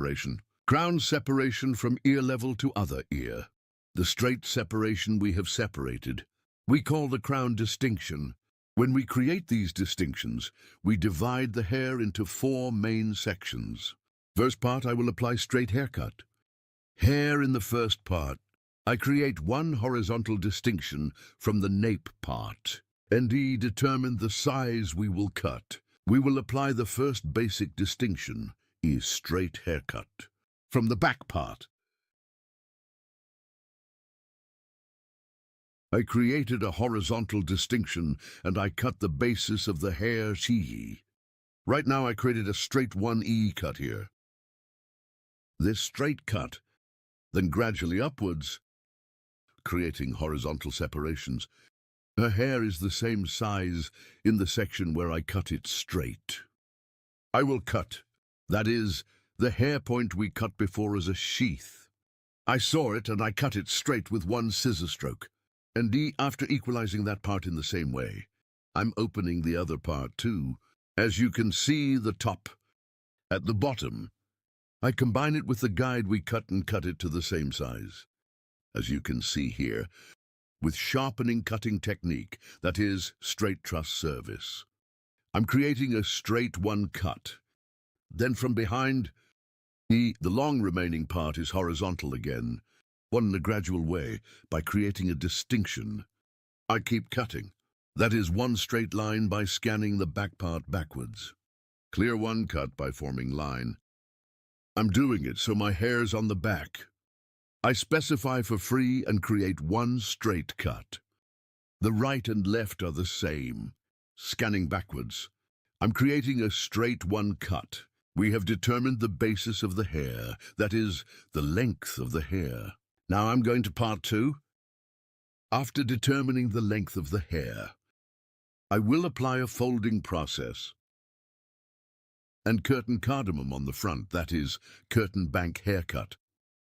separation. Crown separation from ear level to other ear. The straight separation we have separated. We call the crown distinction. When we create these distinctions, we divide the hair into 4 main sections. First part, I will apply straight haircut. Hair in the first part. I create one horizontal distinction from the nape part. ND determine the size we will cut. We will apply the first basic distinction, is straight haircut. From the back part, I created a horizontal distinction and I cut the basis of the hair T. Right now I created a straight 1E cut here. This straight cut, then gradually upwards, creating horizontal separations. Her hair is the same size in the section where I cut it straight. I will cut, that is, the hair point we cut before as a sheath. I saw it and I cut it straight with one scissor stroke. And after equalizing that part in the same way, I'm opening the other part too. As you can see, the top. At the bottom, I combine it with the guide we cut and cut it to the same size. As you can see here, with sharpening cutting technique, that is, straight truss service. I'm creating a straight one cut. Then from behind, the long remaining part is horizontal again, one in a gradual way, by creating a distinction. I keep cutting. That is one straight line by scanning the back part backwards. Clear one cut by forming line. I'm doing it so my hair's on the back. I specify for free and create one straight cut. The right and left are the same. Scanning backwards. I'm creating a straight one cut. We have determined the basis of the hair, that is, the length of the hair. Now I'm going to part 2. After determining the length of the hair, I will apply a folding process and curtain cardamom on the front, that is, curtain bank haircut.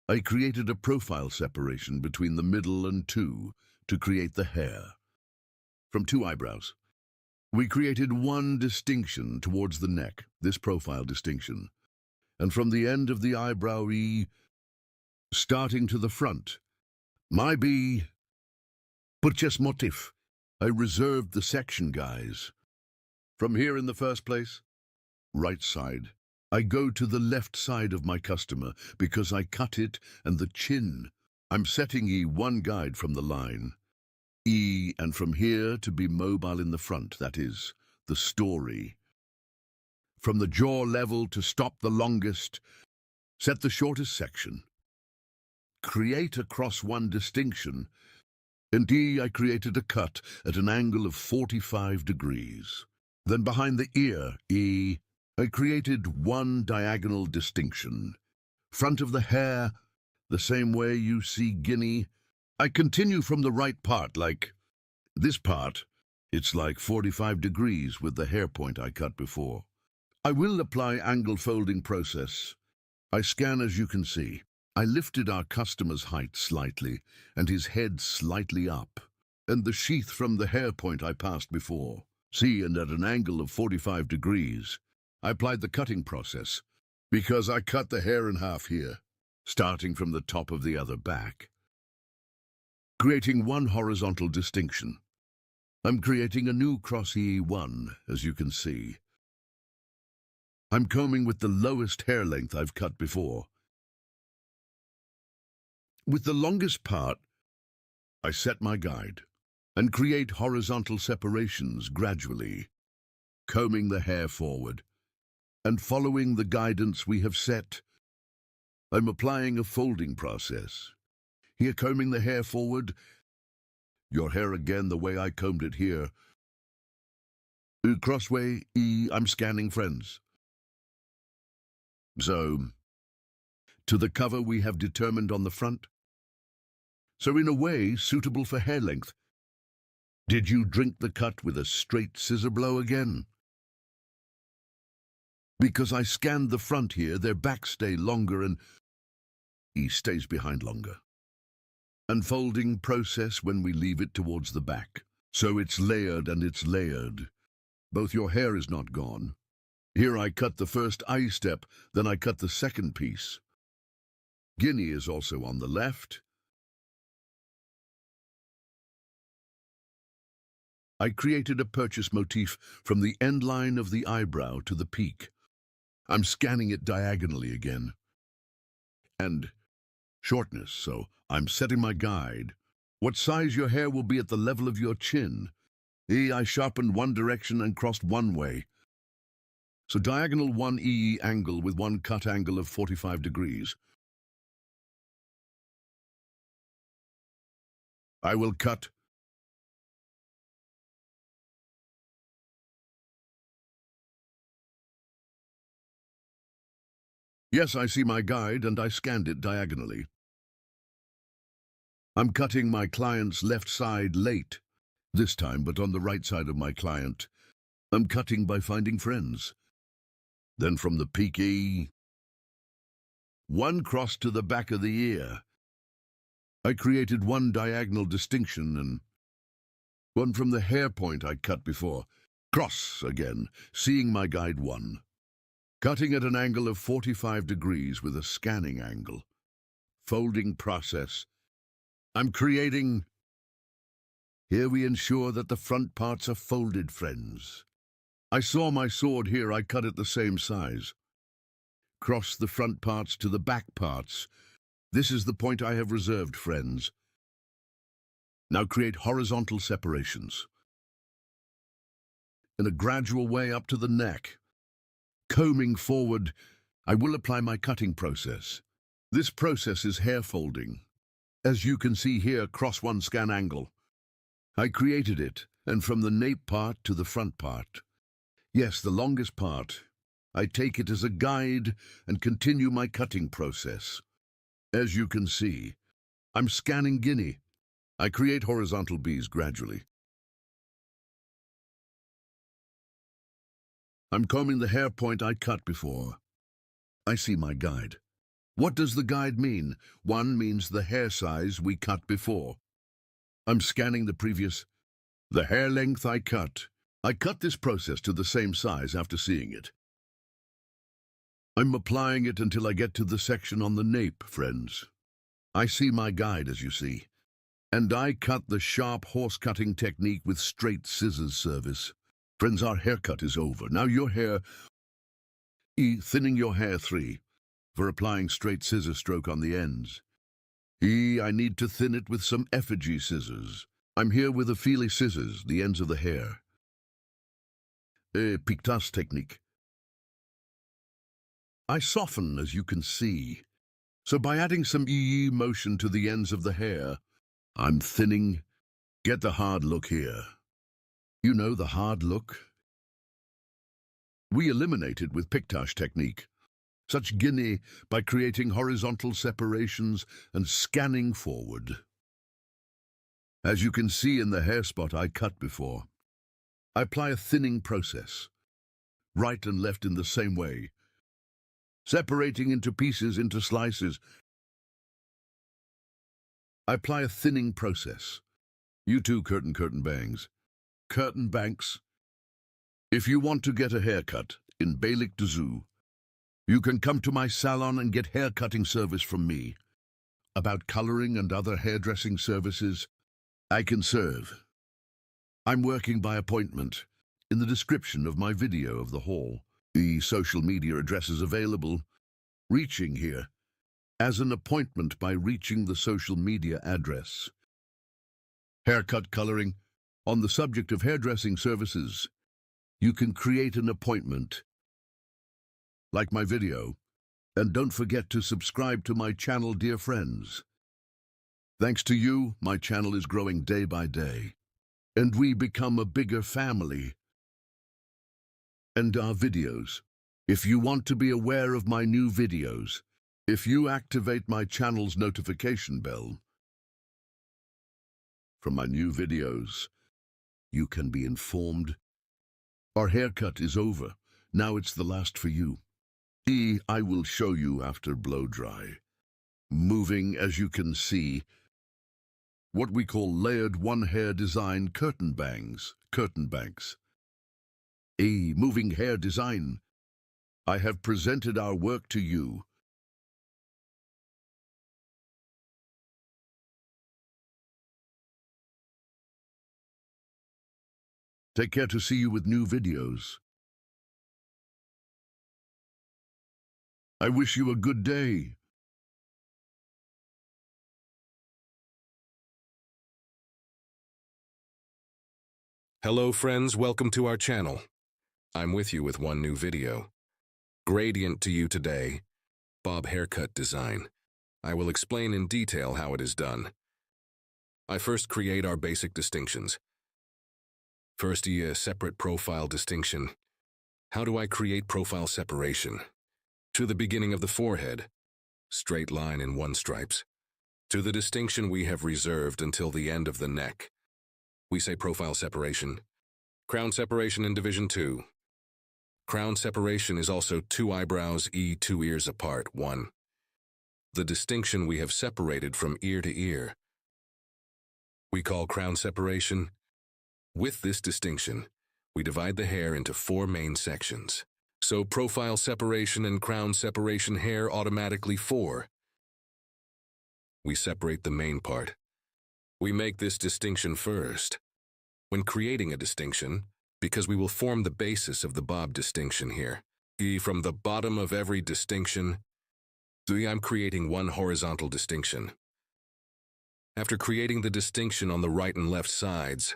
I created a profile separation between the middle and 2 to create the hair. From 2 eyebrows, we created one distinction towards the neck, this profile distinction, and from the end of the eyebrow E, starting to the front, my B, purchase motif. I reserved the section, guys. From here in the first place, right side, I go to the left side of my customer because I cut it and the chin. I'm setting E one guide from the line. E, and from here to be mobile in the front, that is, the story. From the jaw level to stop the longest, set the shortest section. Create across one distinction. In D, I created a cut at an angle of 45 degrees. Then behind the ear, E, I created one diagonal distinction. Front of the hair, the same way you see guinea. I continue from the right part, like this part. It's like 45 degrees with the hair point I cut before. I will apply angle folding process. I scan as you can see. I lifted our customer's height slightly and his head slightly up, and the sheath from the hair point I passed before. See, and at an angle of 45 degrees, I applied the cutting process because I cut the hair in half here, starting from the top of the other back, creating one horizontal distinction. I'm creating a new cross E1, as you can see. I'm combing with the lowest hair length I've cut before. With the longest part, I set my guide and create horizontal separations gradually, combing the hair forward. And following the guidance we have set, I'm applying a folding process. Here, combing the hair forward, your hair again the way I combed it here. Crossway E, I'm scanning friends. So, to the cover we have determined on the front. So in a way, suitable for hair length. Did you drink the cut with a straight scissor blow again? Because I scanned the front here, their backs stay longer and E stays behind longer. Unfolding process when we leave it towards the back. So it's layered and it's layered. Both your hair is not gone. Here I cut the first eye step, then I cut the second piece. Guinea is also on the left. I created a purchase motif from the end line of the eyebrow to the peak. I'm scanning it diagonally again. And shortness, so I'm setting my guide. What size your hair will be at the level of your chin. I sharpened one direction and crossed one way. So diagonal 1 EE angle with one cut angle of 45 degrees. I will cut. Yes, I see my guide and I scanned it diagonally. I'm cutting my client's left side late, this time, but on the right side of my client. I'm cutting by finding friends. Then from the peak E, one cross to the back of the ear. I created one diagonal distinction and one from the hair point I cut before. Cross again, seeing my guide one. Cutting at an angle of 45 degrees with a scanning angle. Folding process. I'm creating. Here we ensure that the front parts are folded, friends. I saw my sword here, I cut it the same size. Cross the front parts to the back parts. This is the point I have reserved, friends. Now create horizontal separations. In a gradual way up to the neck. Combing forward, I will apply my cutting process. This process is hair folding. As you can see here, cross one scan angle. I created it, and from the nape part to the front part. Yes, the longest part. I take it as a guide and continue my cutting process. As you can see, I'm scanning Guinea. I create horizontal Bs gradually. I'm combing the hair point I cut before. I see my guide. What does the guide mean? 1 means the hair size we cut before. I'm scanning the previous. The hair length I cut. I cut this process to the same size after seeing it. I'm applying it until I get to the section on the nape, friends. I see my guide, as you see. And I cut the sharp horse cutting technique with straight scissors service. Friends, our haircut is over. Now your hair. Thinning your hair 3. For applying straight scissor stroke on the ends. I need to thin it with some effigy scissors. I'm here with the feely scissors, the ends of the hair. Pictas technique. I soften, as you can see. So by adding some motion to the ends of the hair, I'm thinning. Get the hard look here. You know the hard look? We eliminate it with pictage technique. Such Guinea by creating horizontal separations and scanning forward. As you can see in the hair spot I cut before, I apply a thinning process, right and left in the same way, separating into pieces, into slices. I apply a thinning process. You too, curtain bangs. Curtain banks. If you want to get a haircut in Beylikdüzü, you can come to my salon and get hair cutting service from me. About coloring and other hairdressing services, I can serve. I'm working by appointment. In the description of my video of the haul, the social media address is available. Reaching here as an appointment by reaching the social media address. Haircut coloring. On the subject of hairdressing services, you can create an appointment. Like my video, and don't forget to subscribe to my channel, dear friends. Thanks to you, my channel is growing day by day, and we become a bigger family. And our videos. If you want to be aware of my new videos, if you activate my channel's notification bell from my new videos, you can be informed. Our haircut is over. Now it's the last for you. I will show you after blow dry. Moving, as you can see, what we call layered one hair design curtain banks. Moving hair design. I have presented our work to you. Take care to see you with new videos. I wish you a good day. Hello friends, welcome to our channel. I'm with you with one new video. Gradient to you today, bob haircut design. I will explain in detail how it is done. I first create our basic distinctions. First, a separate profile distinction. How do I create profile separation? To the beginning of the forehead, straight line in one stripes. To the distinction we have reserved until the end of the neck. We say profile separation. Crown separation in Division 2. Crown separation is also 2 eyebrows, 2 ears apart, 1. The distinction we have separated from ear to ear. We call crown separation. With this distinction, we divide the hair into 4 main sections. So profile separation and crown separation hair automatically 4. We separate the main part. We make this distinction first. When creating a distinction, because we will form the basis of the bob distinction here. From the bottom of every distinction, I'm creating one horizontal distinction. After creating the distinction on the right and left sides,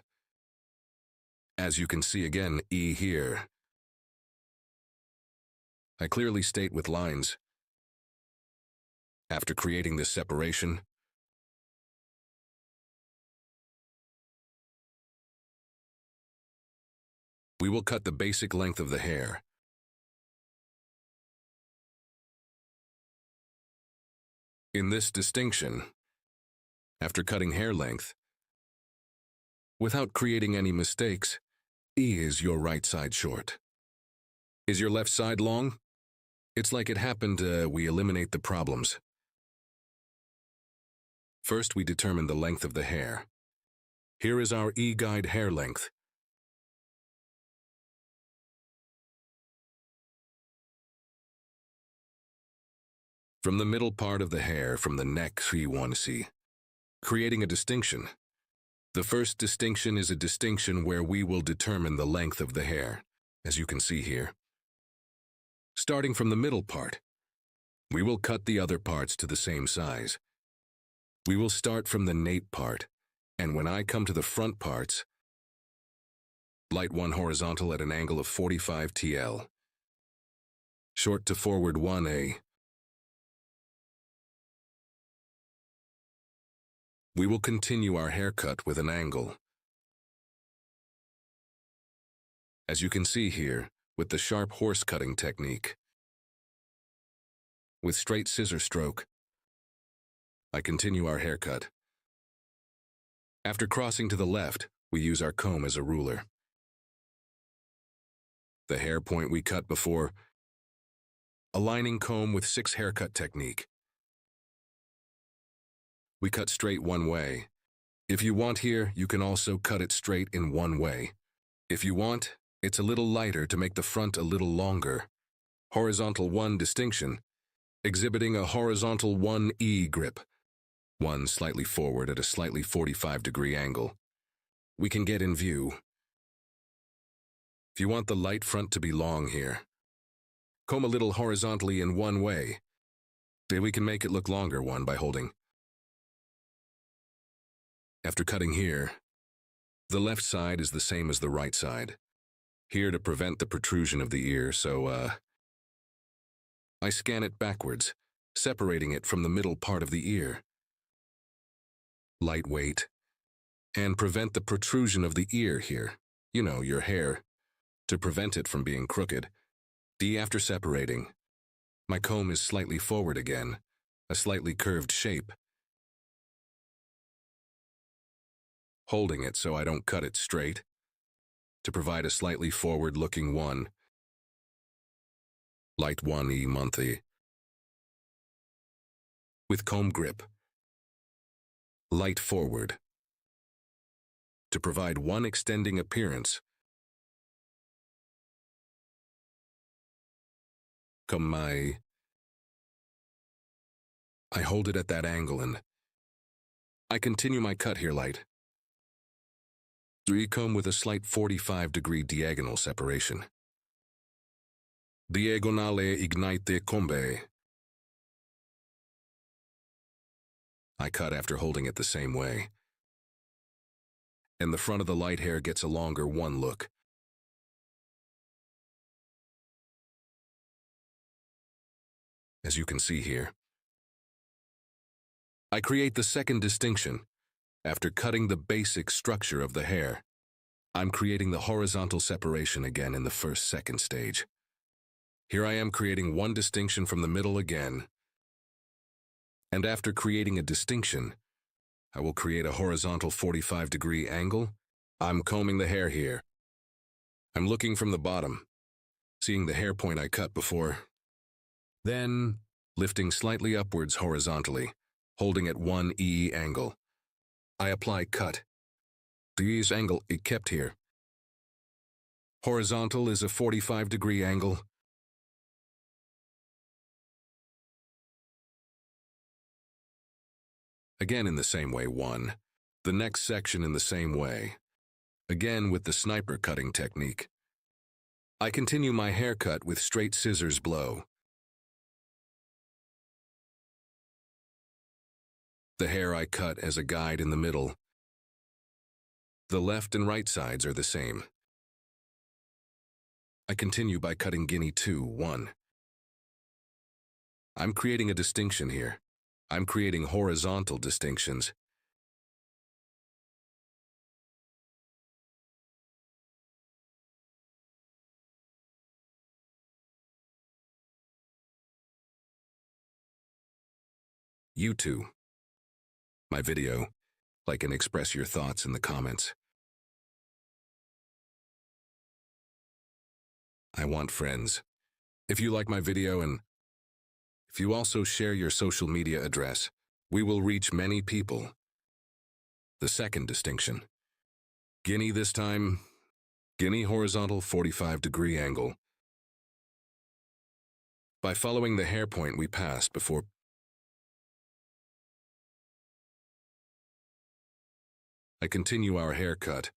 as you can see again, here, I clearly state with lines. After creating this separation, we will cut the basic length of the hair. In this distinction, after cutting hair length, without creating any mistakes, is your right side short? Is your left side long? It's like it happened, we eliminate the problems. First, we determine the length of the hair. Here is our guide hair length. From the middle part of the hair, from the neck, we want to see. Creating a distinction. The first distinction is a distinction where we will determine the length of the hair, as you can see here. Starting from the middle part, we will cut the other parts to the same size. We will start from the nape part, and when I come to the front parts, light 1 horizontal at an angle of 45 TL. Short to forward 1A. We will continue our haircut with an angle. As you can see here, with the sharp horse cutting technique. With straight scissor stroke, I continue our haircut. After crossing to the left, we use our comb as a ruler. The hair point we cut before, aligning comb with 6 haircut technique. We cut straight one way. If you want here, you can also cut it straight in one way. If you want, it's a little lighter to make the front a little longer. Horizontal 1 distinction, exhibiting a horizontal 1E grip. 1 slightly forward at a slightly 45-degree angle. We can get in view. If you want the light front to be long here, comb a little horizontally in one way. Then we can make it look longer one by holding. After cutting here, the left side is the same as the right side. Here to prevent the protrusion of the ear, so I scan it backwards, separating it from the middle part of the ear. Lightweight, and prevent the protrusion of the ear here, you know, your hair, to prevent it from being crooked. After separating, my comb is slightly forward again, a slightly curved shape. Holding it so I don't cut it straight, to provide a slightly forward-looking 1. Light 1E monthly. With comb grip. Light forward. To provide 1 extending appearance. come my... I hold it at that angle and I continue my cut here light. 3 comb with a slight 45-degree diagonal separation. Diagonale ignite combe. I cut after holding it the same way. And the front of the light hair gets a longer one look. As you can see here. I create the second distinction. After cutting the basic structure of the hair, I'm creating the horizontal separation again in the second stage. Here I am creating one distinction from the middle again. And after creating a distinction, I will create a horizontal 45-degree angle. I'm combing the hair here. I'm looking from the bottom, seeing the hair point I cut before. Then, lifting slightly upwards horizontally, holding at 1 angle. I apply cut. This angle is kept here. Horizontal is a 45-degree angle. Again in the same way, 1. The next section in the same way. Again with the sniper cutting technique. I continue my haircut with straight scissors blow. The hair I cut as a guide in the middle. The left and right sides are the same. I continue by cutting guinea 2, 1. I'm creating a distinction here. I'm creating horizontal distinctions. You too. My video, like and express your thoughts in the comments. I want friends. If you like my video and if you also share your social media address, we will reach many people. The second distinction. Guinea this time, guinea horizontal 45-degree angle. By following the hair point we passed before, I continue our haircut.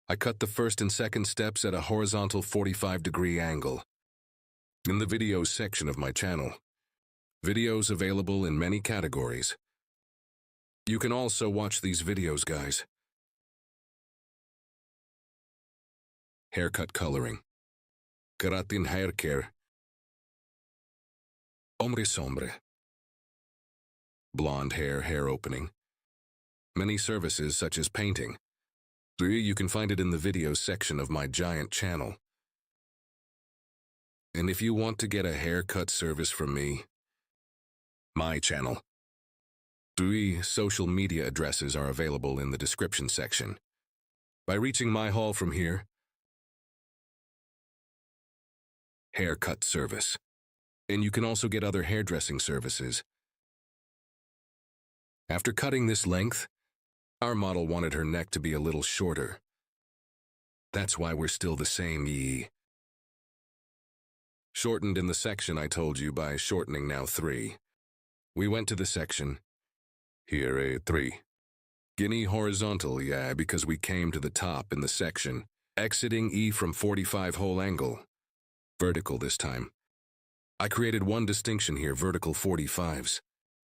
I cut the first and second steps at a horizontal 45-degree angle. In the videos section of my channel. Videos available in many categories. You can also watch these videos, guys. Haircut coloring. Keratin hair care. Ombre sombre. Blonde hair opening. Many services such as painting. You can find it in the videos section of my giant channel. And if you want to get a haircut service from me, my channel, 3 social media addresses are available in the description section. By reaching my hall from here, haircut service. And you can also get other hairdressing services. After cutting this length, our model wanted her neck to be a little shorter. That's why we're still the same Shortened in the section I told you by shortening now 3. We went to the section. Here 3. Guinea horizontal, because we came to the top in the section. Exiting from 45 whole angle. Vertical this time. I created one distinction here, vertical 45s.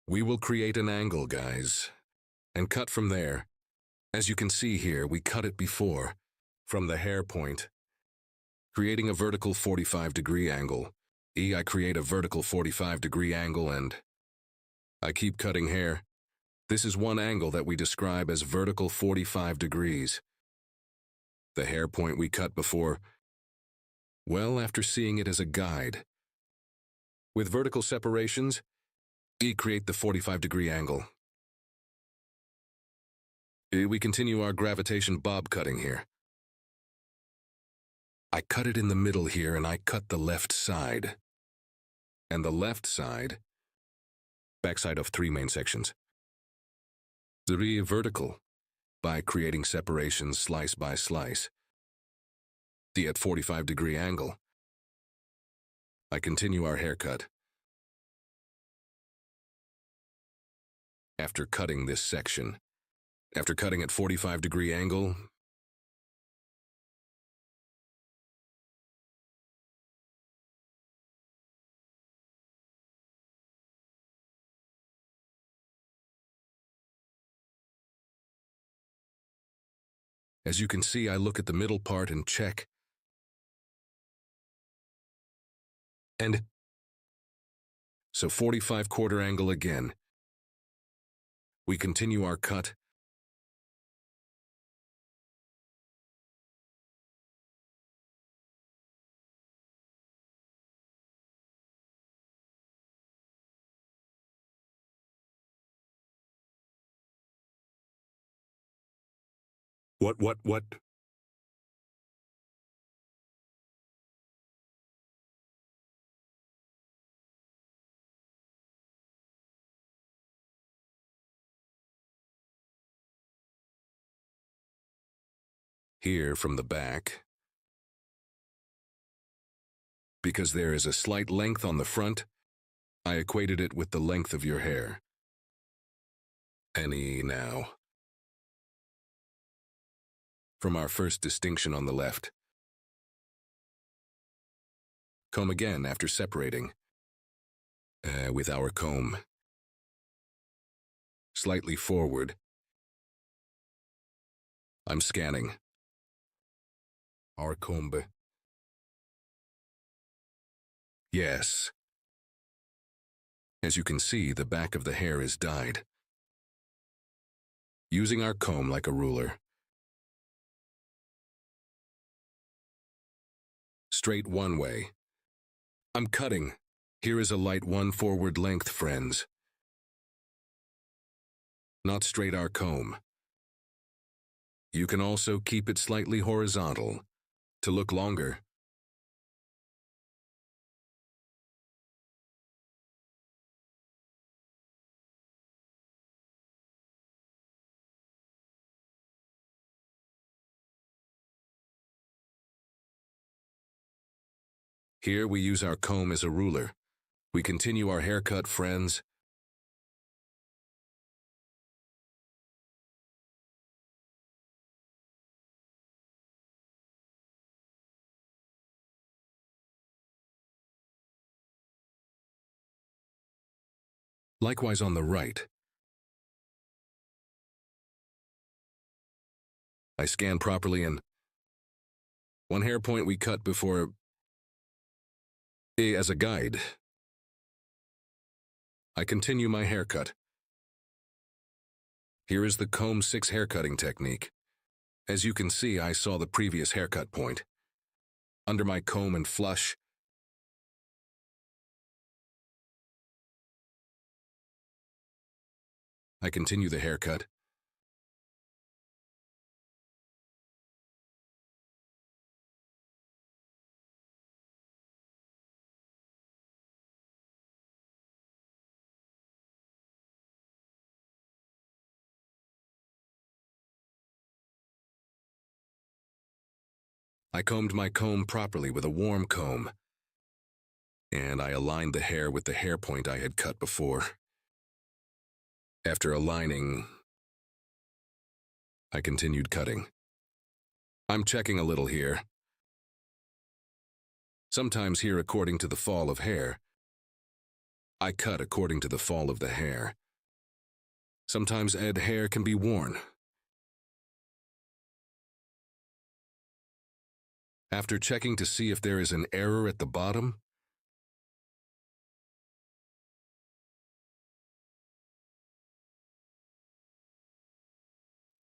We will create an angle, guys. And cut from there. As you can see here, we cut it before, from the hair point. Creating a vertical 45-degree angle. I create a vertical 45-degree angle and I keep cutting hair. This is one angle that we describe as vertical 45 degrees. The hair point we cut before, well, after seeing it as a guide. With vertical separations, create the 45-degree angle. We continue our gravitation bob cutting here. I cut it in the middle here and I cut the left side. And the left side, backside of 3 main sections. 3 vertical, by creating separations slice by slice. The at 45-degree angle. I continue our haircut. After cutting this section, after cutting at 45-degree angle, as you can see, I look at the middle part and check. And so 45 quarter angle again. We continue our cut. What? Here from the back. Because there is a slight length on the front, I equated it with the length of your hair. Any now. From our first distinction on the left. Comb again after separating. With our comb. Slightly forward. I'm scanning. Our comb. Yes. As you can see, the back of the hair is dyed. Using our comb like a ruler. Straight one way. I'm cutting. Here is a light one forward length, friends. Not straight our comb. You can also keep it slightly horizontal to look longer. Here we use our comb as a ruler. We continue our haircut, friends. Likewise on the right. I scan properly and one hair point we cut before as a guide. I continue my haircut. Here is the comb 6 haircutting technique. As you can see, I saw the previous haircut point. Under my comb and flush, I continue the haircut. I combed my comb properly with a warm comb, and I aligned the hair with the hair point I had cut before. After aligning, I continued cutting. I'm checking a little here. Sometimes here according to the fall of hair. I cut according to the fall of the hair. Sometimes hair can be worn. After checking to see if there is an error at the bottom,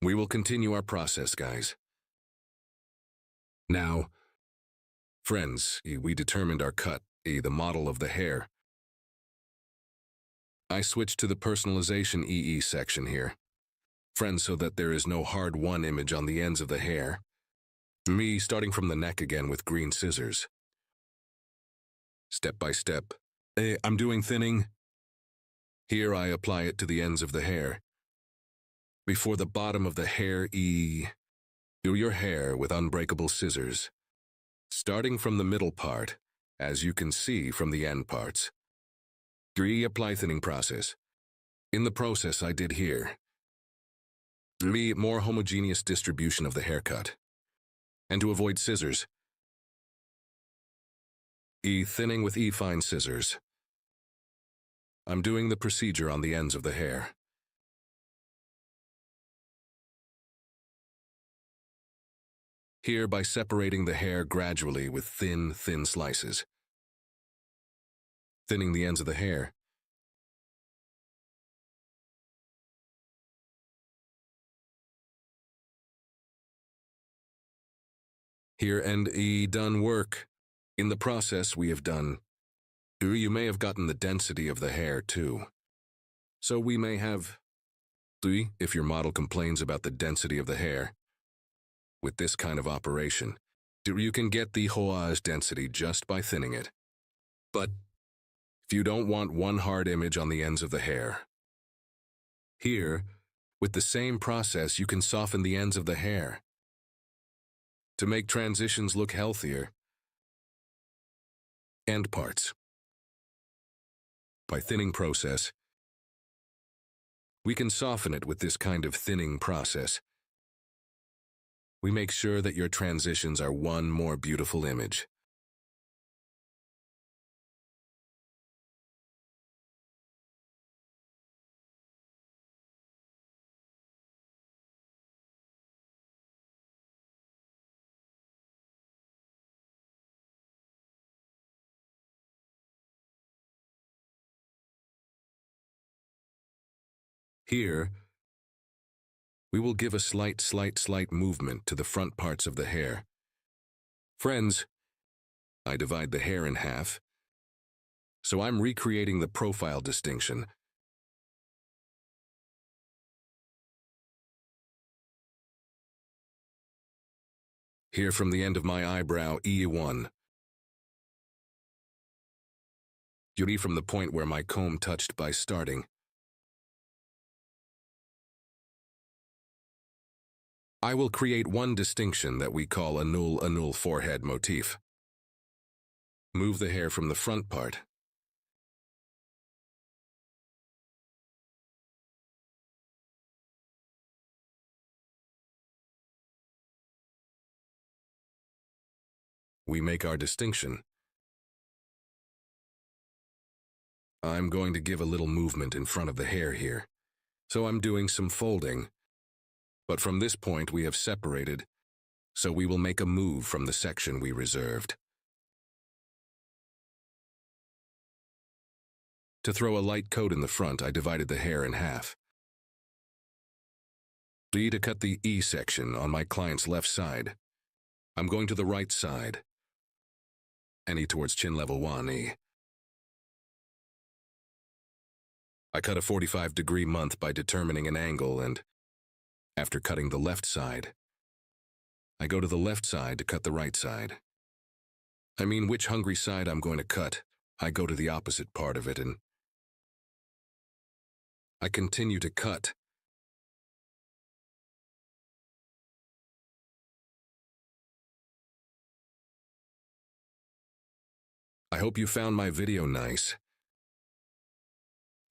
we will continue our process, guys. Now, friends, we determined our cut, the model of the hair. I switched to the personalization EE section here. Friends, so that there is no hard won image on the ends of the hair. Me starting from the neck again with green scissors. Step by step. I'm doing thinning. Here I apply it to the ends of the hair. Before the bottom of the hair, do your hair with unbreakable scissors. Starting from the middle part, as you can see from the end parts. 3. Apply thinning process. In the process I did here. 3. More homogeneous distribution of the haircut. And to avoid scissors, thinning with fine scissors. I'm doing the procedure on the ends of the hair. Here by separating the hair gradually with thin slices. Thinning the ends of the hair. Here and done work. In the process we have done. You may have gotten the density of the hair too. So we may have, if your model complains about the density of the hair, with this kind of operation, you can get the hoage density just by thinning it. But if you don't want one hard image on the ends of the hair, here, with the same process you can soften the ends of the hair to make transitions look healthier. End parts. By thinning process, we can soften it with this kind of thinning process. We make sure that your transitions are one more beautiful image. Here, we will give a slight movement to the front parts of the hair. Friends, I divide the hair in half, so I'm recreating the profile distinction. Here from the end of my eyebrow, E1. You from the point where my comb touched by starting. I will create one distinction that we call a null forehead motif. Move the hair from the front part. We make our distinction. I'm going to give a little movement in front of the hair here, so I'm doing some folding. But from this point we have separated, so we will make a move from the section we reserved. To throw a light coat in the front, I divided the hair in half. To cut the E section on my client's left side, I'm going to the right side. And towards chin level 1 I cut a 45-degree month by determining an angle, and after cutting the left side, I go to the left side to cut the right side. I mean, which hungry side I'm going to cut, I go to the opposite part of it and I continue to cut. I hope you found my video nice.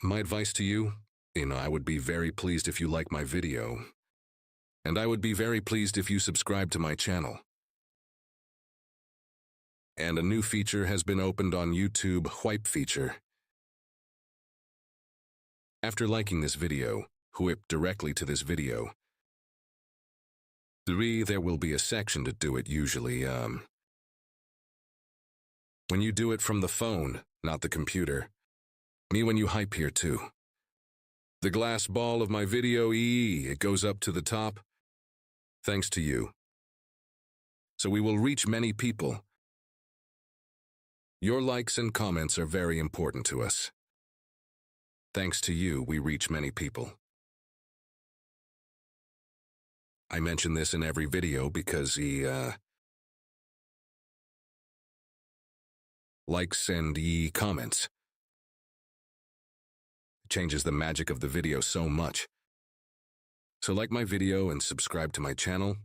My advice to you, I would be very pleased if you like my video. And I would be very pleased if you subscribe to my channel. And a new feature has been opened on YouTube, Whip feature. After liking this video, whip directly to this video. 3. There will be a section to do it usually, when you do it from the phone, not the computer. When you hype here too. The glass ball of my video, it goes up to the top. Thanks to you. So we will reach many people. Your likes and comments are very important to us. Thanks to you, we reach many people. I mention this in every video because likes and comments. It changes the magic of the video so much. So like my video and subscribe to my channel.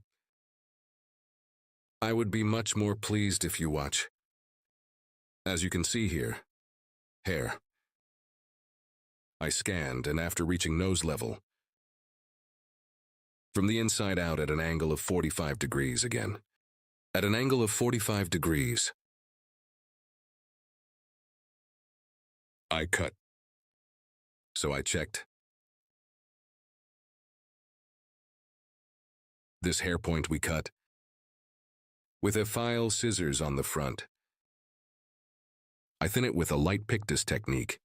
I would be much more pleased if you watch. As you can see here, hair. I scanned, and after reaching nose level, from the inside out at an angle of 45 degrees again. At an angle of 45 degrees, I cut. So I checked. This hair point we cut with a file scissors on the front. I thin it with a light pictus technique.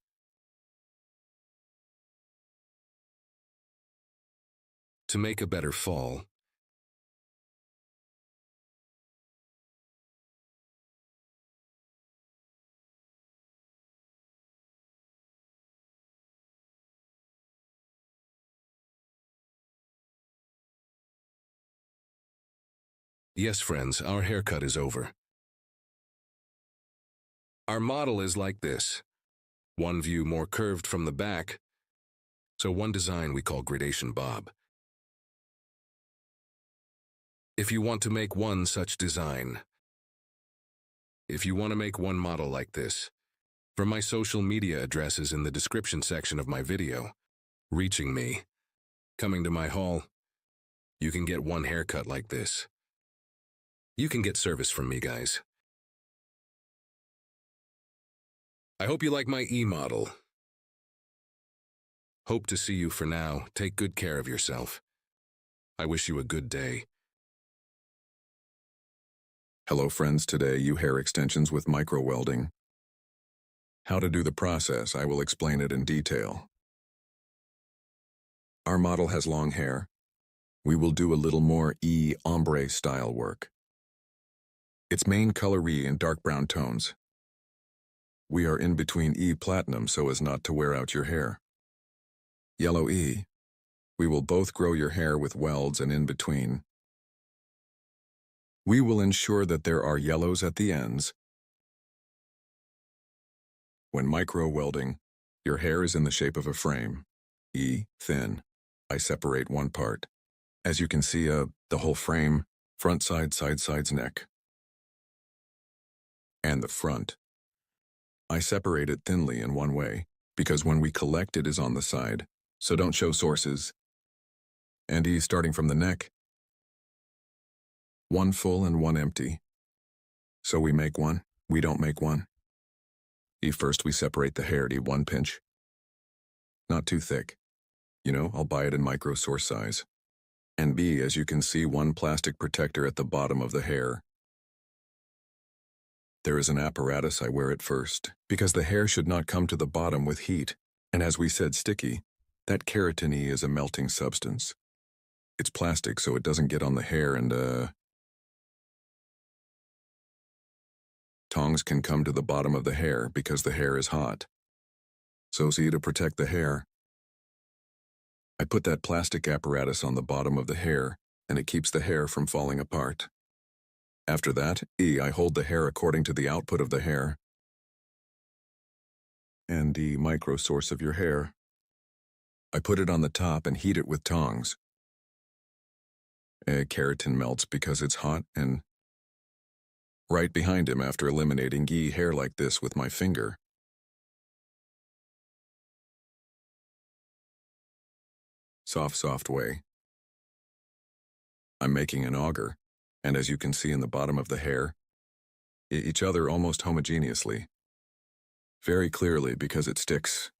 To make a better fall. Yes, friends, our haircut is over. Our model is like this. One view more curved from the back, so one design we call Gradation Bob. If you want to make one such design, if you want to make one model like this, from my social media addresses in the description section of my video, reaching me, coming to my hall, you can get one haircut like this. You can get service from me, guys. I hope you like my e-model. Hope to see you for now. Take good care of yourself. I wish you a good day. Hello friends, today you hair extensions with micro welding. How to do the process, I will explain it in detail. Our model has long hair. We will do a little more ombre style work. Its main color in dark brown tones. We are in between platinum so as not to wear out your hair. Yellow we will both grow your hair with welds and in between. We will ensure that there are yellows at the ends. When micro welding, your hair is in the shape of a frame. Thin. I separate one part. As you can see, the whole frame, front side, sides, neck. And the front. I separate it thinly in one way, because when we collect it is on the side, so don't show sources. And starting from the neck. One full and one empty. So we make one, we don't make one. First we separate the hair, one pinch. Not too thick. I'll buy it in micro source size. And B, as you can see, one plastic protector at the bottom of the hair. There is an apparatus I wear it first, because the hair should not come to the bottom with heat, and as we said sticky, that keratin is a melting substance. It's plastic so it doesn't get on the hair and tongs can come to the bottom of the hair because the hair is hot. So see, to protect the hair, I put that plastic apparatus on the bottom of the hair and it keeps the hair from falling apart. After that, I hold the hair according to the output of the hair and the micro source of your hair. I put it on the top and heat it with tongs. Keratin melts because it's hot, and right behind him after eliminating hair like this with my finger. Soft way. I'm making an auger, and as you can see in the bottom of the hair, each other almost homogeneously. Very clearly because it sticks.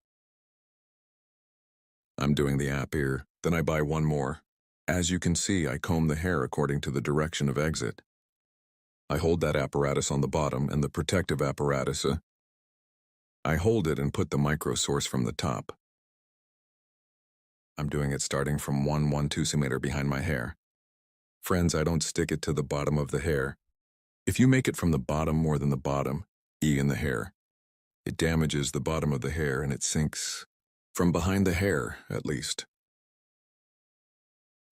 I'm doing the app here, then I buy one more. As you can see, I comb the hair according to the direction of exit. I hold that apparatus on the bottom and the protective apparatus. I hold it and put the micro source from the top. I'm doing it starting from 1.12 centimeter behind my hair. Friends, I don't stick it to the bottom of the hair. If you make it from the bottom more than the bottom, in the hair, it damages the bottom of the hair and it sinks. From behind the hair, at least.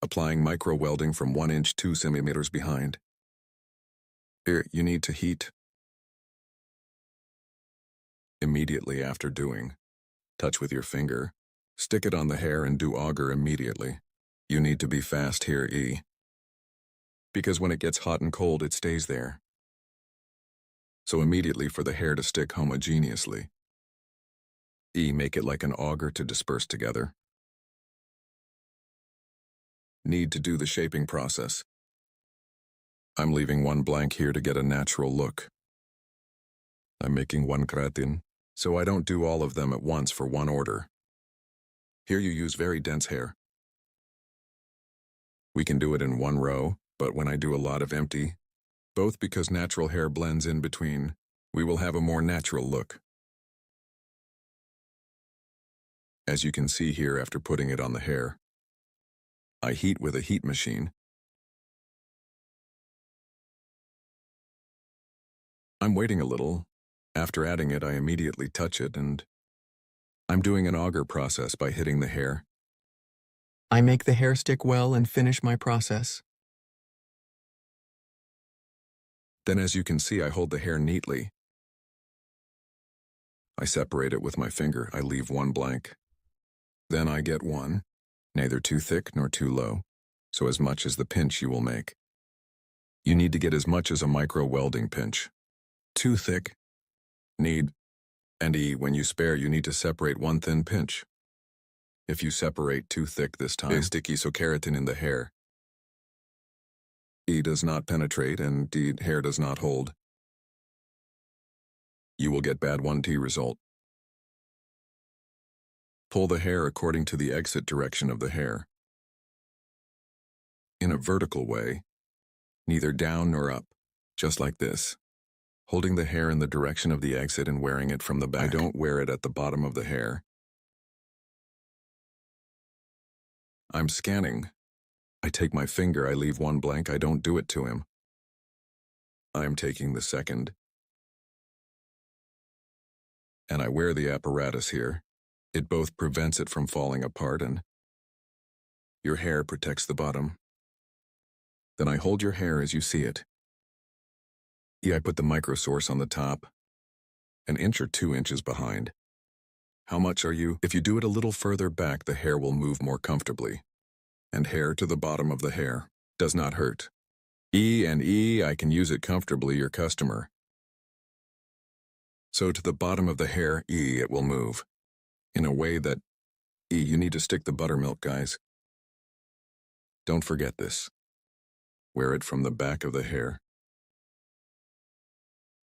Applying micro welding from 1 inch 2 centimeters behind. Here, you need to heat. Immediately after doing. Touch with your finger. Stick it on the hair and do auger immediately. You need to be fast here, Because when it gets hot and cold, it stays there. so immediately for the hair to stick homogeneously. E. Make it like an auger to disperse together. Need to do the shaping process. I'm leaving one blank here to get a natural look. I'm making one kreatin, so I don't do all of them at once for one order. Here you use very dense hair. We can do it in one row, but when I do a lot of empty, both because natural hair blends in between, we will have a more natural look. As you can see here after putting it on the hair, I heat with a heat machine. I'm waiting a little. After adding it, I immediately touch it, and I'm doing an auger process by hitting the hair. I make the hair stick well and finish my process. Then as you can see, I hold the hair neatly. I separate it with my finger. I leave one blank. Then I get one, neither too thick nor too low, so as much as the pinch you will make. You need to get as much as a micro welding pinch. Too thick, need, and E, when you spare, you need to separate one thin pinch. If you separate too thick this time, it's sticky, so keratin in the hair. E does not penetrate and D, hair does not hold. You will get bad 1T result. Pull the hair according to the exit direction of the hair. In a vertical way, neither down nor up, just like this. Holding the hair in the direction of the exit and wearing it from the back. I don't wear it at the bottom of the hair. I'm scanning. I take my finger, I leave one blank, I don't do it to him. I'm taking the second. And I wear the apparatus here. It both prevents it from falling apart and your hair protects the bottom. Then I hold your hair as you see it. I put the micro source on the top, an inch or 2 inches behind. How much are you? If you do it a little further back, the hair will move more comfortably. And hair to the bottom of the hair does not hurt. I can use it comfortably, your customer. So to the bottom of the hair, it will move. In a way that, you need to stick the buttermilk, guys. Don't forget this. Wear it from the back of the hair.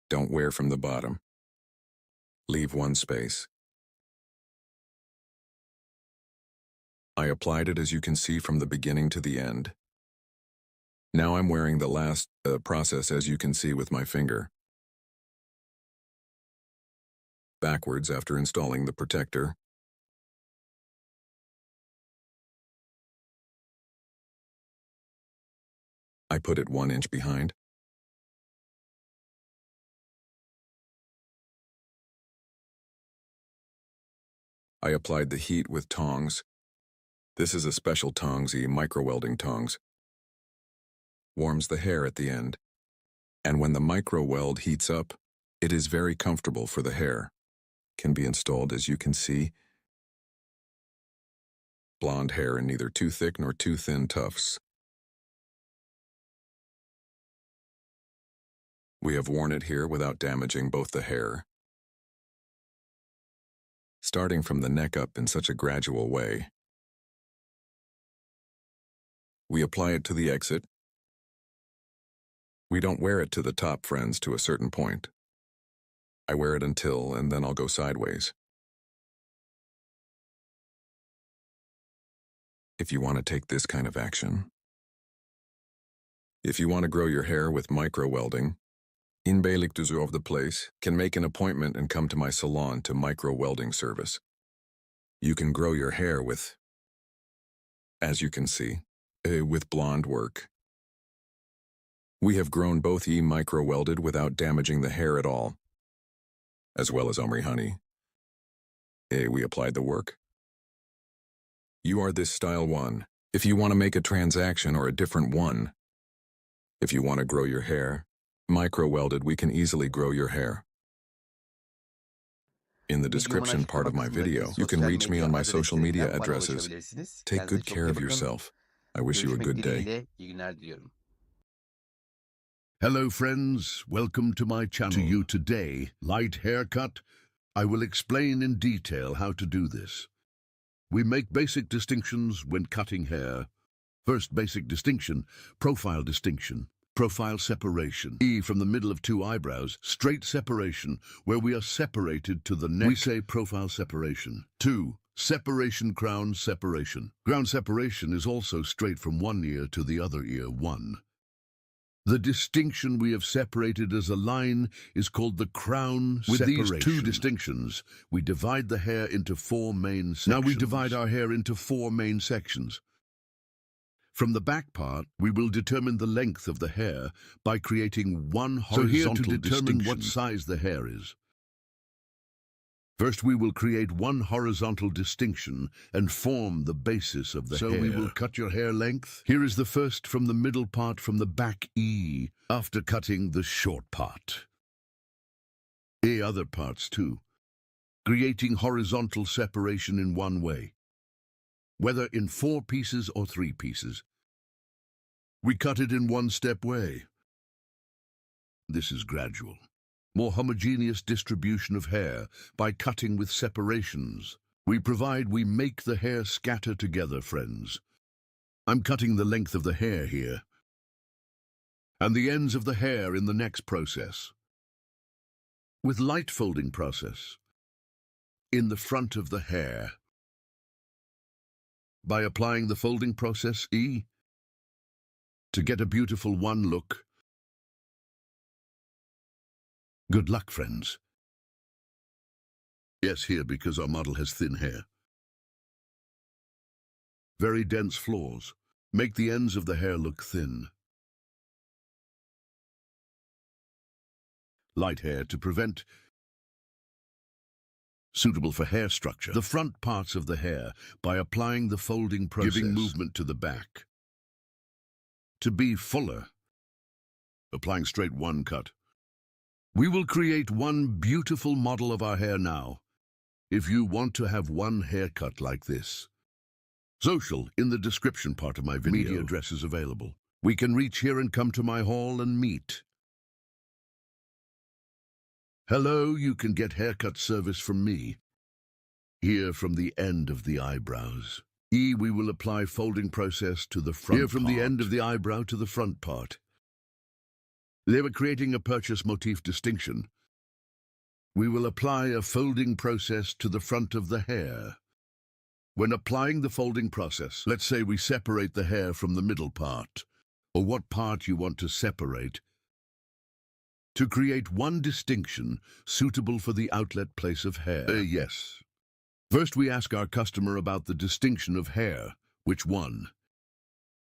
Don't wear from the bottom. Leave one space. I applied it as you can see from the beginning to the end. Now I'm wearing the last process as you can see with my finger. Backwards after installing the protector. I put it 1 inch behind. I applied the heat with tongs. This is a special tongs, micro-welding tongs. Warms the hair at the end. And when the micro-weld heats up, it is very comfortable for the hair. Can be installed as you can see. Blonde hair in neither too thick nor too thin tufts. We have worn it here without damaging both the hair. Starting from the neck up in such a gradual way. We apply it to the exit. We don't wear it to the top, friends, to a certain point. I wear it until, and then I'll go sideways. If you want to take this kind of action. If you want to grow your hair with micro-welding, in Beylikdüzü of the place, can make an appointment and come to my salon to micro-welding service. You can grow your hair with, as you can see, with blonde work. We have grown both micro-welded without damaging the hair at all, as well as Omri honey. We applied the work. You are this style one. If you want to make a transaction or a different one. If you want to grow your hair, micro-welded, we can easily grow your hair. In the description part of my video, you can reach me on my social media addresses. Take good care of yourself. I wish you a good day. İyi günler diliyorum. Hello friends, welcome to my channel. To you today, light haircut. I will explain in detail how to do this. We make basic distinctions when cutting hair. First basic distinction, profile distinction. Profile separation. E from the middle of two eyebrows, straight separation, where we are separated to the neck. We say profile separation. 2. Separation crown separation. Crown separation is also straight from one ear to the other ear. 1. The distinction we have separated as a line is called the crown separation. With these two distinctions, we divide the hair into 4 main sections. Now we divide our hair into 4 main sections. From the back part, we will determine the length of the hair by creating one horizontal distinction. So here to determine what size the hair is. First, we will create one horizontal distinction and form the basis of the hair. So we will cut your hair length. Here is the first from the middle part from the back E, after cutting the short part. Other parts too. Creating horizontal separation in one way. Whether in 4 pieces or 3 pieces. We cut it in one-step way. This is gradual. More homogeneous distribution of hair by cutting with separations. We make the hair scatter together, friends. I'm cutting the length of the hair here. And the ends of the hair in the next process. With light folding process. In the front of the hair. By applying the folding process E, to get a beautiful one look. Good luck, friends. Yes, here, because our model has thin hair. Very dense flaws. Make the ends of the hair look thin. Light hair to prevent. Suitable for hair structure. The front parts of the hair by applying the folding process. Giving movement to the back. To be fuller. Applying straight one cut. We will create one beautiful model of our hair now. If you want to have one haircut like this. Social in the description part of my video. Media address is available. We can reach here and come to my hall and meet. Hello, you can get haircut service from me. Here from the end of the eyebrows. E, we will apply folding process to the front part. Here from the end of the eyebrow to the front part. They were creating a purchase motif distinction. We will apply a folding process to the front of the hair. When applying the folding process, let's say we separate the hair from the middle part, or what part you want to separate, to create one distinction suitable for the outlet place of hair. Yes. First we ask our customer about the distinction of hair, which one.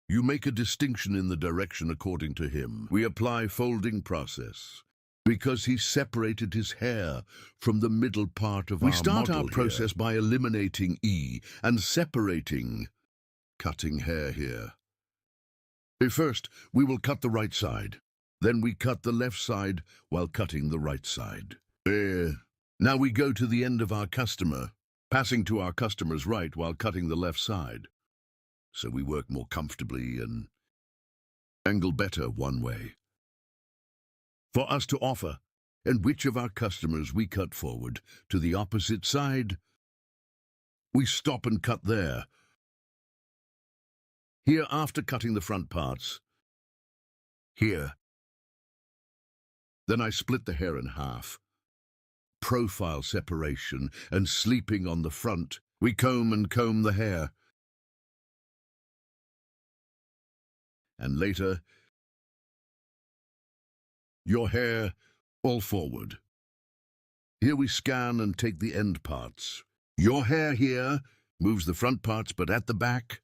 You make a distinction in the direction according to him. We apply folding process, because he separated his hair from the middle part of our model. We start our process by eliminating E and separating, cutting hair here. First, we will cut the right side. Then we cut the left side while cutting the right side. Now we go to the end of our customer, passing to our customer's right while cutting the left side. So we work more comfortably and angle better one way. For us to offer, and which of our customers we cut forward to the opposite side, we stop and cut there. Here after cutting the front parts. Here. Then I split the hair in half. Profile separation and sleeping on the front. We comb the hair. And later, your hair all forward. Here we scan and take the end parts. Your hair here moves the front parts, but at the back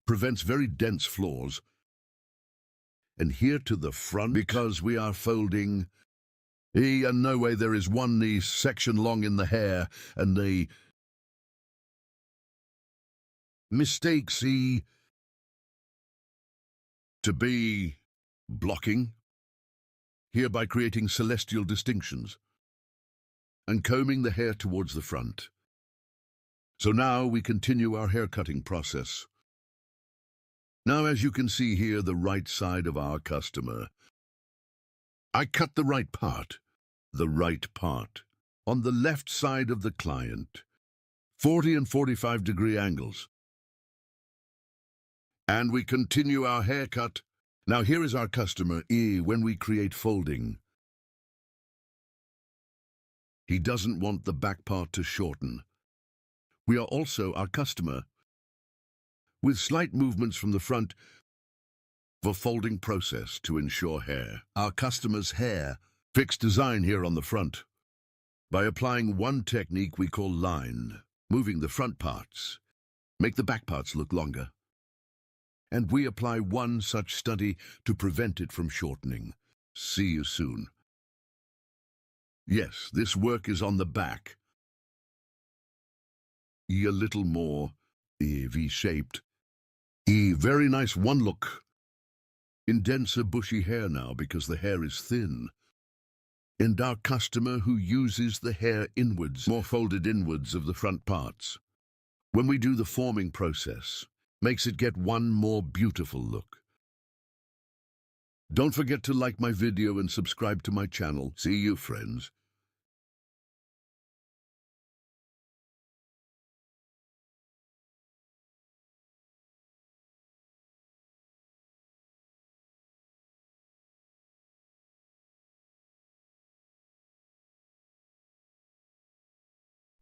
prevents very dense flaws. And here to the front, because we are folding, and no way there is one knee section long in the hair, and the mistake, see, to be blocking, here by creating celestial distinctions, and combing the hair towards the front. So now we continue our hair cutting process. Now, as you can see here, the right side of our customer. I cut the right part, on the left side of the client, 40 and 45-degree angles. And we continue our haircut. Now here is our customer, E, when we create folding. He doesn't want the back part to shorten. We are also our customer, with slight movements from the front for folding process to ensure hair. Our customer's hair, fixed design here on the front. By applying one technique we call line, moving the front parts, make the back parts look longer. And we apply one such study to prevent it from shortening. See you soon. Yes, this work is on the back. E a little more, E V-shaped. E very nice one look. In denser bushy hair now because the hair is thin. And our customer who uses the hair inwards, more folded inwards of the front parts. When we do the forming process, makes it get one more beautiful look. Don't forget to like my video and subscribe to my channel. See you, friends.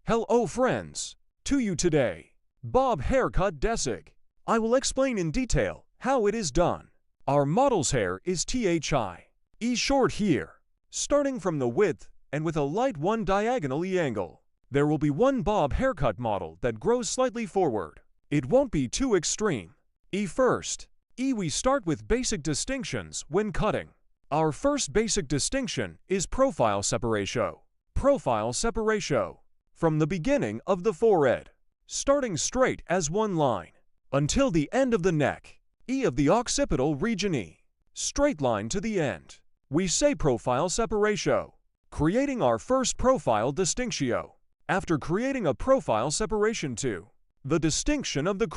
Hello friends, to you today, Bob Haircut Desig. I will explain in detail how it is done. Our model's hair is E short here, starting from the width and with a light one diagonally angle. There will be one bob haircut model that grows slightly forward. It won't be too extreme. E first. We start with basic distinctions when cutting. Our first basic distinction is profile separation. Profile separation. From the beginning of the forehead, starting straight as one line, until the end of the neck, E of the occipital region E, straight line to the end. We say profile separation, creating our first profile distinction. After creating a profile separation too, the distinction of the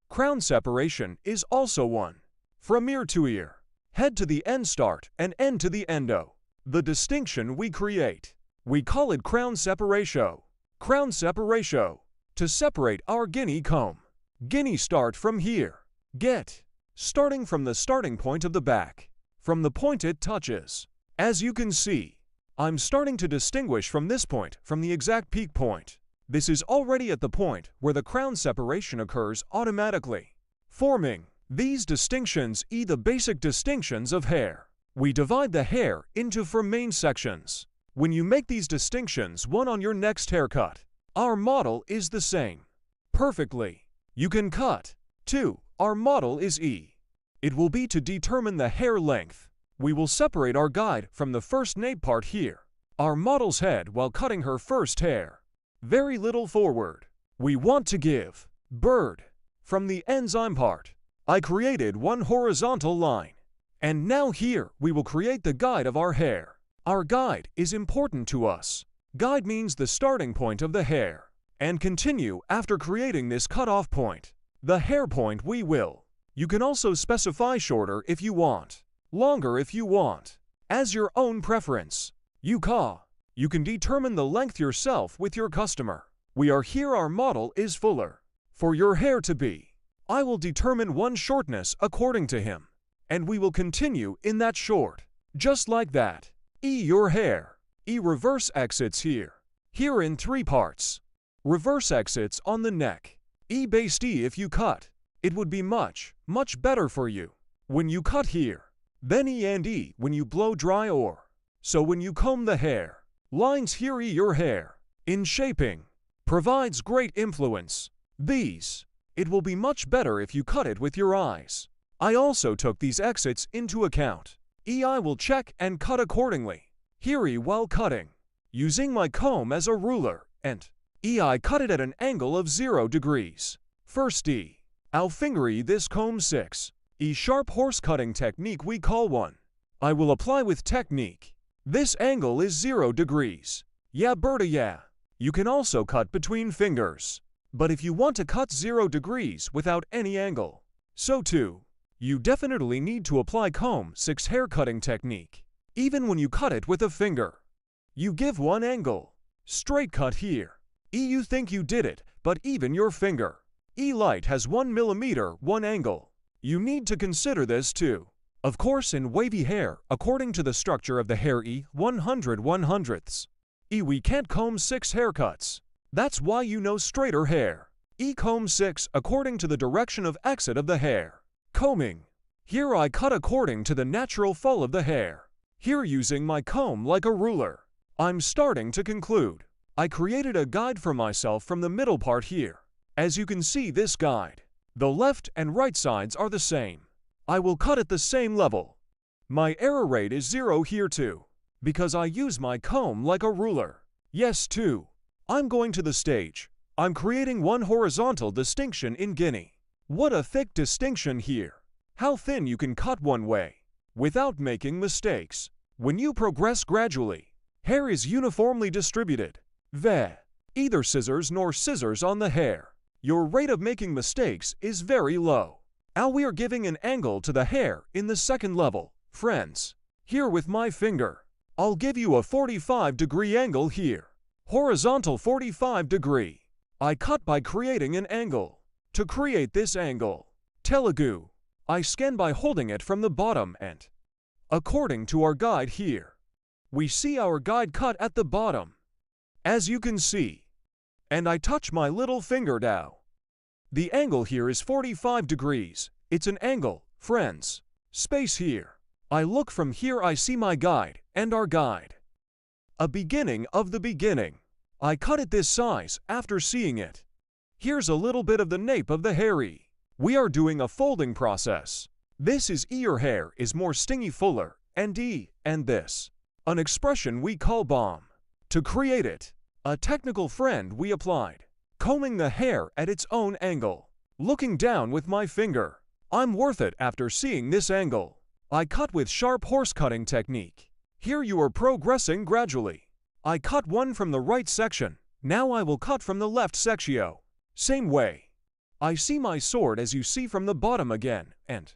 crown separation is also one. From ear to ear, head to the end start and end to the endo. The distinction we create, we call it crown separation. Crown separation, to separate our guinea comb. Guinea start from here. Starting from the starting point of the back, from the point it touches. As you can see, I'm starting to distinguish from this point from the exact peak point. This is already at the point where the crown separation occurs automatically, forming these distinctions the basic distinctions of hair. We divide the hair into 4 main sections. When you make these distinctions one on your next haircut, our model is the same. Perfectly. You can cut. 2. Our model is E. It will be to determine the hair length. We will separate our guide from the first nape part here. Our model's head while cutting her first hair. Very little forward. We want to give bird. From the enzyme part, I created one horizontal line. And now here we will create the guide of our hair. Our guide is important to us. Guide means the starting point of the hair. And continue after creating this cutoff point. The hair point we will. You can also specify shorter if you want, longer if you want, as your own preference. You can determine the length yourself with your customer. We are here our model is fuller. For your hair to be, I will determine one shortness according to him. And we will continue in that short. Just like that. Your hair. Reverse exits here. Here in 3 parts. Reverse exits on the neck. Based if you cut. It would be much better for you. When you cut here. Then and when you blow dry or. So when you comb the hair. Lines here your hair. In shaping. Provides great influence. These. It will be much better if you cut it with your eyes. I also took these exits into account. I will check and cut accordingly. Here while cutting, using my comb as a ruler, and I cut it at an angle of 0 degrees. First I'll finger this comb 6. Sharp horse cutting technique we call one. I will apply with technique. This angle is 0 degrees. Yeah Berta yeah. You can also cut between fingers. But if you want to cut 0 degrees without any angle, So too, you definitely need to apply comb 6 hair cutting technique. Even when you cut it with a finger, you give one angle. Straight cut here. You think you did it, but even your finger. Light has 1 millimeter, one angle. You need to consider this too. Of course, in wavy hair, according to the structure of the hair 100/100ths. We can't comb 6 haircuts. That's why you know straighter hair. Comb 6 according to the direction of exit of the hair. Combing. Here I cut according to the natural fall of the hair. Here using my comb like a ruler. I'm starting to conclude. I created a guide for myself from the middle part here. As you can see this guide, the left and right sides are the same. I will cut at the same level. My error rate is 0 here too, because I use my comb like a ruler. Yes too. I'm going to the stage. I'm creating one horizontal distinction in Guinea. What a thick distinction here. How thin you can cut one way, without making mistakes. When you progress gradually, hair is uniformly distributed. Either scissors nor scissors on the hair. Your rate of making mistakes is very low. Now we are giving an angle to the hair in the second level. Friends, here with my finger, I'll give you a 45-degree angle here. Horizontal 45-degree. I cut by creating an angle. To create this angle, Telugu, I scan by holding it from the bottom and, according to our guide here, we see our guide cut at the bottom. As you can see, and I touch my little finger now. The angle here is 45 degrees. It's an angle, friends. Space here. I look from here, I see my guide and our guide. A beginning of the beginning. I cut it this size after seeing it. Here's a little bit of the nape of the hair. We are doing a folding process. This is your hair is more stingy fuller, and this. An expression we call bomb. To create it, a technical friend we applied. Combing the hair at its own angle. Looking down with my finger. I'm worth it after seeing this angle. I cut with sharp horse cutting technique. Here you are progressing gradually. I cut one from the right section. Now I will cut from the left section. Same way. I see my sword as you see from the bottom again, and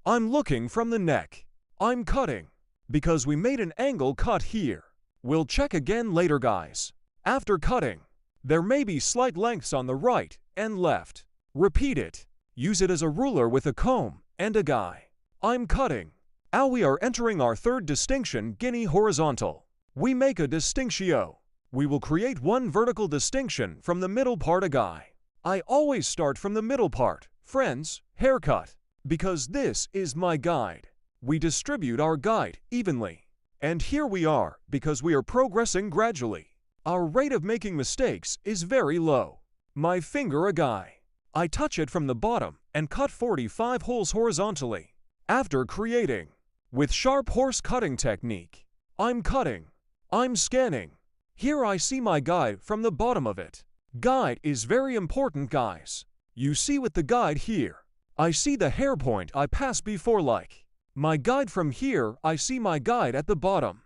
I'm looking from the neck. I'm cutting. Because we made an angle cut here. We'll check again later, guys. After cutting, there may be slight lengths on the right and left. Repeat it. Use it as a ruler with a comb and a guide. I'm cutting. Now we are entering our third distinction, Guinea horizontal. We make a distinction. We will create one vertical distinction from the middle part a guide. I always start from the middle part, friends, haircut, because this is my guide. We distribute our guide evenly. And here we are, because we are progressing gradually. Our rate of making mistakes is very low. My finger a guide. I touch it from the bottom and cut 45 holes horizontally. After creating, with sharp horse cutting technique, I'm cutting. I'm scanning. Here I see my guide from the bottom of it. Guide is very important, guys. You see with the guide here, I see the hair point I passed before like. My guide from here, I see my guide at the bottom.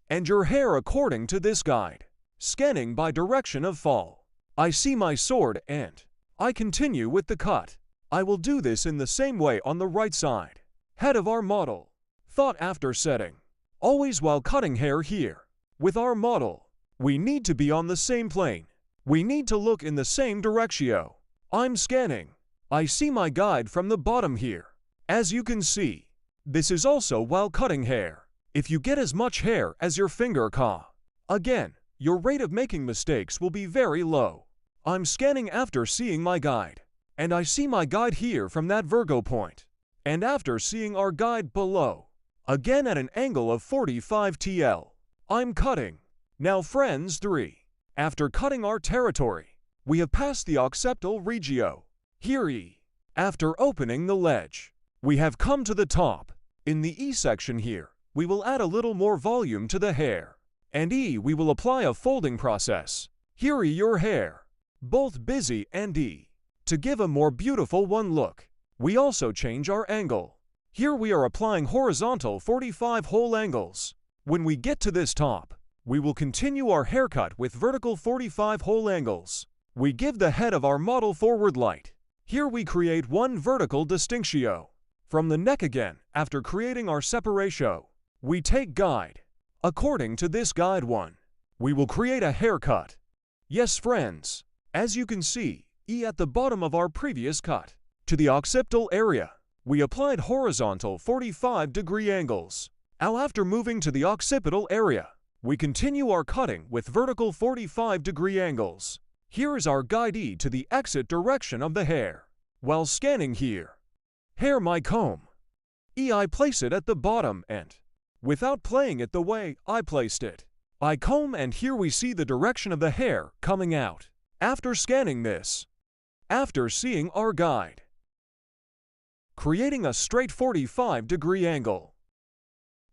And your hair according to this guide. Scanning by direction of fall. I see my sword and I continue with the cut. I will do this in the same way on the right side. Head of our model. Thought after setting. Always while cutting hair here. With our model, we need to be on the same plane. We need to look in the same direction. I'm scanning. I see my guide from the bottom here. As you can see, this is also while cutting hair. If you get as much hair as your finger again, your rate of making mistakes will be very low. I'm scanning after seeing my guide. And I see my guide here from that Virgo point. And after seeing our guide below, again at an angle of 45 TL, I'm cutting. Now friends 3. After cutting our territory, we have passed the occipital regio. Here after opening the ledge, we have come to the top. In the E section here, we will add a little more volume to the hair. And we will apply a folding process. Here your hair. Both busy and to give a more beautiful one look. We also change our angle. Here we are applying horizontal 45 whole angles. When we get to this top, we will continue our haircut with vertical 45 whole angles. We give the head of our model forward light. Here we create one vertical distinctio. From the neck again, after creating our separatio, we take guide. According to this guide 1, we will create a haircut. Yes, friends, as you can see, at the bottom of our previous cut, to the occipital area, we applied horizontal 45-degree angles. Now after moving to the occipital area, we continue our cutting with vertical 45-degree angles. Here is our guide to the exit direction of the hair. While scanning here, hair my comb. I place it at the bottom and, without playing it the way I placed it, I comb and here we see the direction of the hair coming out. After scanning this, after seeing our guide, creating a straight 45-degree angle,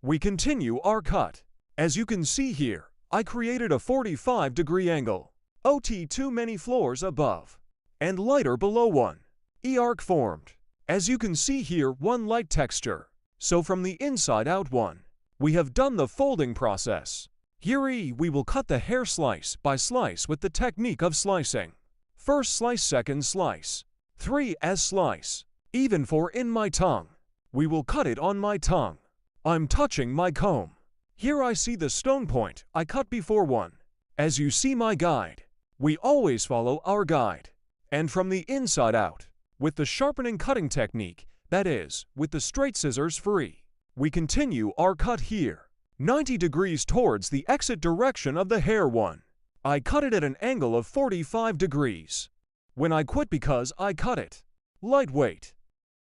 we continue our cut. As you can see here, I created a 45-degree angle, too many floors above, and lighter below one. Arc formed. As you can see here, one light texture. So from the inside out one, we have done the folding process. Here we will cut the hair slice by slice with the technique of slicing. First slice, second slice, 3 as slice. Even for in my tongue, we will cut it on my tongue. I'm touching my comb. Here I see the stone point I cut before one. As you see my guide, we always follow our guide. And from the inside out, with the sharpening cutting technique, that is, with the straight scissors free, we continue our cut here, 90 degrees towards the exit direction of the hair one. I cut it at an angle of 45 degrees. When I quit because I cut it lightweight,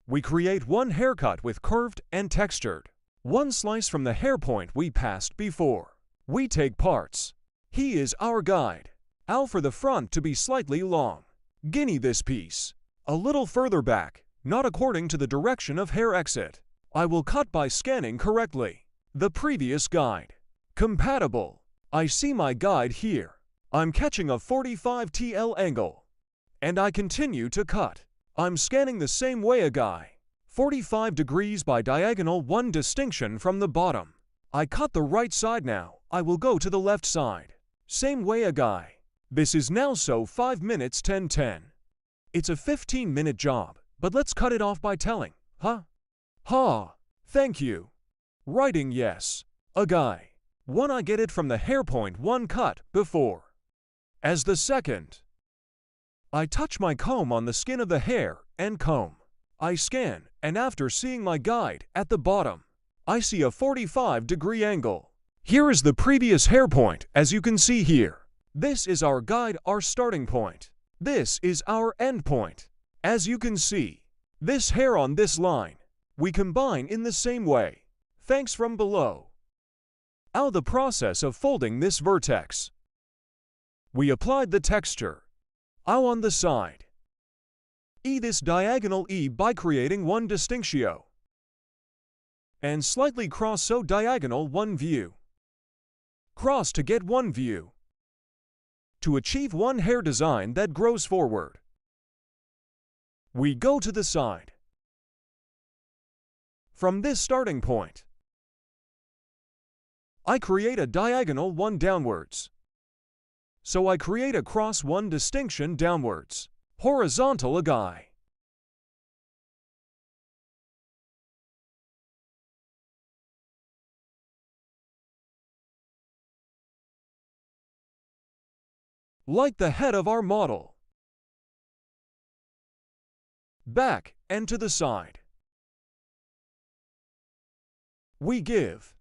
we create one haircut with curved and textured. One slice from the hair point we passed before. We take parts. He is our guide. Al for the front to be slightly long. Guinea this piece. A little further back, not according to the direction of hair exit. I will cut by scanning correctly. The previous guide. Compatible. I see my guide here. I'm catching a 45 TL angle. And I continue to cut. I'm scanning the same way a guy. 45 degrees by diagonal, one distinction from the bottom. I cut the right side now. I will go to the left side. Same way a guy. This is now so 5 minutes 10:10. It's a 15-minute job, but let's cut it off by telling, huh? Ha, thank you. Writing yes. A guy. One I get it from the hair point one cut before. As the second. I touch my comb on the skin of the hair and comb. I scan, and after seeing my guide at the bottom, I see a 45-degree angle. Here is the previous hair point, as you can see here. This is our guide, our starting point. This is our end point. As you can see, this hair on this line, we combine in the same way. Thanks from below. Now the process of folding this vertex. We applied the texture. Now on the side. This diagonal by creating one distinctio. And slightly cross so diagonal one view. Cross to get one view. To achieve one hair design that grows forward. We go to the side. From this starting point, I create a diagonal one downwards. So I create a cross one distinction downwards. Horizontal a guy. Like the head of our model. Back and to the side. We give.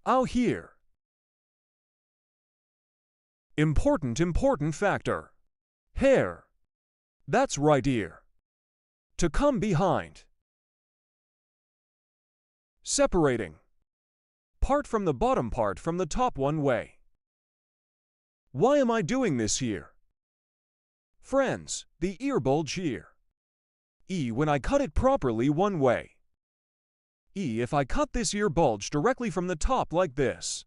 Out here. Important factor. Hair. That's right ear. To come behind. Separating. Part from the bottom part from the top one way. Why am I doing this here? Friends, the ear bulge here. When I cut it properly one way. If I cut this ear bulge directly from the top like this.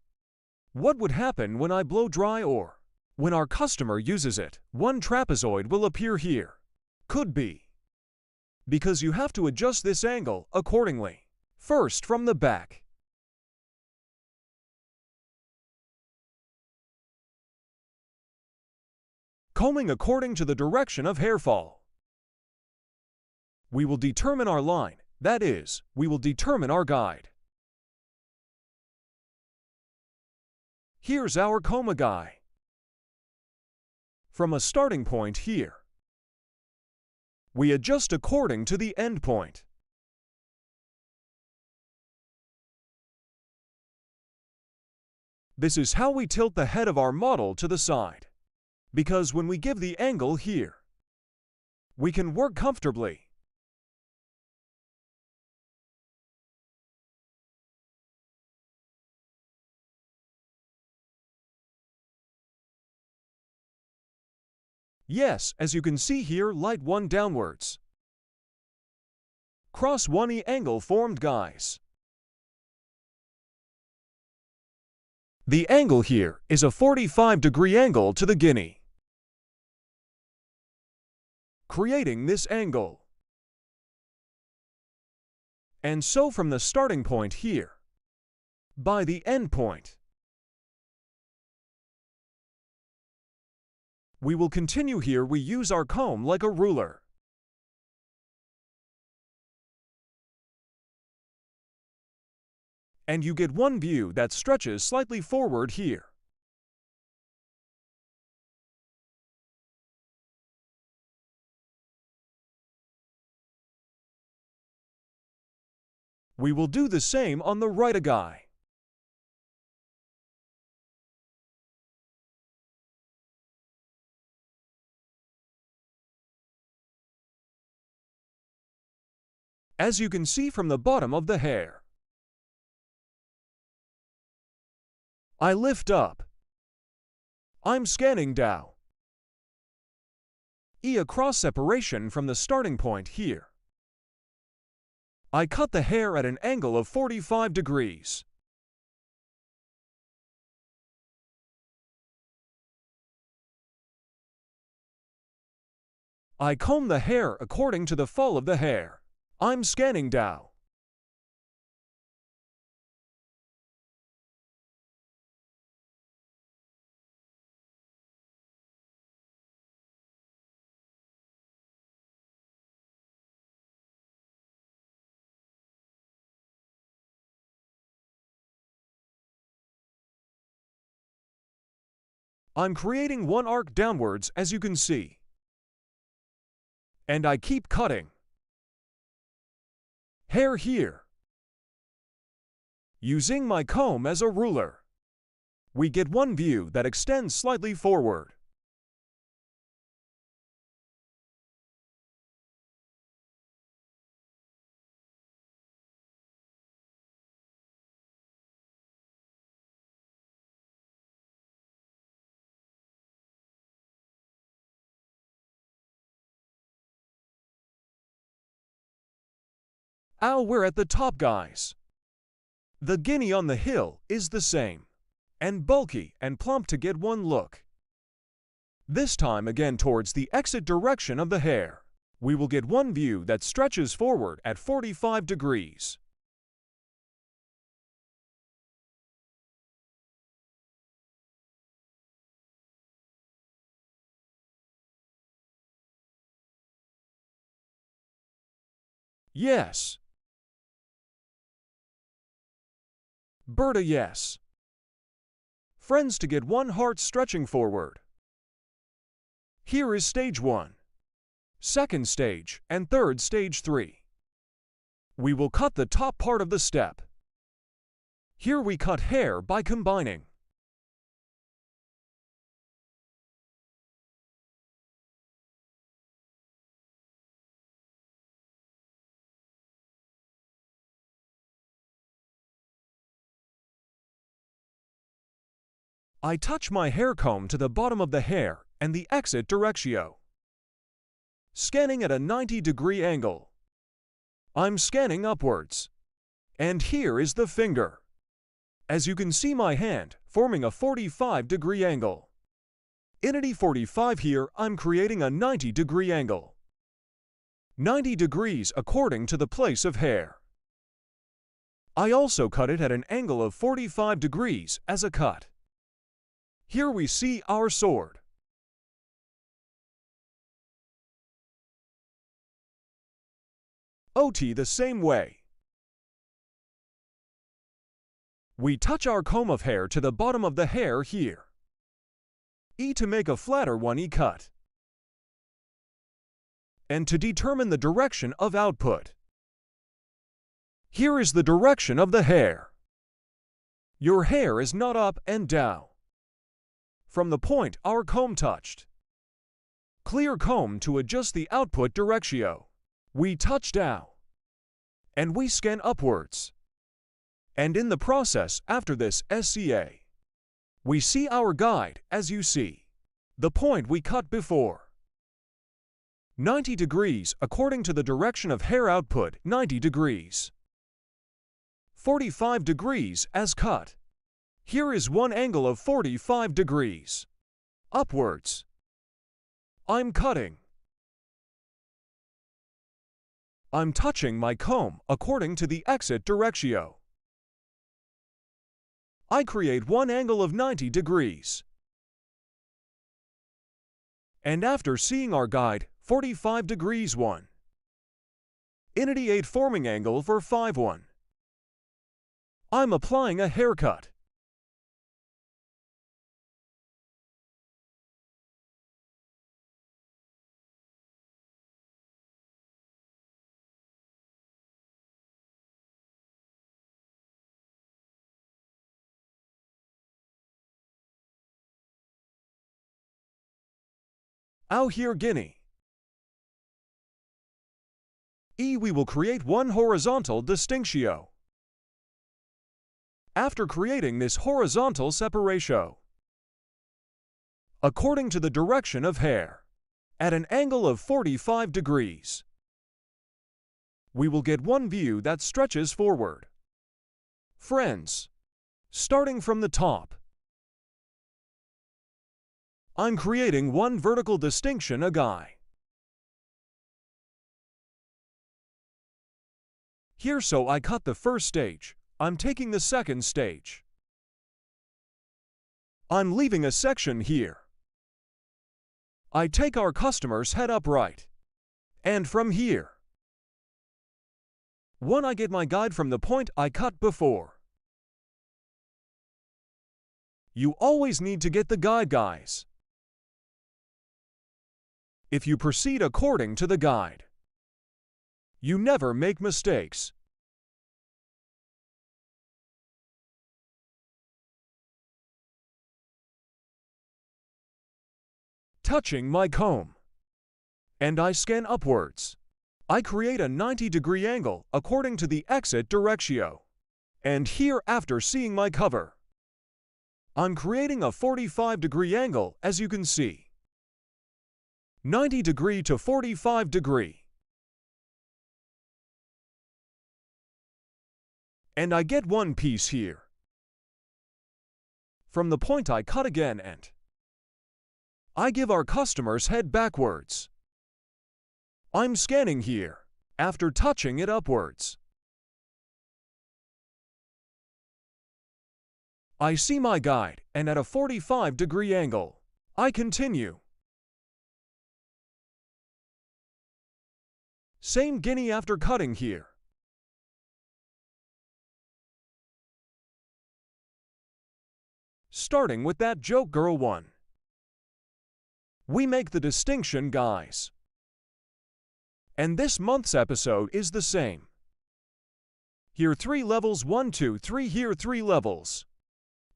What would happen when I blow dry or when our customer uses it? One trapezoid will appear here. Could be. Because you have to adjust this angle accordingly. First from the back. combing according to the direction of hair fall. We will determine our line, that is, we will determine our guide. Here's our comb guide. From a starting point here, we adjust according to the end point. This is how we tilt the head of our model to the side, because when we give the angle here, we can work comfortably. Yes, as you can see here, light one downwards. Cross 1E angle formed, guys. The angle here is a 45-degree angle to the guinea, creating this angle. And so from the starting point here, by the end point, we will continue here. We use our comb like a ruler. And you get one view that stretches slightly forward here. We will do the same on the right guy. As you can see from the bottom of the hair, I lift up. I'm scanning down. A cross separation from the starting point here. I cut the hair at an angle of 45 degrees. I comb the hair according to the fall of the hair. I'm scanning down. I'm creating one arc downwards, as you can see. And I keep cutting. Hair here. Using my comb as a ruler, we get one view that extends slightly forward. We're at the top, guys. The guinea on the hill is the same, and bulky and plump to get one look. This time again towards the exit direction of the hair, we will get one view that stretches forward at 45 degrees. Yes. Berta, yes. Friends, to get one heart stretching forward. Here is stage 1, second stage, and third stage 3. We will cut the top part of the step. Here we cut hair by combining. I touch my hair comb to the bottom of the hair and the exit directio. Scanning at a 90-degree angle. I'm scanning upwards. And here is the finger. As you can see my hand forming a 45-degree angle. In a 45 here, I'm creating a 90-degree angle. 90 degrees according to the place of hair. I also cut it at an angle of 45 degrees as a cut. Here we see our sword. OT the same way. We touch our comb of hair to the bottom of the hair here. E to make a flatter one E cut. And to determine the direction of output. Here is the direction of the hair. Your hair is not up and down. From the point our comb touched. Clear comb to adjust the output directio. We touch down. And we scan upwards. And in the process after this SCA, we see our guide as you see. The point we cut before. 90 degrees according to the direction of hair output 90 degrees. 45 degrees as cut. Here is one angle of 45 degrees. Upwards. I'm cutting. I'm touching my comb according to the exit directio. I create one angle of 90 degrees. And after seeing our guide, 45 degrees 1. Initiate forming angle for 5-1. I'm applying a haircut. Out here Guinea. E we will create one horizontal distinctio. After creating this horizontal separatio, according to the direction of hair, at an angle of 45 degrees, we will get one view that stretches forward. Friends, starting from the top, I'm creating one vertical distinction a guy. Here so I cut the first stage, I'm taking the second stage. I'm leaving a section here. I take our customer's head upright. And from here, one I get my guide from the point I cut before. You always need to get the guide, guys. If you proceed according to the guide, you never make mistakes. Touching my comb. And I scan upwards. I create a 90-degree angle according to the exit directio. And here after seeing my cover, I'm creating a 45-degree angle as you can see. 90 degree to 45 degree. And I get one piece here. From the point I cut again and I give our customer's head backwards. I'm scanning here, after touching it upwards. I see my guide and at a 45-degree angle, I continue. Same guinea after cutting here. Starting with that joke girl one. We make the distinction, guys. And this month's episode is the same. Here 3 levels 1, 2, 3 here 3 levels.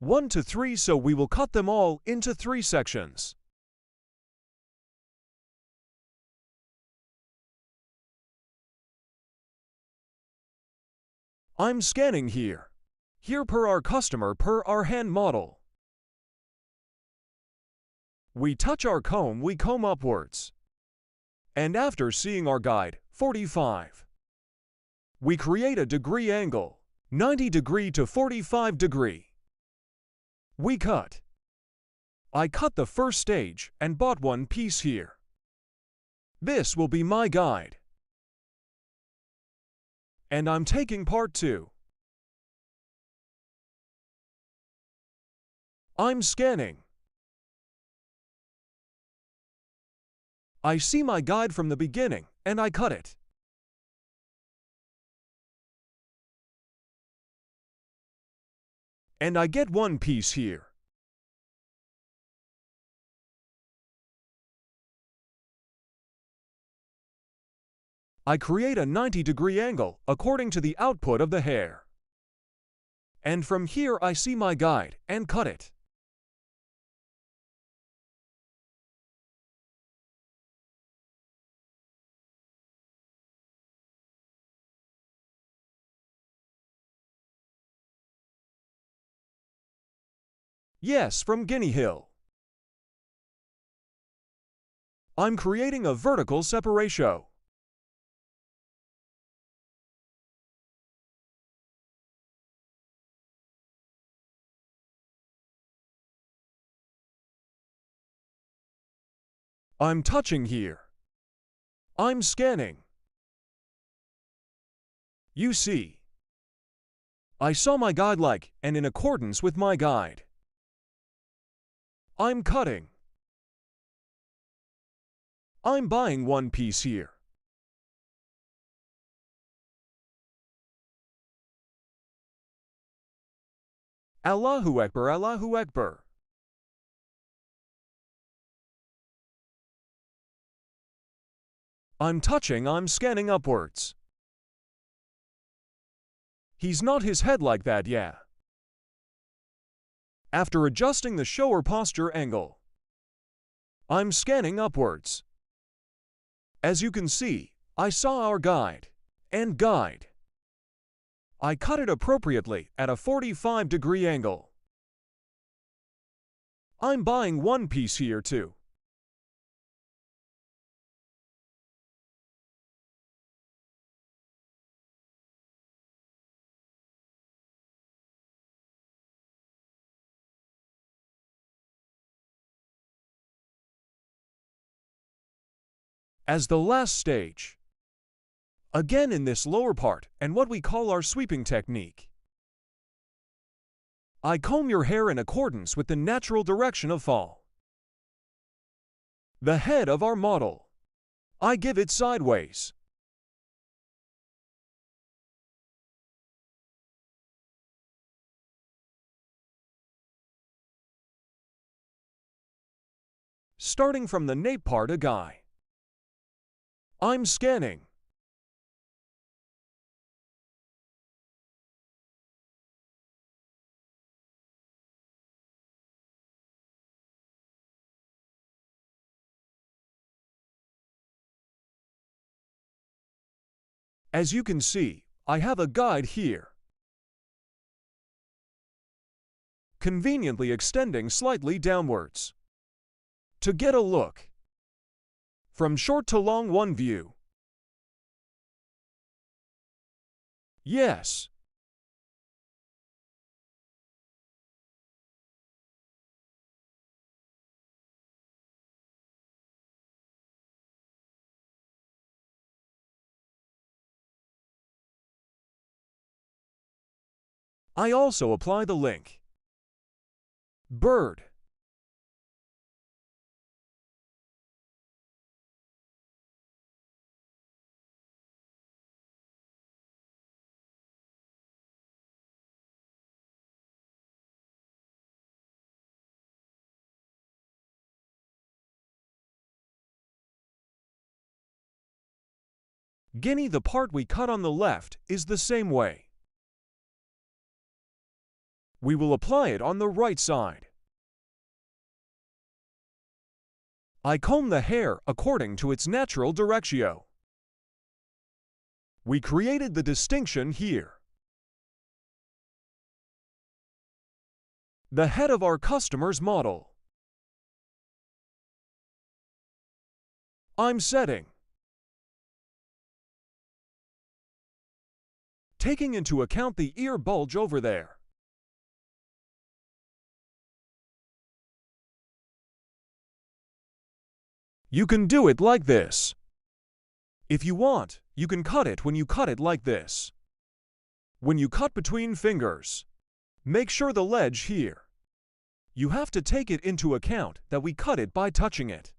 1 to 3 so we will cut them all into 3 sections. I'm scanning here. Here per our customer per our hand model. We touch our comb, we comb upwards. And after seeing our guide, 45. We create a degree angle, 90 degree to 45 degree. We cut. I cut the first stage and bought one piece here. This will be my guide. And I'm taking part 2. I'm scanning. I see my guide from the beginning, and I cut it. and I get one piece here. I create a 90-degree angle according to the output of the hair. And from here I see my guide and cut it. Yes, from Guinea Hill. I'm creating a vertical separation. I'm touching here. I'm scanning. You see, I saw my guide like and in accordance with my guide. I'm cutting. I'm buying one piece here. Allahu Akbar, Allahu Akbar. I'm touching, I'm scanning upwards. He's not his head like that, yeah. After adjusting the shower posture angle, I'm scanning upwards. As you can see, I saw our guide and guide. I cut it appropriately at a 45-degree angle. I'm buying one piece here too. As the last stage, again in this lower part and what we call our sweeping technique, I comb your hair in accordance with the natural direction of fall. The head of our model, I give it sideways. Starting from the nape part a guy. I'm scanning. As you can see, I have a guide here, conveniently extending slightly downwards. To get a look from short to long one view. Yes. I also apply the link. Bird. Guinea, the part we cut on the left, is the same way. We will apply it on the right side. I comb the hair according to its natural direction. We created the distinction here. The head of our customer's model. I'm setting. Taking into account the ear bulge over there. You can do it like this. If you want, you can cut it when you cut it like this. When you cut between fingers, make sure the ledge here. You have to take it into account that we cut it by touching it.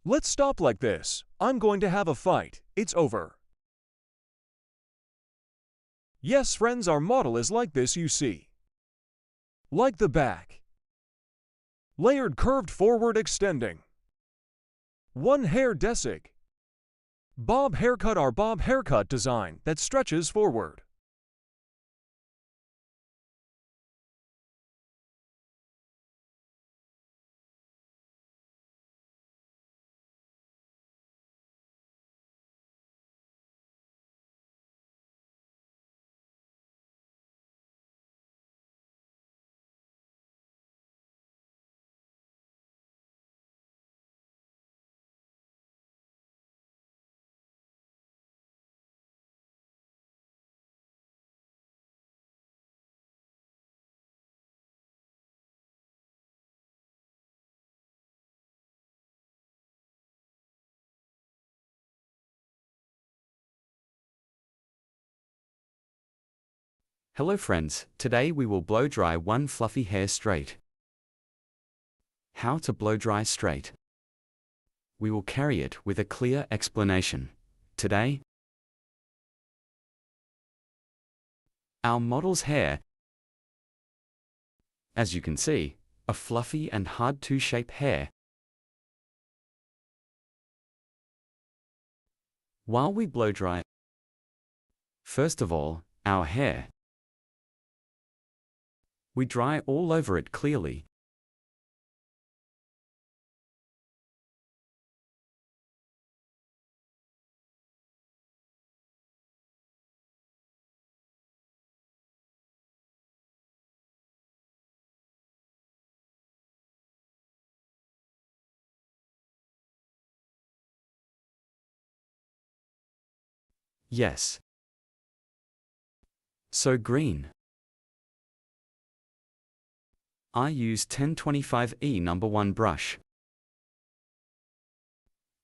Let's stop like this. I'm going to have a fight. It's over. Yes, friends, our model is like this, you see. Like the back. Layered curved forward extending. One hairdresser. Bob haircut, our bob haircut design that stretches forward. Hello friends, today we will blow dry one fluffy hair straight. How to blow dry straight. We will carry it with a clear explanation. Today, our model's hair, as you can see, a fluffy and hard to shape hair. While we blow dry, first of all, our hair. We dry all over it clearly. Yes. So green. I use 1025E number 1 brush.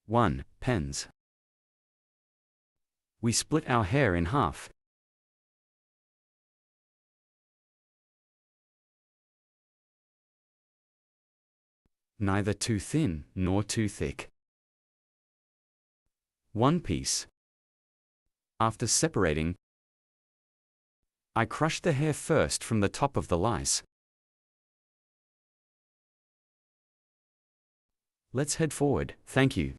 1. Pens. We split our hair in half. Neither too thin nor too thick. 1 piece. After separating, I crush the hair first from the top of the lice. Let's head forward, thank you.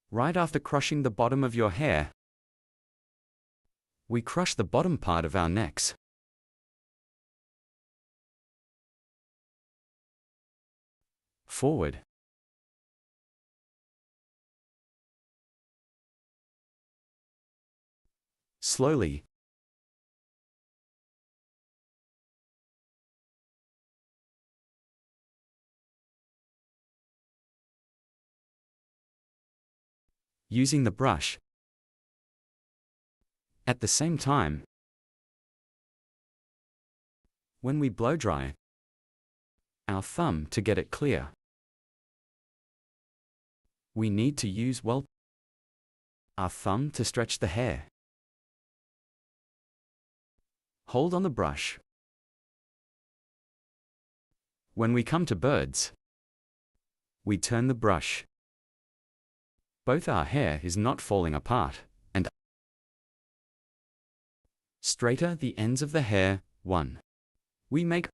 Right after crushing the bottom of your hair, we crush the bottom part of our necks. Forward. Slowly. Using the brush. At the same time, when we blow dry, our thumb to get it clear. We need to use our thumb to stretch the hair. Hold on the brush. When we come to birds, we turn the brush. Both our hair is not falling apart, and straighter the ends of the hair. 1. We make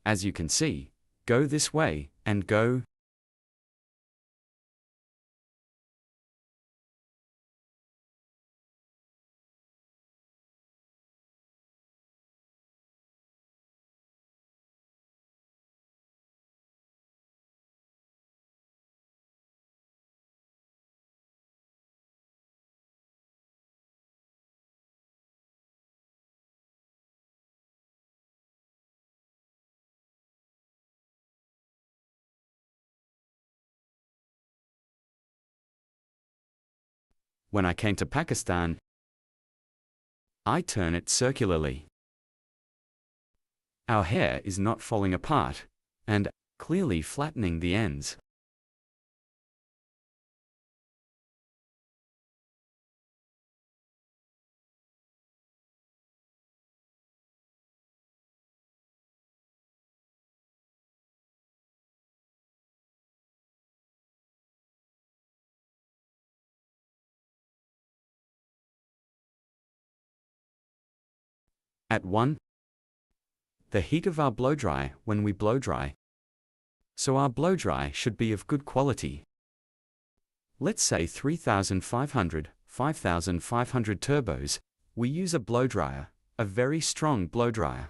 as you can see, go this way, and go. When I came to Pakistan, I turn it circularly. Our hair is not falling apart, and clearly flattening the ends. At 1. The heat of our blow dry when we blow dry. So our blow dry should be of good quality. Let's say 3500, 5500 turbos. We use a blow dryer, a very strong blow dryer.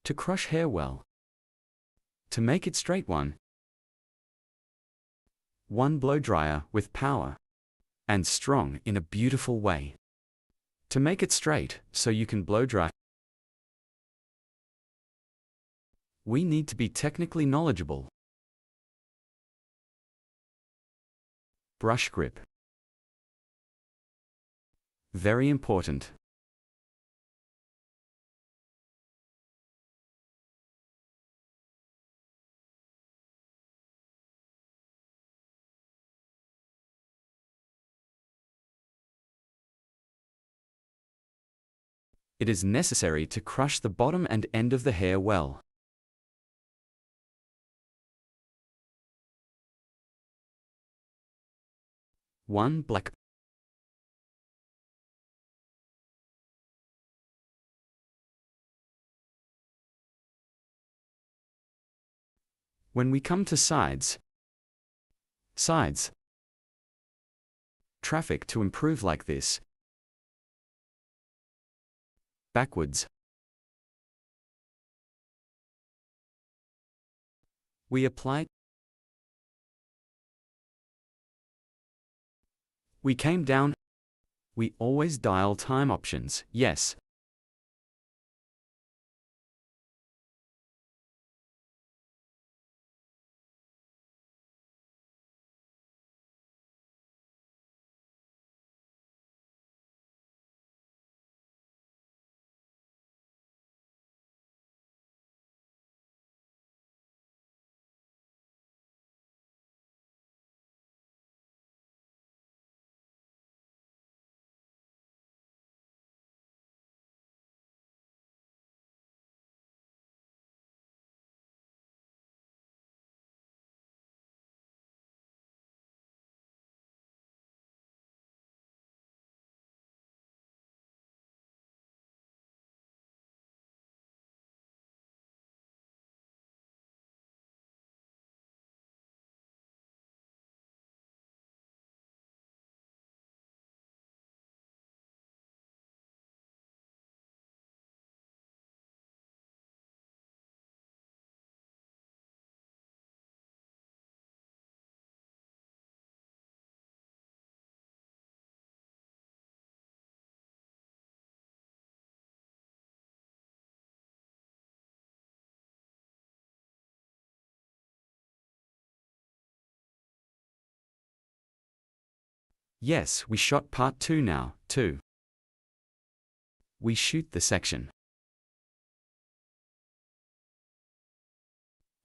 To crush hair well. To make it straight, one blow dryer with power and strong in a beautiful way. To make it straight so you can blow dry. We need to be technically knowledgeable. Brush grip. Very important. It is necessary to crush the bottom and end of the hair well. One black. When we come to sides. Traffic to improve like this. Backwards. We apply. We came down. We always dial time options, yes. Yes, we shot part 2 now, too. We shoot the section.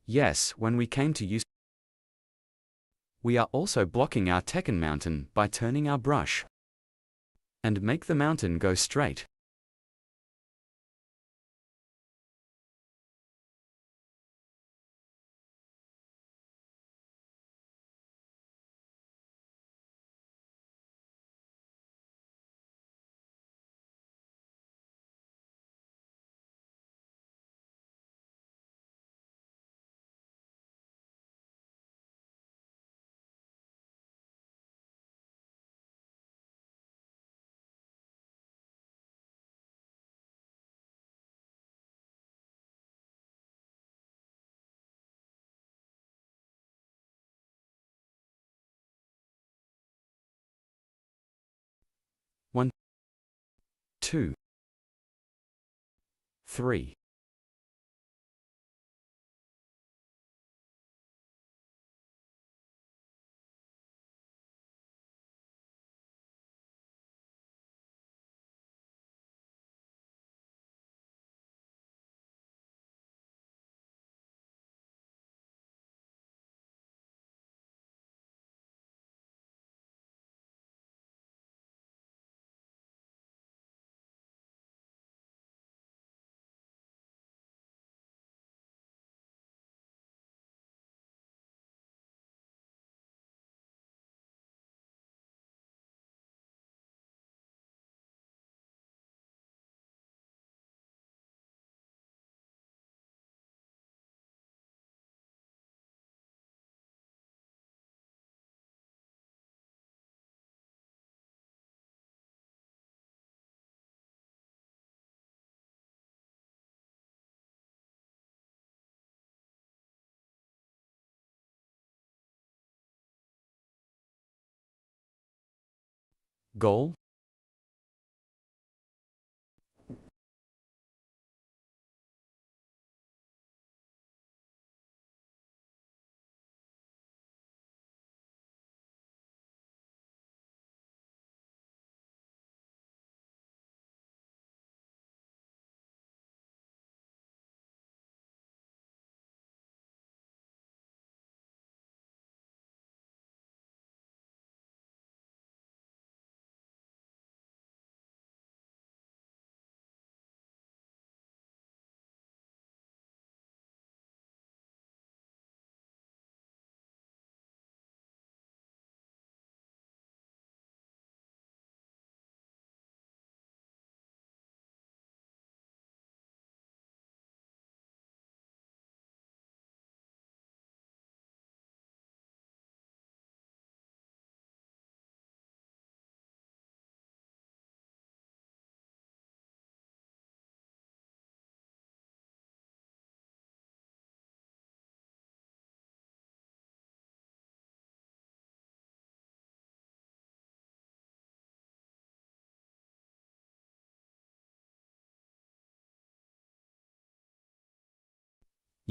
Yes, when we came to use. We are also blocking our Tekken mountain by turning our brush. And make the mountain go straight. One, 2, 3. Goal?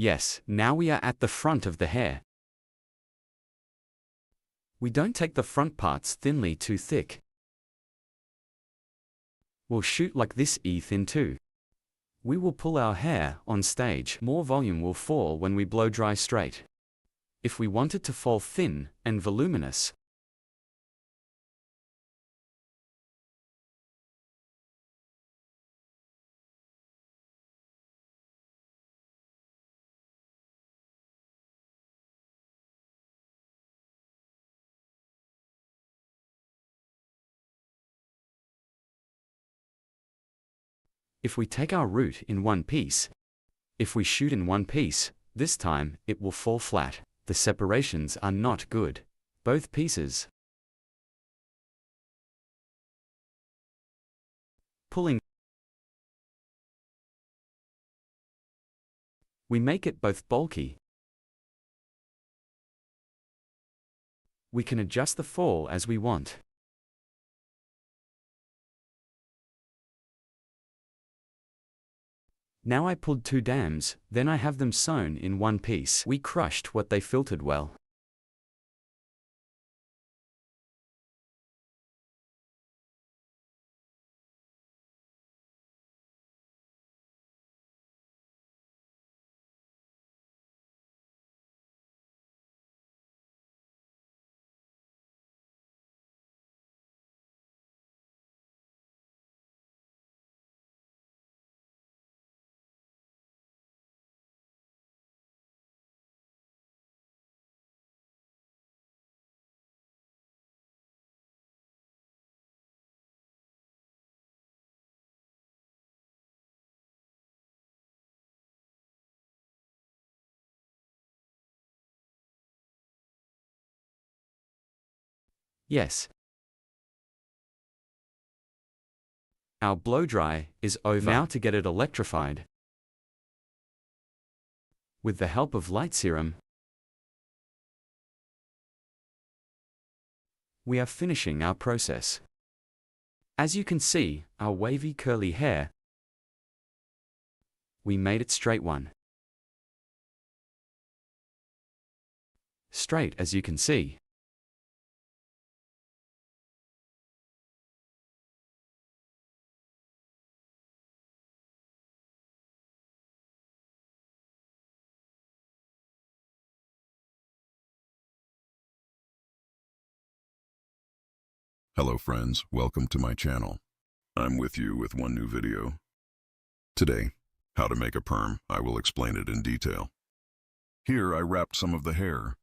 Yes, now we are at the front of the hair. We don't take the front parts thinly too thick. We'll shoot like this thin too. We will pull our hair on stage. More volume will fall when we blow dry straight. If we want it to fall thin and voluminous, if we take our root in one piece, if we shoot in one piece, this time it will fall flat. The separations are not good. Both pieces. Pulling. We make it both bulky. We can adjust the fall as we want. Now I pulled 2 dams, then I have them sewn in one piece. We crushed what they filtered well. Yes. Our blow dry is over. Now to get it electrified. With the help of light serum, we are finishing our process. As you can see, our wavy curly hair, we made it straight one. Straight as you can see. Hello friends, welcome to my channel. I'm with you with one new video. Today, how to make a perm. I will explain it in detail. Here I wrapped some of the hair.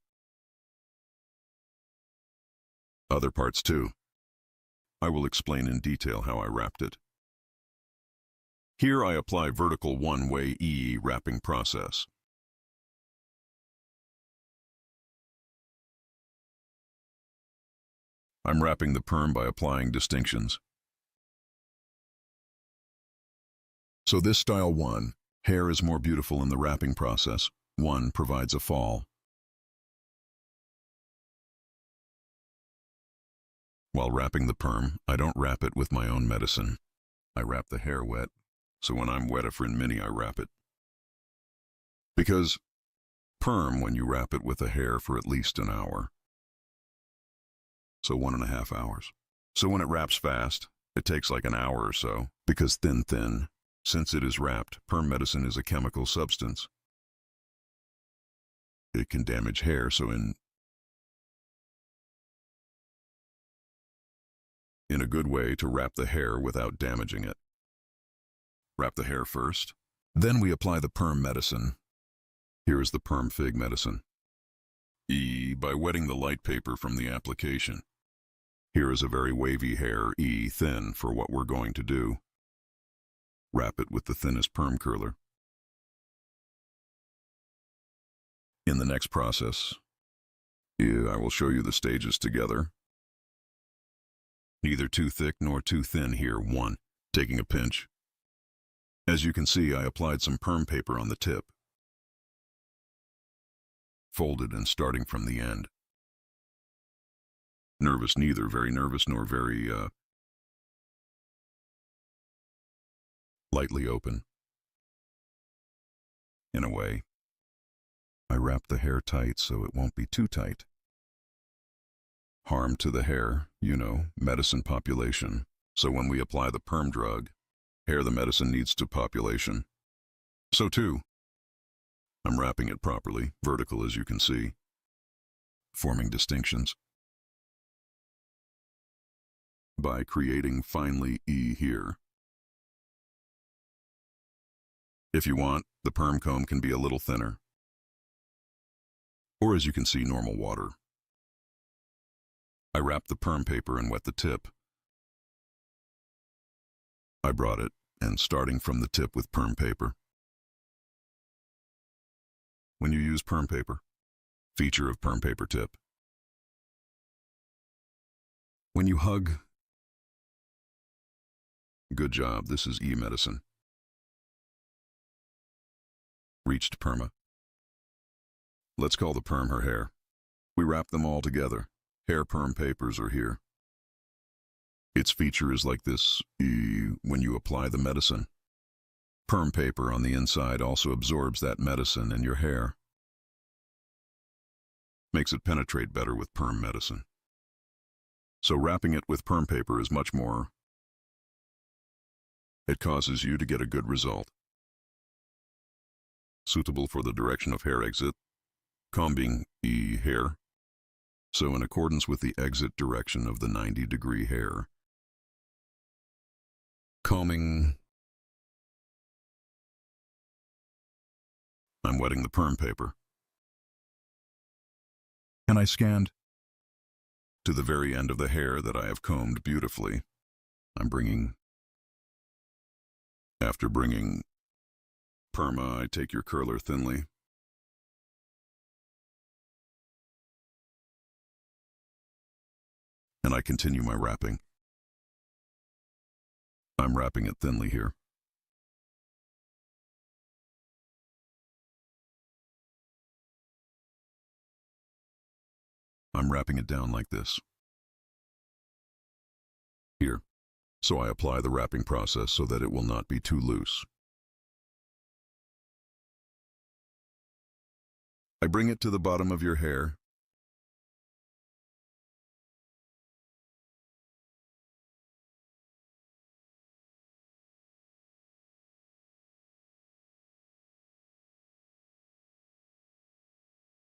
Other parts too. I will explain in detail how I wrapped it. Here I apply vertical one-way wrapping process. I'm wrapping the perm by applying distinctions. So this style 1, hair is more beautiful in the wrapping process. 1 provides a fall. While wrapping the perm, I don't wrap it with my own medicine. I wrap the hair wet, so when I'm wet-a-friend mini, I wrap it. Because perm, when you wrap it with the hair for at least an hour. So 1.5 hours. So when it wraps fast, it takes like an hour or so, because thin. Since it is wrapped, perm medicine is a chemical substance. It can damage hair, so in a good way to wrap the hair without damaging it. Wrap the hair first, then we apply the perm medicine. Here is the perm fig medicine. By wetting the light paper from the application. Here is a very wavy hair, thin for what we're going to do. Wrap it with the thinnest perm curler. In the next process, I will show you the stages together. Neither too thick nor too thin here. 1. Taking a pinch. As you can see, I applied some perm paper on the tip. Folded and starting from the end. Nervous, neither very nervous nor very lightly open. In a way, I wrap the hair tight so it won't be too tight. Harm to the hair, medicine population. So when we apply the perm drug, hair the medicine needs to population. So too, I'm wrapping it properly, vertical as you can see, forming distinctions. By creating finely here. If you want, the perm comb can be a little thinner. Or as you can see, normal water. I wrap the perm paper and wet the tip. I brought it, and starting from the tip with perm paper. When you use perm paper, feature of perm paper tip. When you hug, good job, this is medicine. Reached perma. Let's call the perm her hair. We wrap them all together. Hair perm papers are here. Its feature is like this when you apply the medicine. Perm paper on the inside also absorbs that medicine in your hair. Makes it penetrate better with perm medicine. So wrapping it with perm paper is much more. It causes you to get a good result. Suitable for the direction of hair exit, combing hair. So in accordance with the exit direction of the 90-degree hair. Combing. I'm wetting the perm paper. And I scanned to the very end of the hair that I have combed beautifully. After bringing perma, I take your curler thinly. And I continue my wrapping. I'm wrapping it thinly here. I'm wrapping it down like this. Here. So I apply the wrapping process so that it will not be too loose. I bring it to the bottom of your hair.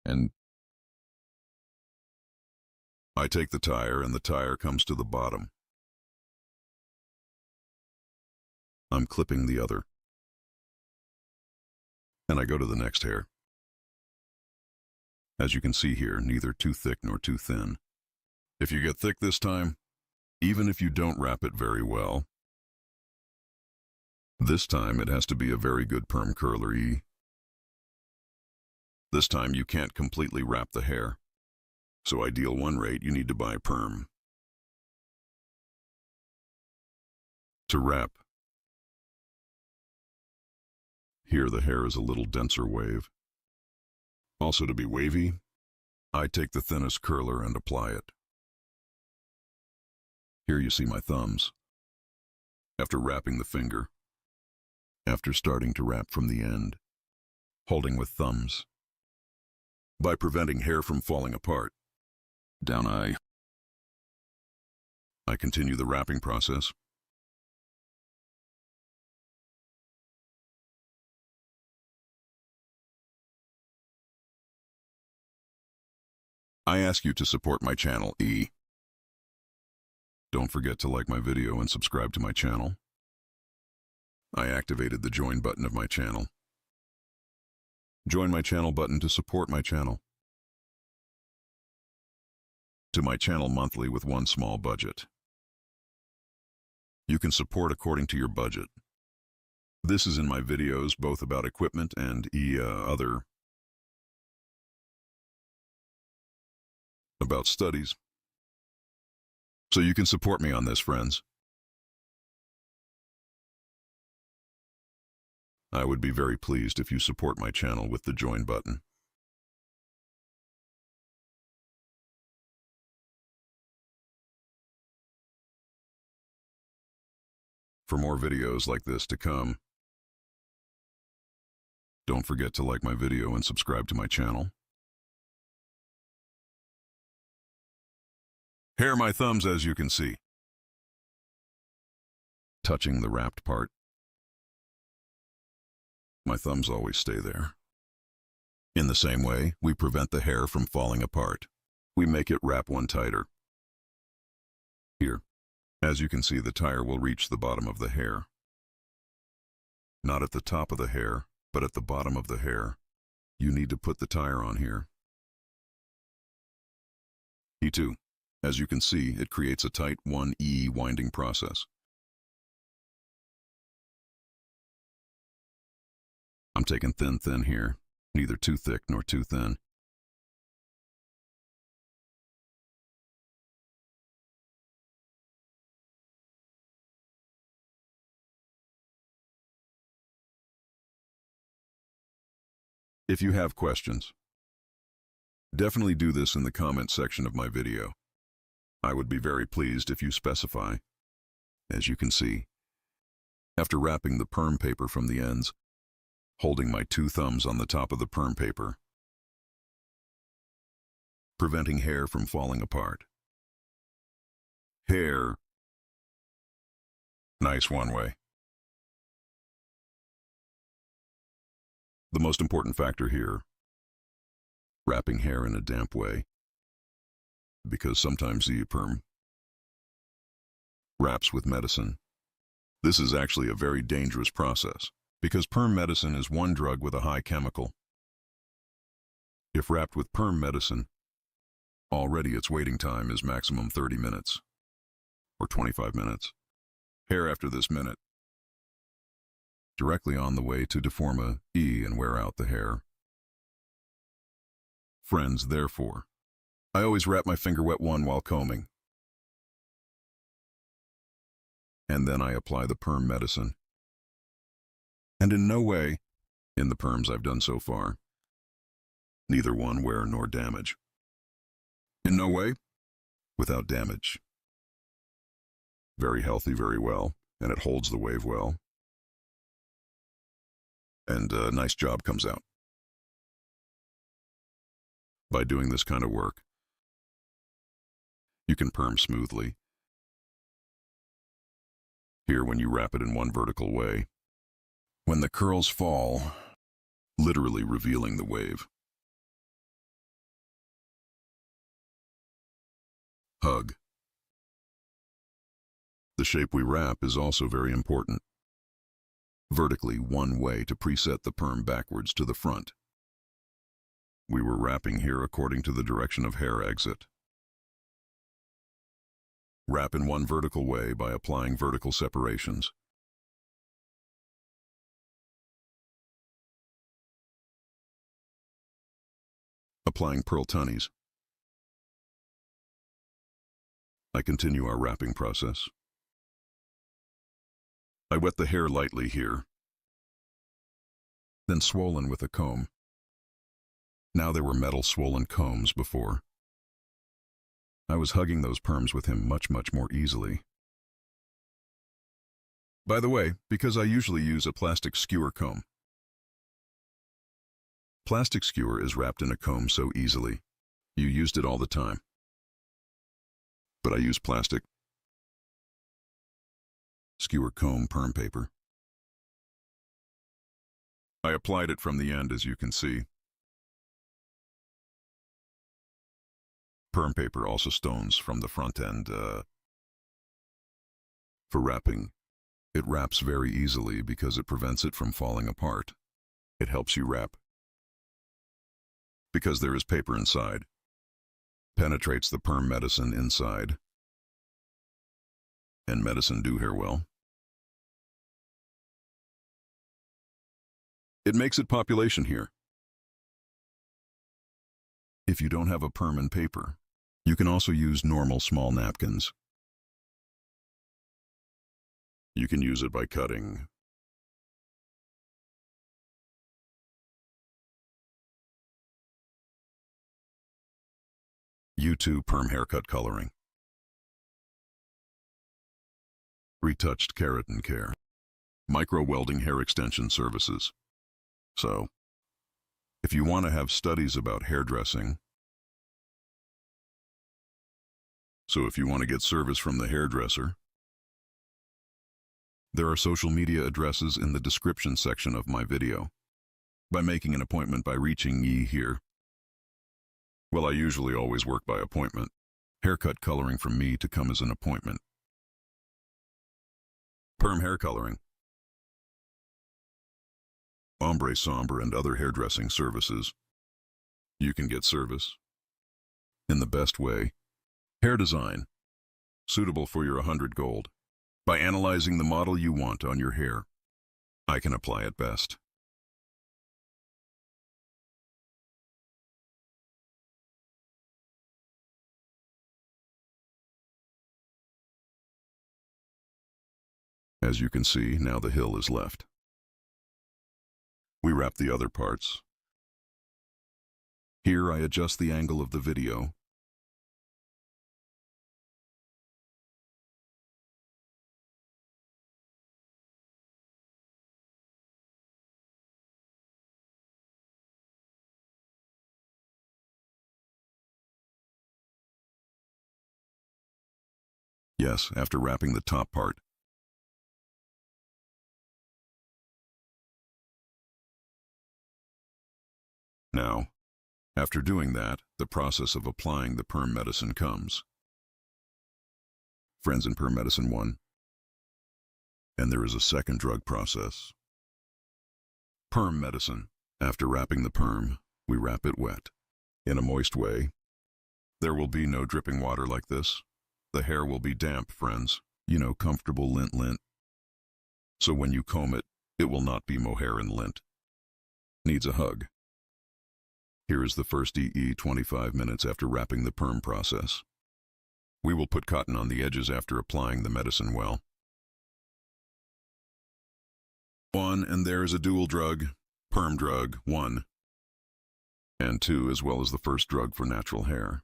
And I take the tire and the tire comes to the bottom. I'm clipping the other. And I go to the next hair. As you can see here, neither too thick nor too thin. If you get thick this time, even if you don't wrap it very well, this time it has to be a very good perm curler. This time you can't completely wrap the hair. So ideal one rate, you need to buy perm. To wrap. Here the hair is a little denser wave. Also to be wavy, I take the thinnest curler and apply it. Here you see my thumbs. After wrapping the finger, after starting to wrap from the end, holding with thumbs, by preventing hair from falling apart. Down I continue the wrapping process. I ask you to support my channel, E. Don't forget to like my video and subscribe to my channel. I activated the join button of my channel. Join my channel button to support my channel. To my channel monthly with one small budget. You can support according to your budget. This is in my videos both about equipment and other about studies. So you can support me on this, friends. I would be very pleased if you support my channel with the join button. For more videos like this to come, don't forget to like my video and subscribe to my channel. Here are my thumbs, as you can see. Touching the wrapped part. My thumbs always stay there. In the same way, we prevent the hair from falling apart. We make it wrap one tighter. Here, as you can see, the tire will reach the bottom of the hair. Not at the top of the hair, but at the bottom of the hair. You need to put the tire on here. E2. As you can see, it creates a tight 1E winding process. I'm taking thin here, neither too thick nor too thin. If you have questions, definitely do this in the comment section of my video. I would be very pleased if you specify. As you can see, after wrapping the perm paper from the ends, holding my two thumbs on the top of the perm paper, preventing hair from falling apart. Hair, nice one way. The most important factor here, wrapping hair in a damp way, because sometimes the perm wraps with medicine. This is actually a very dangerous process, because perm medicine is one drug with a high chemical. If wrapped with perm medicine, already its waiting time is maximum 30 minutes, or 25 minutes. Hair after this minute, directly on the way to deform a E and wear out the hair. Friends, therefore, I always wrap my finger wet one while combing. And then I apply the perm medicine. And in no way, in the perms I've done so far, neither one wear nor damage. In no way, without damage. Very healthy, very well, and it holds the wave well. And a nice job comes out. By doing this kind of work, you can perm smoothly. Here, when you wrap it in one vertical way, when the curls fall, literally revealing the wave. Hug. The shape we wrap is also very important. Vertically one way to preset the perm backwards to the front. We were wrapping here according to the direction of hair exit. Wrap in one vertical way by applying vertical separations. Applying pearl tunnies. I continue our wrapping process. I wet the hair lightly here, then swollen with a comb. Now there were metal swollen combs before. I was hugging those perms with him much more easily. By the way, because I usually use a plastic skewer comb. Plastic skewer is wrapped in a comb so easily. You used it all the time. But I use plastic skewer comb perm paper. I applied it from the end, as you can see. Perm paper also stones from the front end. For wrapping, it wraps very easily because it prevents it from falling apart. It helps you wrap. Because there is paper inside. Penetrates the perm medicine inside. And medicine do hair well. It makes it population here. If you don't have a perm and paper, you can also use normal small napkins. You can use it by cutting. U2 perm haircut coloring. Retouched keratin care. Micro welding hair extension services. So, if you want to have studies about hairdressing, if you want to get service from the hairdresser, there are social media addresses in the description section of my video. By making an appointment by reaching ye here. Well, I usually always work by appointment. Haircut coloring from me to come as an appointment. Perm hair coloring. Ombre sombre and other hairdressing services. You can get service in the best way. Hair design, suitable for your 100 gold. By analyzing the model you want on your hair, I can apply it best. As you can see, now the hill is left. We wrap the other parts. Here I adjust the angle of the video. Yes, after wrapping the top part. Now, after doing that, the process of applying the perm medicine comes. Friends in perm medicine 1. And there is a second drug process. Perm medicine. After wrapping the perm, we wrap it wet. In a moist way. There will be no dripping water like this. The hair will be damp, friends. You know, comfortable lint. So when you comb it, it will not be mohair and lint. Needs a hug. Here is the first EE 25 minutes after wrapping the perm process. We will put cotton on the edges after applying the medicine well. 1, and there is a dual drug, perm drug 1, and 2, as well as the first drug for natural hair.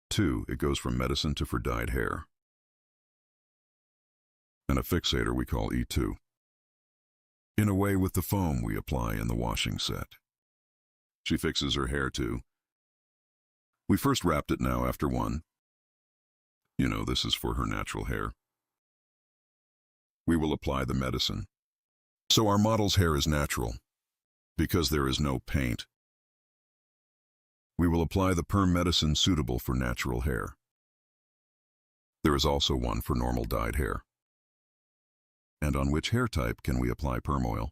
2, it goes from medicine to for dyed hair. And a fixator we call E2. In a way with the foam we apply in the washing set. She fixes her hair too. We first wrapped it now after 1. You know, this is for her natural hair. We will apply the medicine. So our model's hair is natural, because there is no paint. We will apply the perm medicine suitable for natural hair. There is also one for normal dyed hair. And on which hair type can we apply perm oil?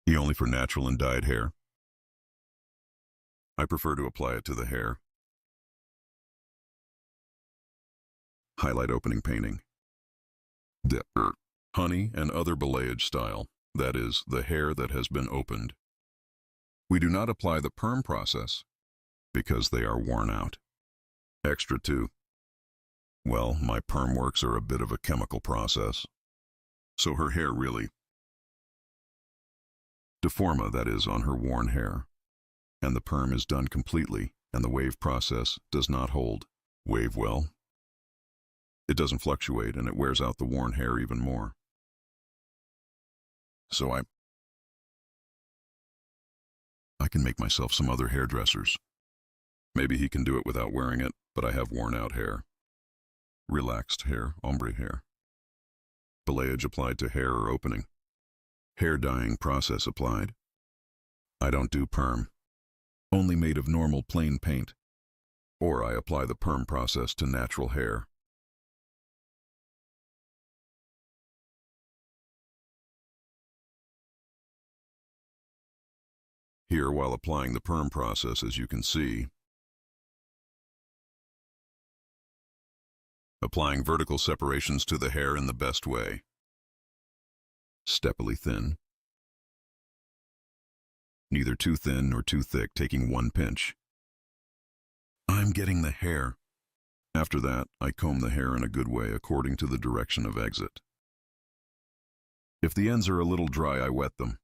Only for natural and dyed hair. I prefer to apply it to the hair. Highlight opening painting. Dip, honey and other balayage style, that is, the hair that has been opened. We do not apply the perm process because they are worn out. Extra 2. Well, my perm works are a bit of a chemical process. So her hair really. Deforma, that is, on her worn hair. and the perm is done completely, and the wave process does not hold. Wave well. It doesn't fluctuate, and it wears out the worn hair even more. So I can make myself some other hairdressers. Maybe he can do it without wearing it, but I have worn out hair. Relaxed hair, ombre hair. Balayage applied to hair or opening. Hair dyeing process applied. I don't do perm. Only made of normal plain paint. Or I apply the perm process to natural hair. Here, while applying the perm process, as you can see, applying vertical separations to the hair in the best way. Steppily thin. Neither too thin nor too thick, taking one pinch. I'm getting the hair. After that, I comb the hair in a good way according to the direction of exit. If the ends are a little dry, I wet them.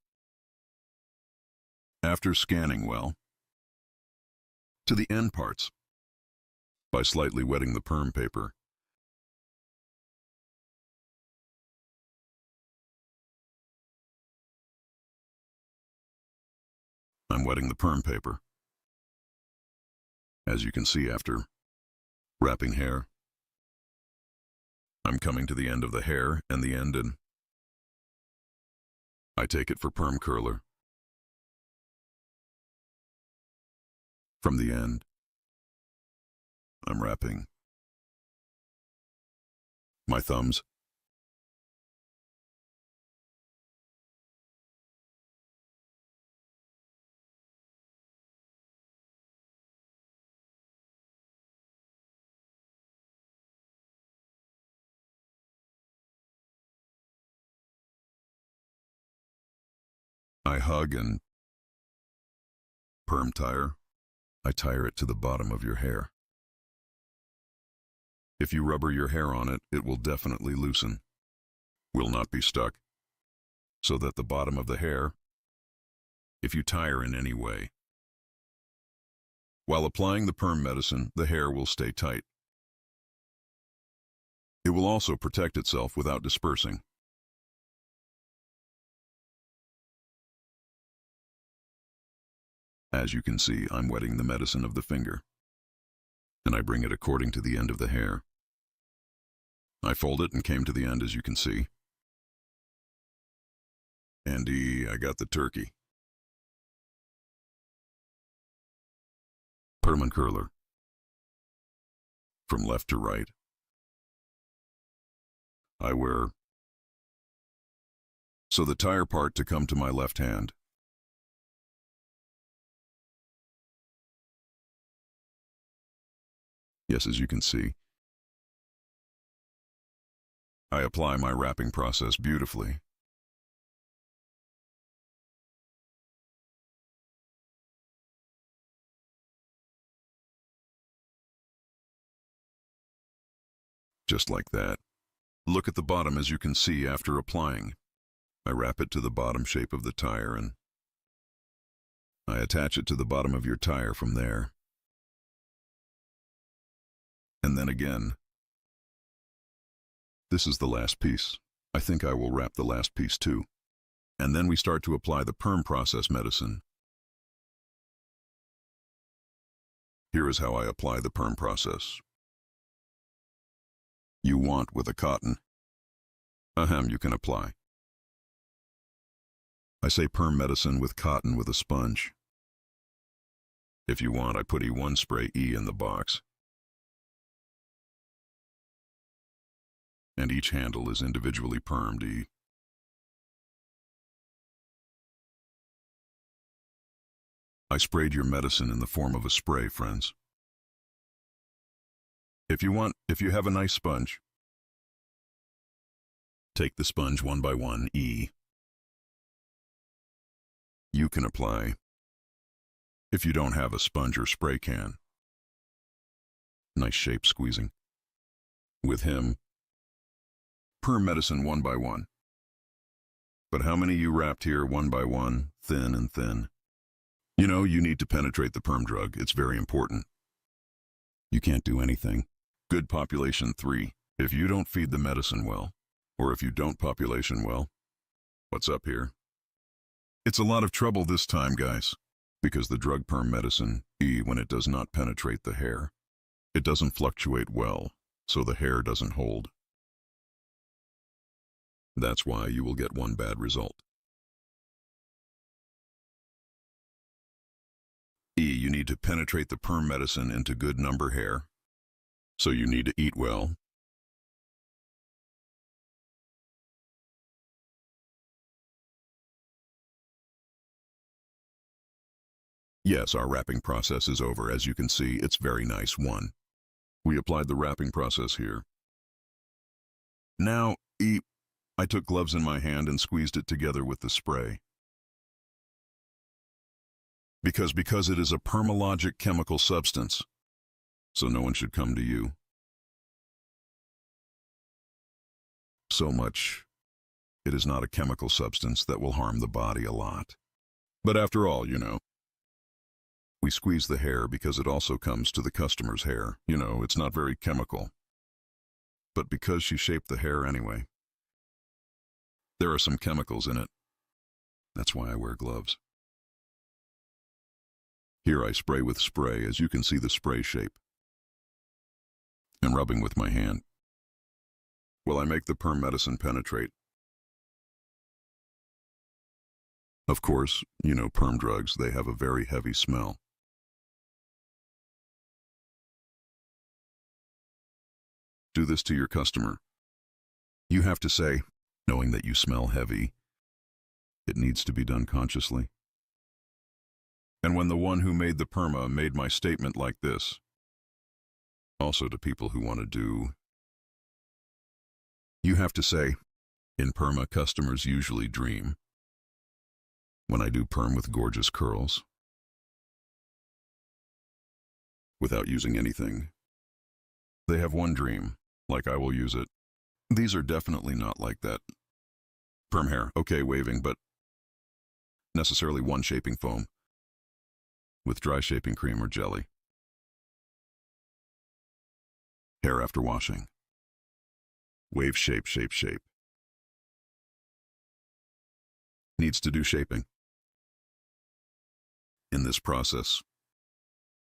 After scanning well, to the end parts, by slightly wetting the perm paper. I'm wetting the perm paper. As you can see, after wrapping hair, I'm coming to the end of the hair and the end, and I take it for perm curler. From the end, I'm wrapping my thumbs. I hug and perm tire. I tire it to the bottom of your hair. If you rubber your hair on it, it will definitely loosen. Will not be stuck. So that the bottom of the hair, if you tire in any way. While applying the perm medicine, the hair will stay tight. It will also protect itself without dispersing. As you can see, I'm wetting the medicine of the finger, and I bring it according to the end of the hair. I fold it and came to the end, as you can see. Andy, I got the turkey. Perm and curler. From left to right. I wear so the tire part to come to my left hand. Yes, as you can see, I apply my wrapping process beautifully. Just like that. Look at the bottom, as you can see. After applying, I wrap it to the bottom shape of the tire, and I attach it to the bottom of your tire from there. And then again. This is the last piece. I think I will wrap the last piece too. And then we start to apply the perm process medicine. Here is how I apply the perm process. You want with a cotton. You can apply. I say perm medicine with cotton with a sponge. If you want, I put E1 spray E in the box. And each handle is individually permed E. I sprayed your medicine in the form of a spray, friends. If you have a nice sponge, take the sponge one by one, E. You can apply. If you don't have a sponge or spray can. Nice shape squeezing. With him, perm medicine one by one. But how many you wrapped here one by one, thin and thin? You know, you need to penetrate the perm drug. It's very important. You can't do anything. Good population 3. If you don't feed the medicine well, or if you don't population well, what's up here? It's a lot of trouble this time, guys, because the drug perm medicine, when it does not penetrate the hair, it doesn't fluctuate well, so the hair doesn't hold. That's why you will get one bad result. You need to penetrate the perm medicine into good number hair, so you need to eat well. Yes, our wrapping process is over. As you can see, it's very nice. 1. We applied the wrapping process here. Now, I took gloves in my hand and squeezed it together with the spray. Because it is a permalogic chemical substance, so no one should come to you. So much, it is not a chemical substance that will harm the body a lot. But after all, you know, we squeeze the hair because it also comes to the customer's hair. You know, it's not very chemical. But because she shaped the hair anyway, there are some chemicals in it. That's why I wear gloves. Here I spray with spray, as you can see the spray shape, and rubbing with my hand. Well, I make the perm medicine penetrate. Of course, you know, perm drugs, they have a very heavy smell. Do this to your customer. You have to say, knowing that you smell heavy, it needs to be done consciously. And when the one who made the perma made my statement like this, also to people who want to do, you have to say, in perma, customers usually dream. When I do perm with gorgeous curls, without using anything, they have one dream, like I will use it. These are definitely not like that. Perm hair, okay, waving, but necessarily one shaping foam with dry shaping cream or jelly. Hair after washing. Wave shape. Needs to do shaping. In this process,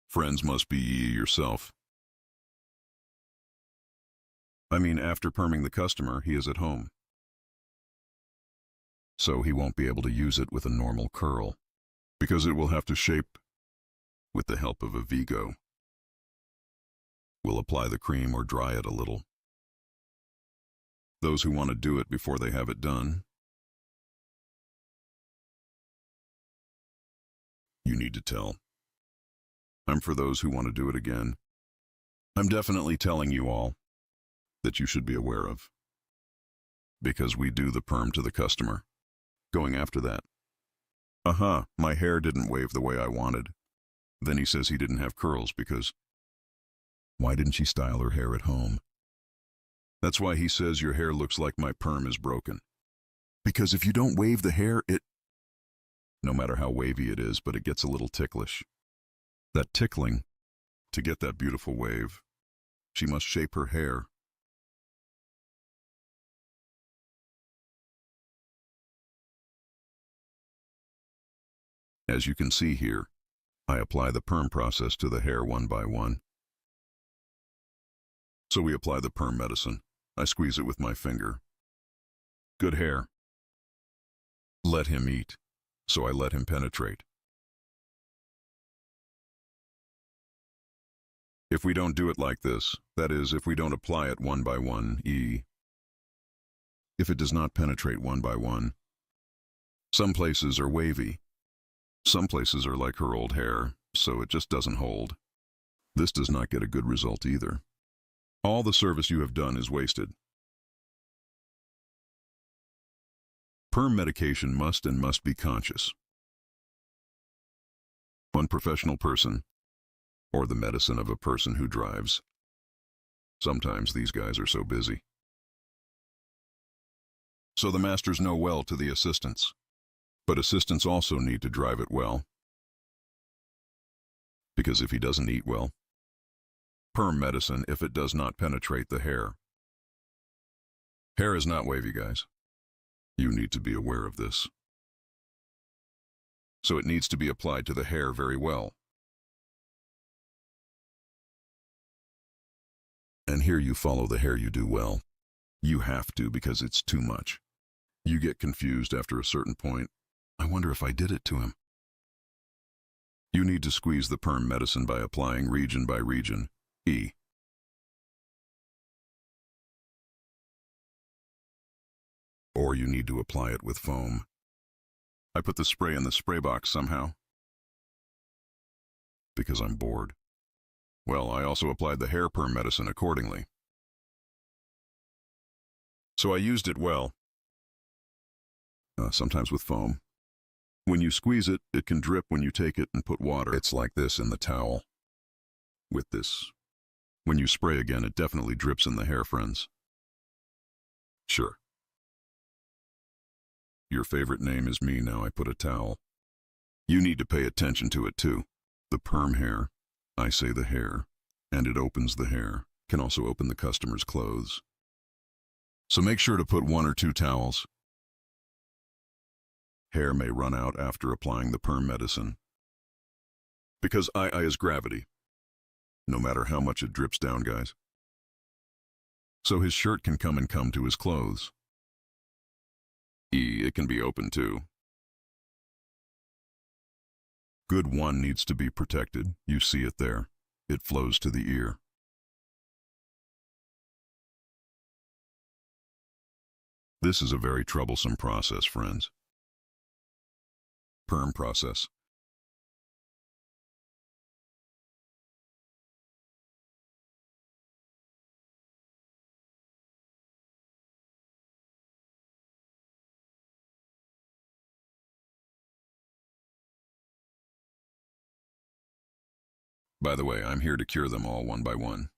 friends must be ye yourself. I mean, after perming the customer, he is at home. So he won't be able to use it with a normal curl, because it will have to shape with the help of a Vigo. We'll apply the cream or dry it a little. Those who want to do it before they have it done, you need to tell. I'm for those who want to do it again. I'm definitely telling you all that you should be aware of, because we do the perm to the customer. Going after that, my hair didn't wave the way I wanted. Then he says he didn't have curls because why didn't she style her hair at home? That's why he says your hair looks like my perm is broken. Because if you don't wave the hair, no matter how wavy it is, but it gets a little ticklish. That tickling, to get that beautiful wave, she must shape her hair. As you can see here, I apply the perm process to the hair one by one. So we apply the perm medicine. I squeeze it with my finger. Good hair. Let him eat. So I let him penetrate. If we don't do it like this, that is, if we don't apply it one by one, if it does not penetrate one by one, some places are wavy. Some places are like her old hair, so it just doesn't hold. This does not get a good result either. All the service you have done is wasted. Perm medication must be conscious. One professional person, or the medicine of a person who drives. Sometimes these guys are so busy. So the masters know well to the assistants. But assistants also need to drive it well. because if he doesn't eat well, perm medicine if it does not penetrate the hair. Hair is not wavy, guys. You need to be aware of this. So it needs to be applied to the hair very well. And here you follow the hair you do well. You have to because it's too much. You get confused after a certain point. I wonder if I did it to him. You need to squeeze the perm medicine by applying region by region, E. Or you need to apply it with foam. I put the spray in the spray box somehow. Because I'm bored. Well, I also applied the hair perm medicine accordingly. So I used it well. Sometimes with foam. When you squeeze it, it can drip when you take it and put water. It's like this in the towel. With this. When you spray again, it definitely drips in the hair, friends. Sure. Your favorite name is me now. I put a towel. You need to pay attention to it too. The perm hair, I say the hair, and it opens the hair, can also open the customer's clothes. So make sure to put 1 or 2 towels. Hair may run out after applying the perm medicine. Because I is gravity. No matter how much it drips down, guys. So his shirt can come to his clothes. E, it can be open too. Good one needs to be protected. You see it there. It flows to the ear. This is a very troublesome process, friends. Perm process. By the way, I'm here to cure them all one by one.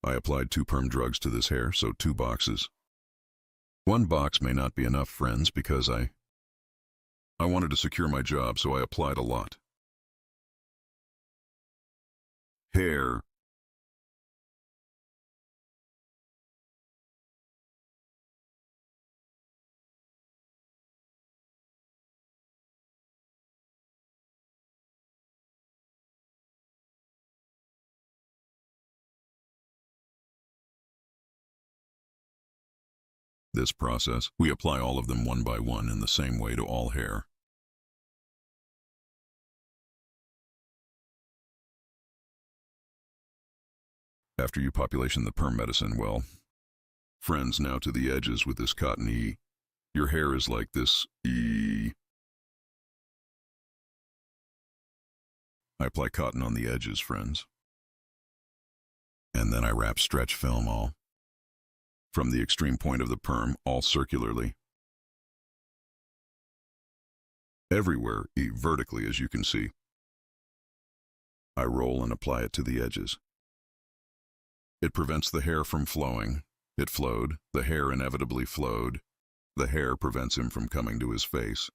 I applied 2 perm drugs to this hair, so 2 boxes. 1 box may not be enough, friends, because I wanted to secure my job, so I applied a lot. Hair. This process, we apply all of them one by one in the same way to all hair. After you population the perm medicine, well, friends, now to the edges with this cotton E. Your hair is like this E. I apply cotton on the edges, friends. And then I wrap stretch film all. From the extreme point of the perm, all circularly. Everywhere, vertically, as you can see. I roll and apply it to the edges. It prevents the hair from flowing. It flowed. The hair inevitably flowed. The hair prevents him from coming to his face.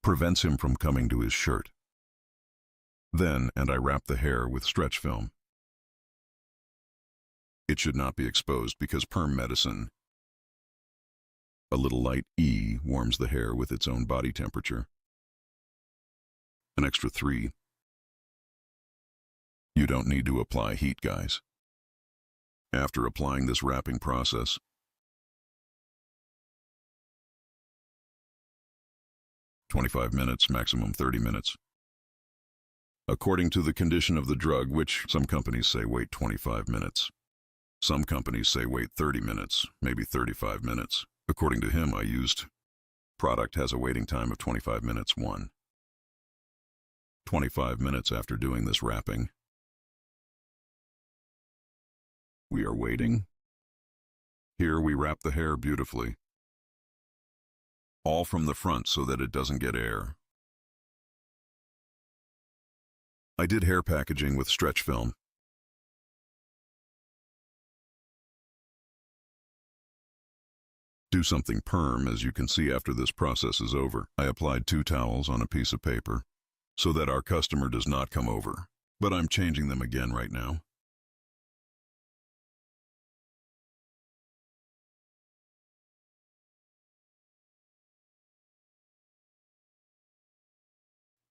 Prevents him from coming to his shirt. Then, and I wrap the hair with stretch film. It should not be exposed because perm medicine, a little light E, warms the hair with its own body temperature. An extra 3. You don't need to apply heat, guys. After applying this wrapping process, "25 minutes, maximum 30 minutes. According to the condition of the drug, which some companies say wait 25 minutes. Some companies say wait 30 minutes, maybe 35 minutes. According to him, I used product has a waiting time of 25 minutes. 25 minutes after doing this wrapping. We are waiting. Here we wrap the hair beautifully. All from the front so that it doesn't get air. I did hair packaging with stretch film. do something perm, as you can see after this process is over. I applied 2 towels on a piece of paper so that our customer does not come over, but I'm changing them again right now.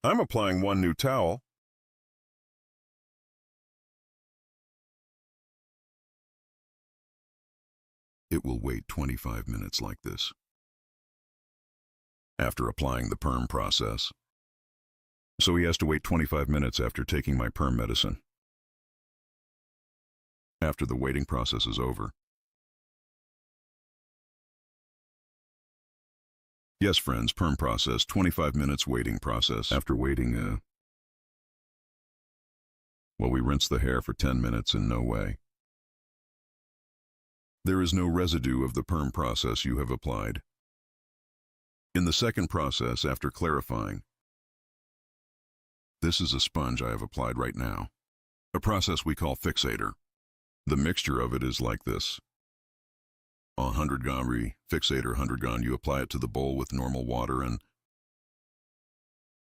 I'm applying 1 new towel. It will wait 25 minutes like this. After applying the perm process. So he has to wait 25 minutes after taking my perm medicine. After the waiting process is over. Yes, friends, perm process, 25 minutes waiting process. After waiting, well, we rinse the hair for 10 minutes in no way. There is no residue of the perm process you have applied. In the second process, after clarifying, this is a sponge I have applied right now. A process we call fixator. The mixture of it is like this. 100 grammes fixator, 100 grammes, you apply it to the bowl with normal water and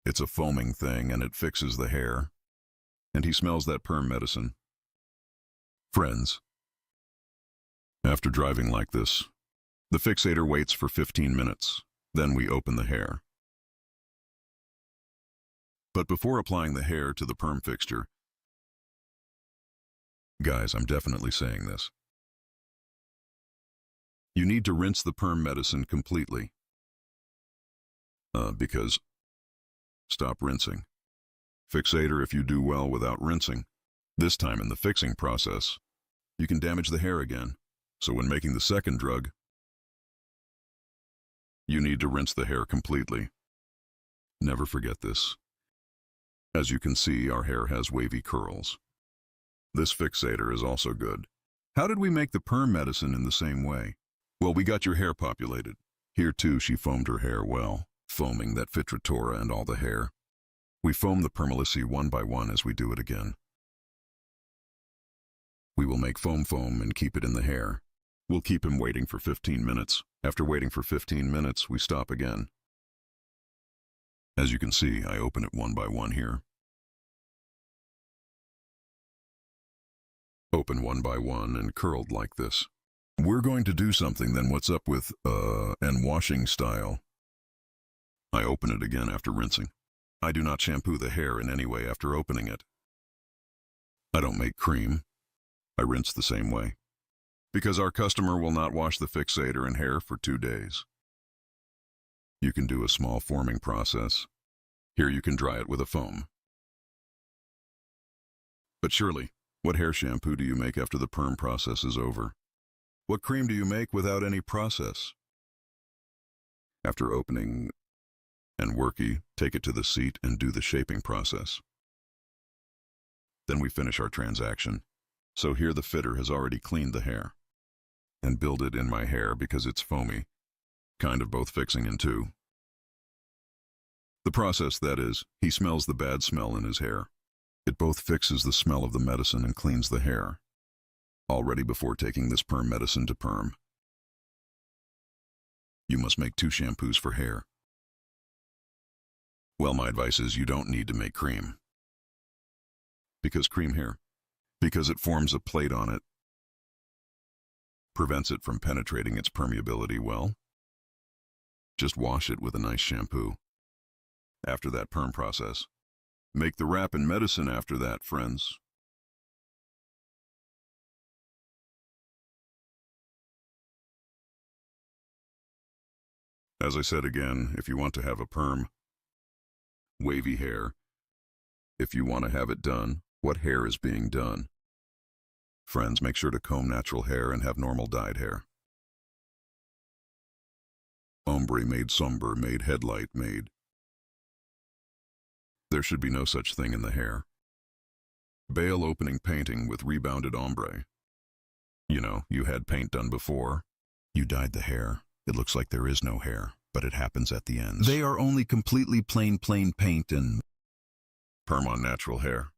it's a foaming thing and it fixes the hair. And he smells that perm medicine. Friends, after driving like this, the fixator waits for 15 minutes. Then we open the hair. But before applying the hair to the perm fixture, guys, I'm definitely saying this. You need to rinse the perm medicine completely. Because, stop rinsing. Fixator, if you do well without rinsing, this time in the fixing process, you can damage the hair again. So when making the second drug, you need to rinse the hair completely. Never forget this. As you can see, our hair has wavy curls. This fixator is also good. How did we make the perm medicine in the same way? Well, we got your hair populated. Here too, she foamed her hair well, foaming that Fitratora and all the hair. We foam the permalacy one by one as we do it again. We will make foam and keep it in the hair. We'll keep him waiting for 15 minutes. After waiting for 15 minutes, we stop again. As you can see, I open it one by one here. Open one by one and curled like this. We're going to do something then. What's up with, and washing style? I open it again after rinsing. I do not shampoo the hair in any way after opening it. I don't make cream. I rinse the same way. Because our customer will not wash the fixator and hair for 2 days. You can do a small forming process. Here you can dry it with a foam. But surely, what hair shampoo do you make after the perm process is over? What cream do you make without any process? After opening and worky, take it to the seat and do the shaping process. Then we finish our transaction. So here the fitter has already cleaned the hair and build it in my hair because it's foamy, kind of both fixing and two. The process, that is, he smells the bad smell in his hair. It both fixes the smell of the medicine and cleans the hair, already before taking this perm medicine to perm. You must make 2 shampoos for hair. Well, my advice is you don't need to make cream. Because cream hair, because it forms a plate on it, prevents it from penetrating its permeability well. Just wash it with a nice shampoo. After that perm process, make the wrap and medicine after that, friends. As I said again, if you want to have a perm, wavy hair, if you want to have it done, what hair is being done? Friends, make sure to comb natural hair and have normal dyed hair. Ombre made somber, made headlight made. There should be no such thing in the hair. Bale opening painting with rebounded ombre. You know, you had paint done before. You dyed the hair. It looks like there is no hair, but it happens at the ends. They are only completely plain paint and perm on natural hair.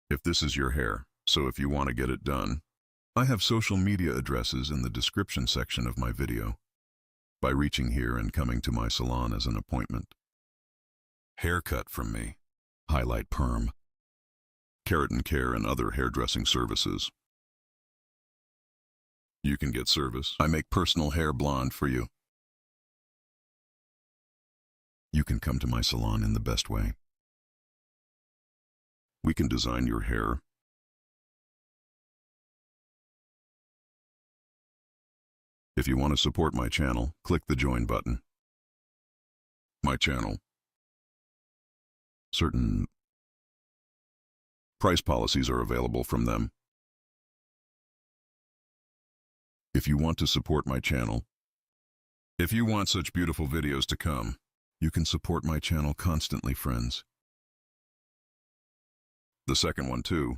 If this is your hair, so if you want to get it done, I have social media addresses in the description section of my video. By reaching here and coming to my salon as an appointment. Haircut from me. Highlight perm. Keratin care and other hairdressing services. You can get service. I make personal hair blonde for you. You can come to my salon in the best way. We can design your hair. If you want to support my channel, click the join button. My channel. Certain price policies are available from them. If you want to support my channel, if you want such beautiful videos to come, you can support my channel constantly, friends. The second one too.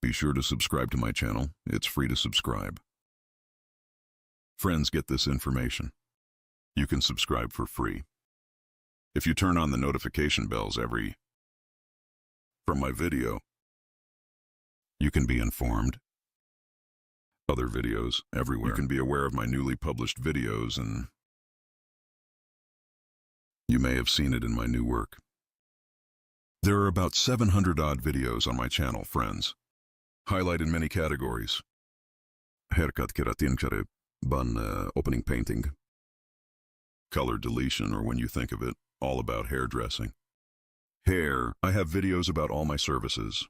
Be sure to subscribe to my channel. It's free to subscribe. Friends, get this information. You can subscribe for free. If you turn on the notification bells from my video, you can be informed. Other videos everywhere. You can be aware of my newly published videos, and you may have seen it in my new work. There are about 700 odd videos on my channel, friends. Highlight in many categories. Haircut, keratin care, bun, opening painting, color deletion, or when you think of it, all about hairdressing. Hair, I have videos about all my services.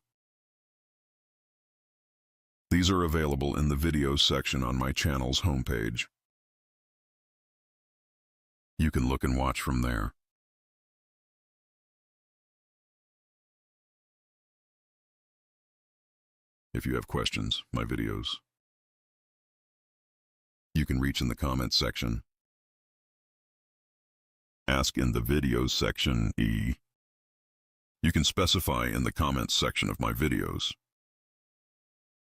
These are available in the videos section on my channel's homepage. You can look and watch from there. If you have questions, my videos, you can reach in the comments section. Ask in the videos section E. You can specify in the comments section of my videos.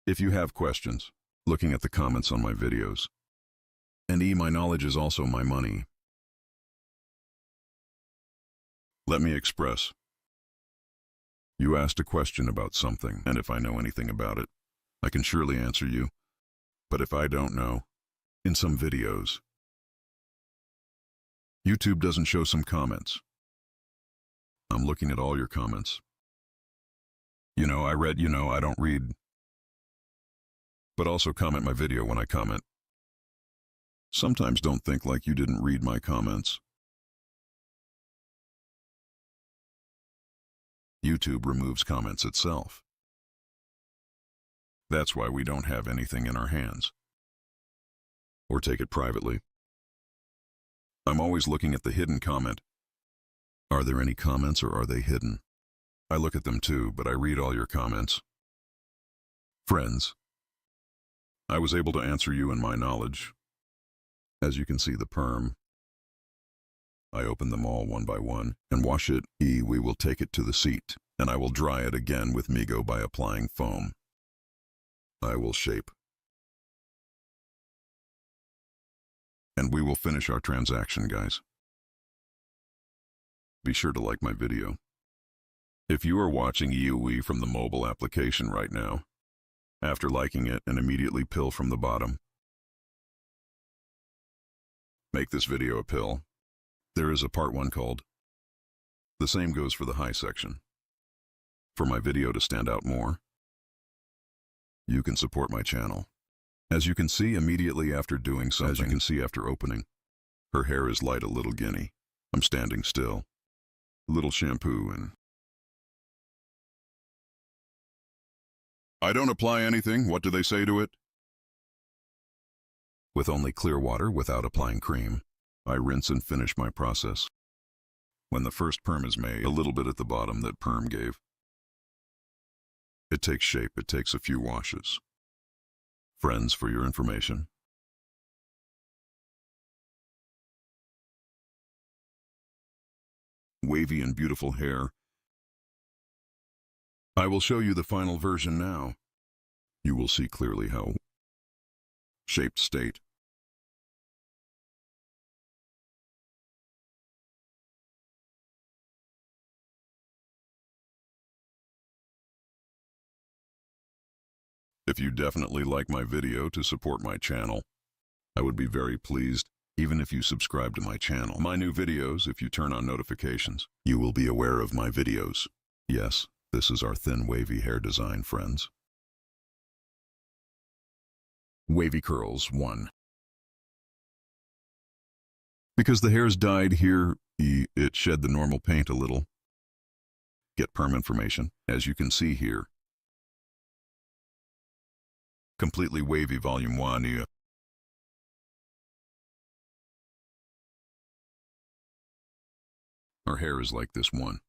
If you have questions, looking at the comments on my videos. And E, my knowledge is also my money. Let me express. You asked a question about something, and if I know anything about it, I can surely answer you. But if I don't know, in some videos, YouTube doesn't show some comments. I'm looking at all your comments. I don't read. But also comment my video when I comment. Sometimes don't think like you didn't read my comments. YouTube removes comments itself. That's why we don't have anything in our hands. Or take it privately. I'm always looking at the hidden comment. Are there any comments or are they hidden? I look at them too, but I read all your comments. Friends, I was able to answer you in my knowledge. As you can see, the perm. I open them all one by one and wash it. We will take it to the seat, and I will dry it again with Migo by applying foam. I will shape. And we will finish our transaction, guys. Be sure to like my video. If you are watching EUE from the mobile application right now, after liking it and immediately pill from the bottom. Make this video a pill. There is a part 1 called. The same goes for the high section. For my video to stand out more, you can support my channel. As you can see immediately after doing something, as you can see after opening, her hair is light, a little guinea. I'm standing still. A little shampoo and... I don't apply anything. What do they say to it? With only clear water without applying cream, I rinse and finish my process. When the first perm is made, a little bit at the bottom that perm gave. It takes shape. It takes a few washes. Friends, for your information. Wavy and beautiful hair. I will show you the final version now. You will see clearly how shaped state. If you definitely like my video to support my channel, I would be very pleased even if you subscribe to my channel. My new videos, if you turn on notifications, you will be aware of my videos. Yes, this is our thin wavy hair design, friends. Wavy curls 1. Because the hair's dyed here, it shed the normal paint a little. Get perm information, as you can see here. Completely wavy volume 1. Our hair is like this one.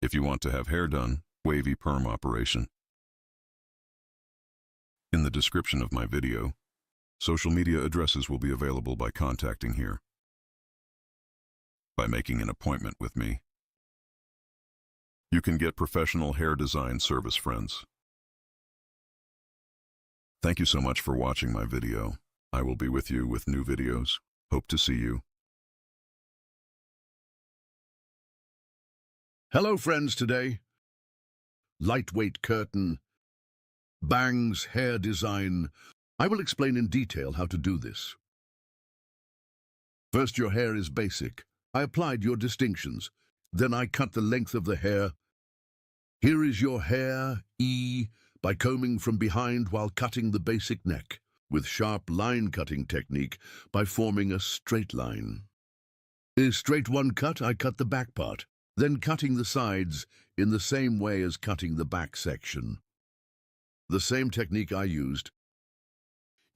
If you want to have hair done, wavy perm operation. In the description of my video, social media addresses will be available by contacting here. By making an appointment with me, you can get professional hair design service, friends. Thank you so much for watching my video. I will be with you with new videos. Hope to see you. Hello, friends, today. Lightweight curtain, bangs, hair design. I will explain in detail how to do this. First, your hair is basic. I applied your distinctions. Then I cut the length of the hair. Here is your hair, E, by combing from behind while cutting the basic neck, with sharp line cutting technique by forming a straight line. In straight one cut, I cut the back part, then cutting the sides in the same way as cutting the back section. The same technique I used.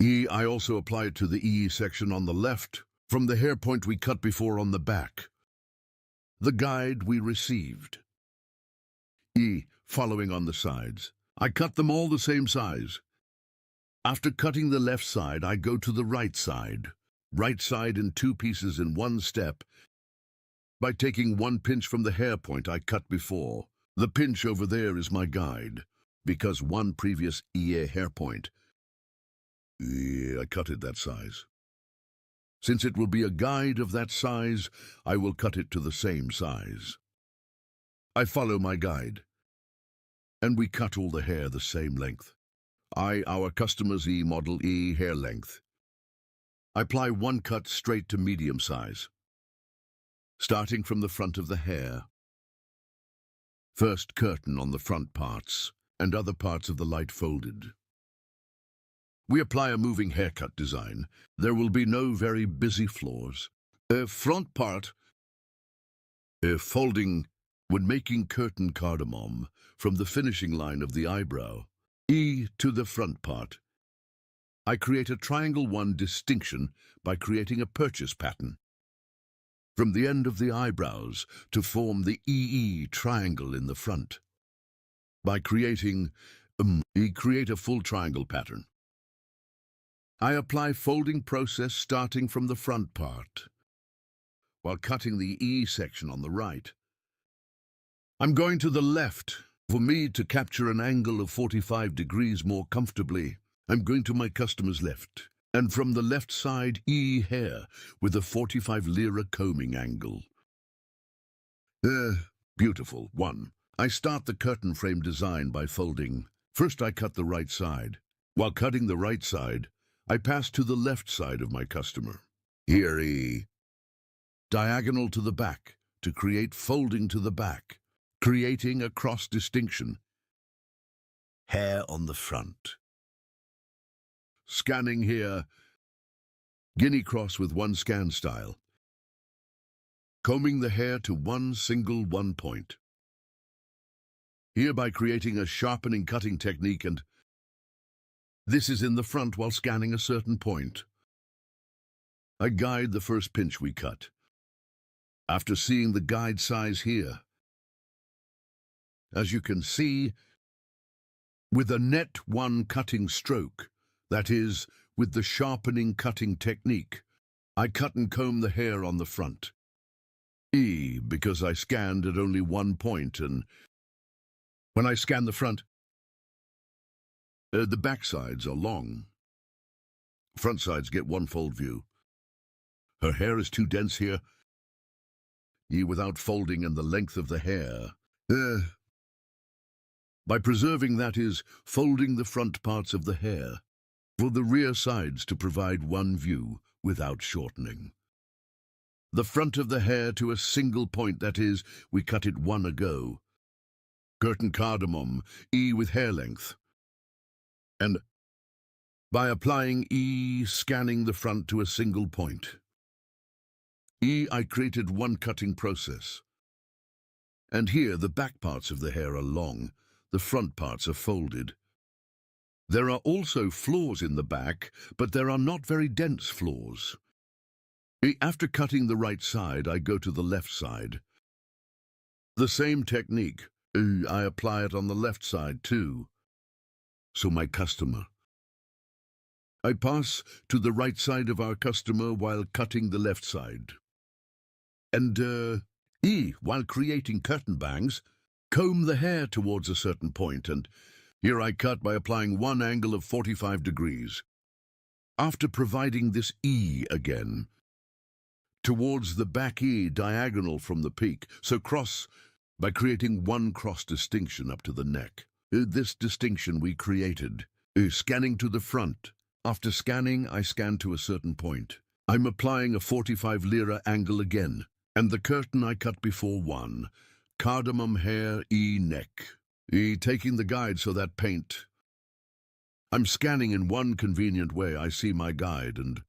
E, I also apply it to the E section on the left, from the hair point we cut before on the back. The guide we received. E, following on the sides. I cut them all the same size. After cutting the left side, I go to the right side. Right side in 2 pieces in 1 step, by taking 1 pinch from the hair point I cut before. The pinch over there is my guide, because 1 previous EA hair point, I cut it that size. Since it will be a guide of that size, I will cut it to the same size. I follow my guide, and we cut all the hair the same length. Our customer's E model E hair length. I apply 1 cut straight to medium size, starting from the front of the hair. First curtain on the front parts, and other parts of the light folded. We apply a moving haircut design. There will be no very busy floors. Front part, folding when making curtain cardamom from the finishing line of the eyebrow. E to the front part. I create a triangle 1 distinction by creating a purchase pattern from the end of the eyebrows to form the EE triangle in the front. By creating create a full triangle pattern. I apply folding process starting from the front part, while cutting the E section on the right. I'm going to the left. For me to capture an angle of 45 degrees more comfortably, I'm going to my customer's left. And from the left side, E hair with a 45 lira combing angle. Beautiful. 1. I start the curtain frame design by folding. First I cut the right side. While cutting the right side, I pass to the left side of my customer. Here E. Diagonal to the back to create folding to the back, creating a cross distinction. Hair on the front. Scanning here, guinea cross with 1 scan style. Combing the hair to 1 single 1 point. Hereby creating a sharpening cutting technique, and this is in the front while scanning a certain point. I guide the first pinch we cut. After seeing the guide size here, as you can see, with a net 1 cutting stroke, that is, with the sharpening cutting technique, I cut and comb the hair on the front. E, because I scanned at only 1 point, and when I scan the front, the back sides are long. Front sides get 1 fold view. Her hair is too dense here, E without folding and the length of the hair. by preserving, that is, folding the front parts of the hair, for the rear sides to provide one view without shortening. The front of the hair to a single point, that is, we cut it one ago. Curtain cardamom, E with hair length. And by applying E, scanning the front to a single point. E, I created one cutting process. And here the back parts of the hair are long, the front parts are folded. There are also flaws in the back, but there are not very dense flaws. After cutting the right side, I go to the left side. The same technique, I apply it on the left side too. So my customer. I pass to the right side of our customer while cutting the left side. And, while creating curtain bangs, comb the hair towards a certain point, and here I cut by applying one angle of 45 degrees. After providing this E again, towards the back E diagonal from the peak, so cross by creating one cross distinction up to the neck. This distinction we created, scanning to the front. After scanning, I scan to a certain point. I'm applying a 45 lira angle again, and the curtain I cut before one. Cardamom hair, E neck. E taking the guide so that paint. I'm scanning in one convenient way. I see my guide, and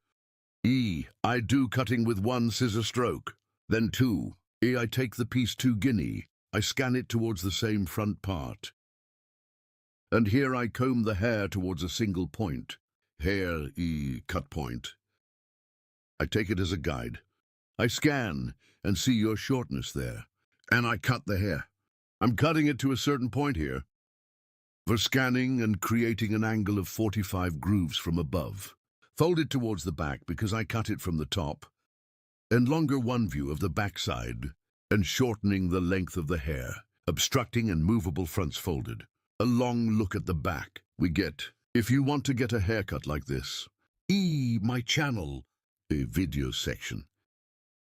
E, I do cutting with one scissor stroke. Then two. E, I take the piece 2 guinea. I scan it towards the same front part. And here I comb the hair towards a single point. Hair, E, cut point. I take it as a guide. I scan and see your shortness there. And I cut the hair. I'm cutting it to a certain point here. For scanning and creating an angle of 45 grooves from above. Fold it towards the back because I cut it from the top. And longer one view of the back side. And shortening the length of the hair. Obstructing and movable fronts folded. A long look at the back we get. If you want to get a haircut like this, my channel, a video section.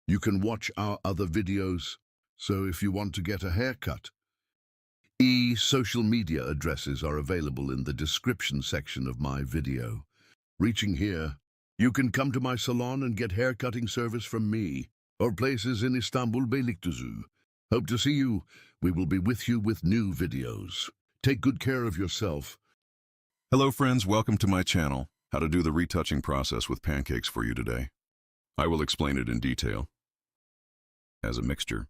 You can watch our other videos, so if you want to get a haircut, social media addresses are available in the description section of my video. Reaching here, you can come to my salon and get haircutting service from me, or places in Istanbul, Beylikdüzü. Hope to see you. We will be with you with new videos. Take good care of yourself. Hello friends, welcome to my channel. How to do the retouching process with pancakes for you today. I will explain it in detail. As a mixture.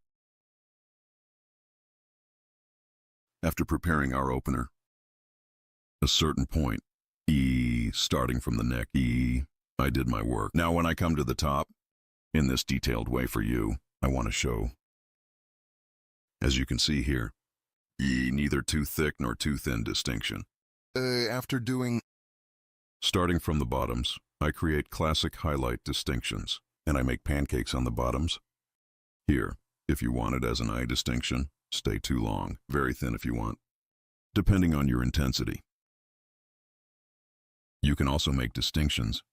After preparing our opener, a certain point, starting from the neck, I did my work. Now when I come to the top, in this detailed way for you, I want to show. As you can see here, neither too thick nor too thin distinction. After doing... Starting from the bottoms, I create classic highlight distinctions, and I make pancakes on the bottoms. Here, if you want it as an eye distinction, stay too long, very thin if you want, depending on your intensity. You can also make distinctions.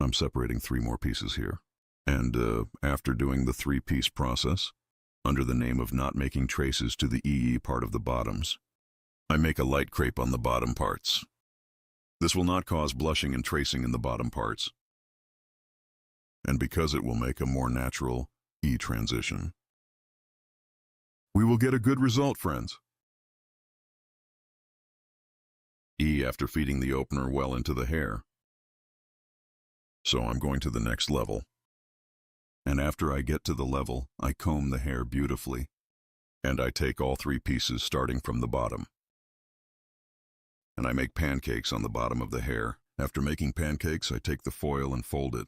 I'm separating 3 more pieces here, and after doing the 3-piece process, under the name of not making traces to the EE part of the bottoms, I make a light crepe on the bottom parts. This will not cause blushing and tracing in the bottom parts, and because it will make a more natural E transition, we will get a good result, friends. After feeding the opener well into the hair. So I'm going to the next level. And after I get to the level, I comb the hair beautifully. And I take all 3 pieces starting from the bottom. And I make pancakes on the bottom of the hair. After making pancakes, I take the foil and fold it.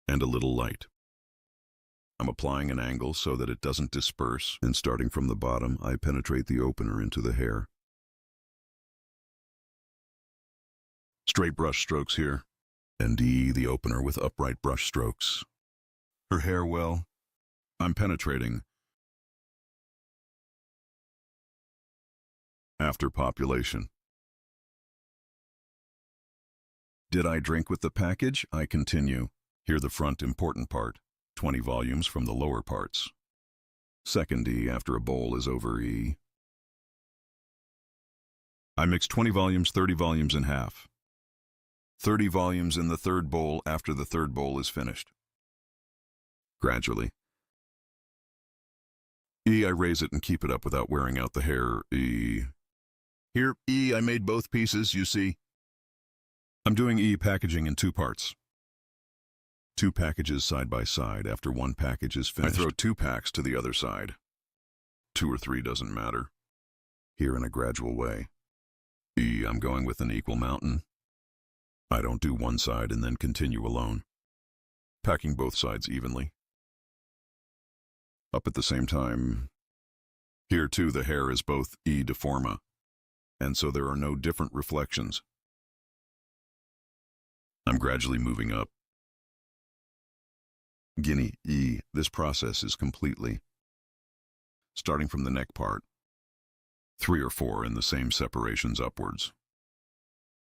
And a little light. I'm applying an angle so that it doesn't disperse, and starting from the bottom, I penetrate the opener into the hair. Straight brush strokes here, and the opener with upright brush strokes. Her hair well, I'm penetrating. After population. Did I drink with the package? I continue. Here the front important part, 20 volumes from the lower parts. Second E after a bowl is over E. I mix 20 volumes, 30 volumes in half. 30 volumes in the third bowl after the third bowl is finished. Gradually. E, I raise it and keep it up without wearing out the hair. E. Here, E, I made both pieces, you see. I'm doing E packaging in 2 parts. 2 packages side by side after 1 package is finished. I throw 2 packs to the other side. 2 or 3 doesn't matter. Here in a gradual way. E, I'm going with an equal mountain. I don't do one side and then continue alone. Packing both sides evenly. Up at the same time. Here too the hair is both E deforma, and so there are no different reflections. I'm gradually moving up. Guinea E, this process is completely. Starting from the neck part. 3 or 4 in the same separations upwards.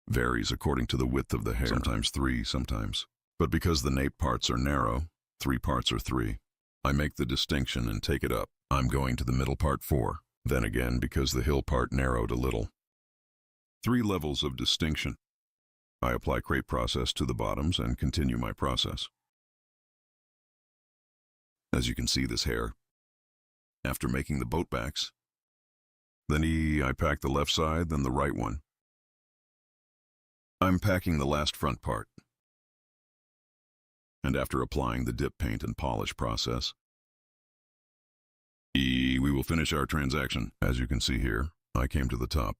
Varies according to the width of the hair. Sometimes 3, sometimes. But because the nape parts are narrow, 3 parts are 3. I make the distinction and take it up. I'm going to the middle part 4. Then again, because the hill part narrowed a little. 3 levels of distinction. I apply crepe process to the bottoms and continue my process. As you can see this hair. After making the boat backs. Then I pack the left side, then the right one. I'm packing the last front part. And after applying the dip paint and polish process, we will finish our transaction. As you can see here, I came to the top.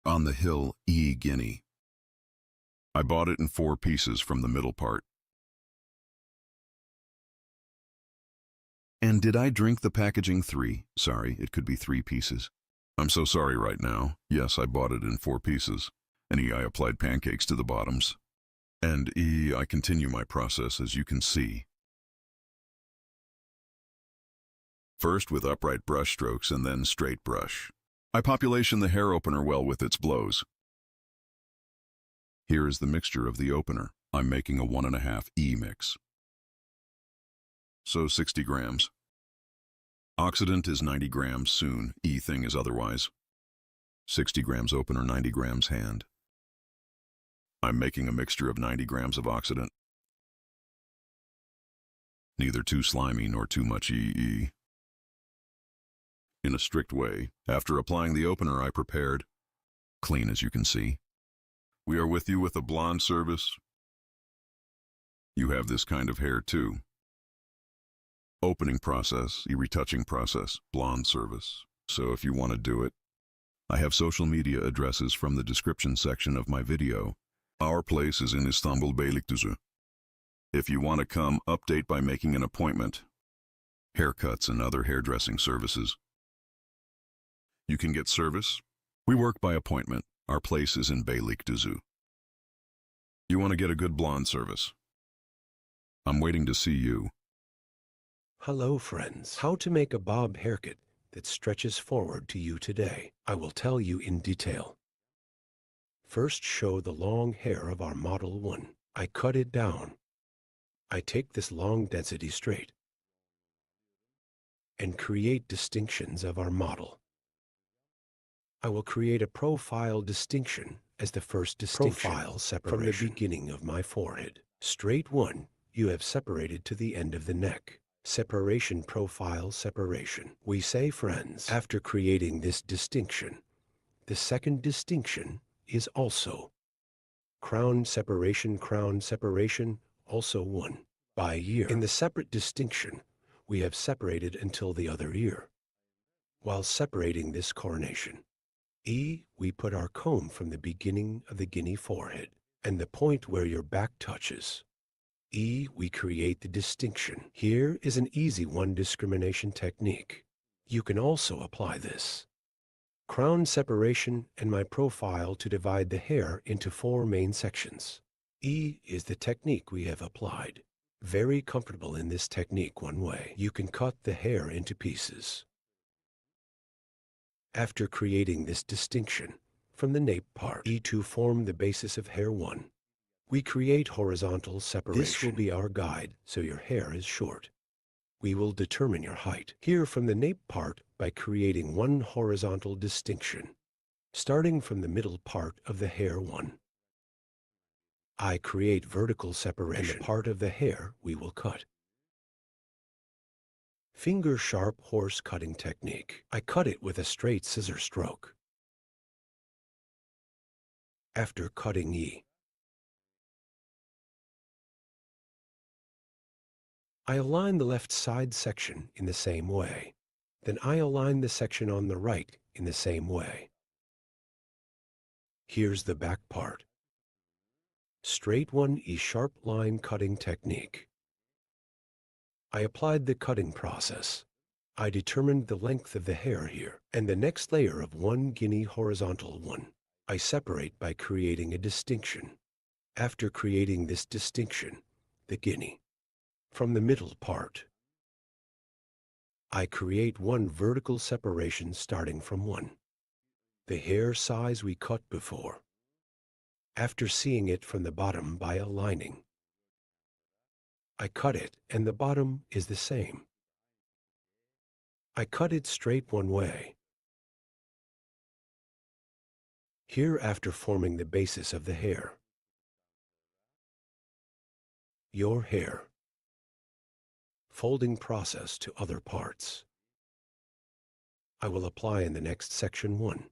On the hill, Guinea. I bought it in 4 pieces from the middle part. And did I drink the packaging 3? Sorry, it could be 3 pieces. I'm so sorry right now. Yes, I bought it in 4 pieces. And I applied pancakes to the bottoms. And I continue my process as you can see. First with upright brush strokes and then straight brush. I population the hair opener well with its blows. Here is the mixture of the opener. I'm making a 1.5 E mix. So 60 grams. Oxidant is 90 grams soon, E thing is otherwise. 60 grams opener, 90 grams hand. I'm making a mixture of 90 grams of oxidant. Neither too slimy nor too much EE. In a strict way, after applying the opener I prepared, clean as you can see. We are with you with a blonde service. You have this kind of hair too. Opening process, retouching process, blonde service. So if you want to do it, I have social media addresses from the description section of my video. Our place is in Istanbul, Beylikdüzü. If you want to come, update by making an appointment. Haircuts and other hairdressing services. You can get service. We work by appointment. Our place is in Beylikdüzü. You want to get a good blonde service. I'm waiting to see you. Hello friends, how to make a bob haircut that stretches forward to you today. I will tell you in detail. First show the long hair of our Model 1. I cut it down. I take this long density straight and create distinctions of our model. I will create a profile distinction as the first distinction profile separation from the beginning of my forehead. Straight 1, you have separated to the end of the neck. Separation profile separation. We say friends, after creating this distinction, the second distinction is also crown separation, also 1 by year. In the separate distinction, we have separated until the other ear. While separating this coronation, we put our comb from the beginning of the guinea forehead and the point where your back touches. We create the distinction. Here is an easy one discrimination technique. You can also apply this. Crown separation and my profile to divide the hair into 4 main sections. Is the technique we have applied. Very comfortable in this technique one way. You can cut the hair into pieces. After creating this distinction from the nape part, to form the basis of hair 1. We create horizontal separation. This will be our guide, so your hair is short. We will determine your height here from the nape part by creating one horizontal distinction, starting from the middle part of the hair 1. I create vertical separation in the part of the hair we will cut. Finger sharp horse cutting technique. I cut it with a straight scissor stroke. After cutting E, I align the left side section in the same way. Then I align the section on the right in the same way. Here's the back part. Straight 1E sharp line cutting technique. I applied the cutting process. I determined the length of the hair here, and the next layer of 1 guinea horizontal 1. I separate by creating a distinction. After creating this distinction, the guinea, from the middle part, I create one vertical separation starting from 1. The hair size we cut before. After seeing it from the bottom by aligning, I cut it and the bottom is the same. I cut it straight one way. Here after forming the basis of the hair. Your hair. Folding process to other parts. I will apply in the next section 1.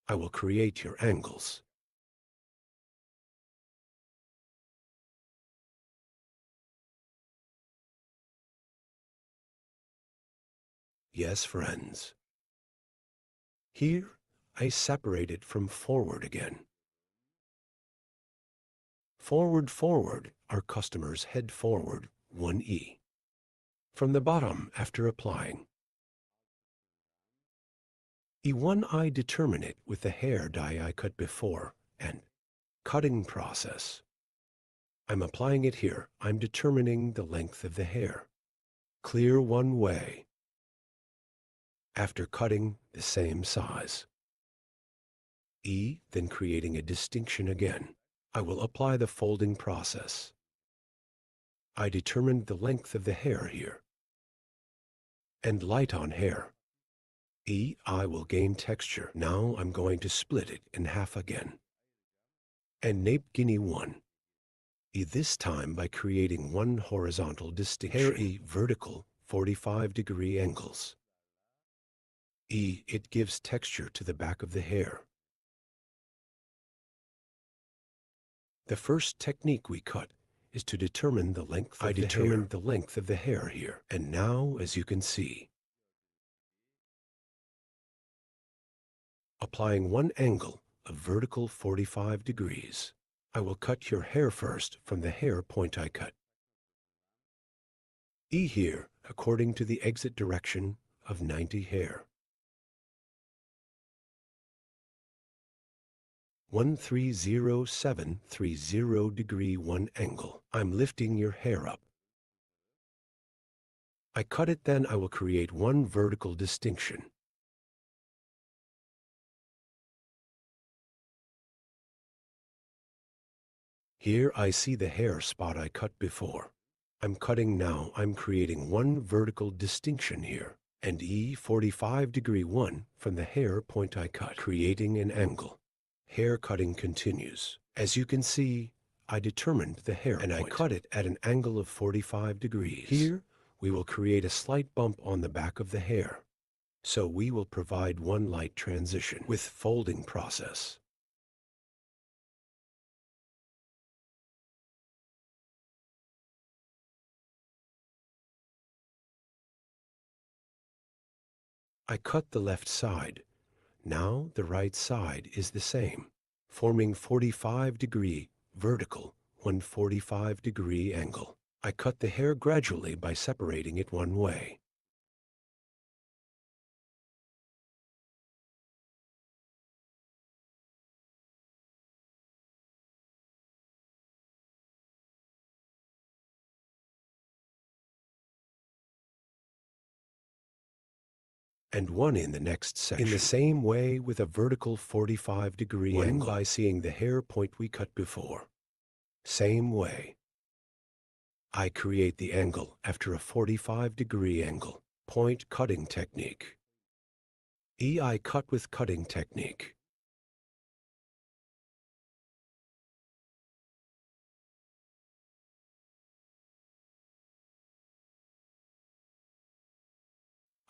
I will create your angles. Yes, friends. Here, I separate it from forward again. Forward, forward, our customers head forward 1E. From the bottom after applying. E1 I determine it with the hair dye I cut before and cutting process. I'm applying it here. I'm determining the length of the hair. Clear one way. After cutting the same size. E, then creating a distinction again. I will apply the folding process. I determined the length of the hair here. And light on hair. E, I will gain texture. Now I'm going to split it in half again. And nape guinea 1. E this time by creating one horizontal distinction. Hair E vertical 45-degree angles. E, it gives texture to the back of the hair. The first technique we cut is to determine the length of the hair. I determined the length of the hair here. And now, as you can see, applying one angle of vertical 45 degrees, I will cut your hair first from the hair point I cut. E here, according to the exit direction of 90 hair. 130730 degree 1 angle. I'm lifting your hair up. I cut it, then I will create one vertical distinction. Here I see the hair spot I cut before. I'm cutting now. I'm creating one vertical distinction here. And E 45 degree 1 from the hair point I cut, creating an angle. Hair cutting continues. As you can see, I determined the hair and point. I cut it at an angle of 45 degrees. Here, we will create a slight bump on the back of the hair. So we will provide one light transition with folding process. I cut the left side. Now the right side is the same, forming 45-degree vertical, 145-degree angle. I cut the hair gradually by separating it one way. And one in the next section. In the same way with a vertical 45-degree angle by seeing the hair point we cut before. Same way. I create the angle after a 45-degree angle. Point cutting technique. I cut with cutting technique.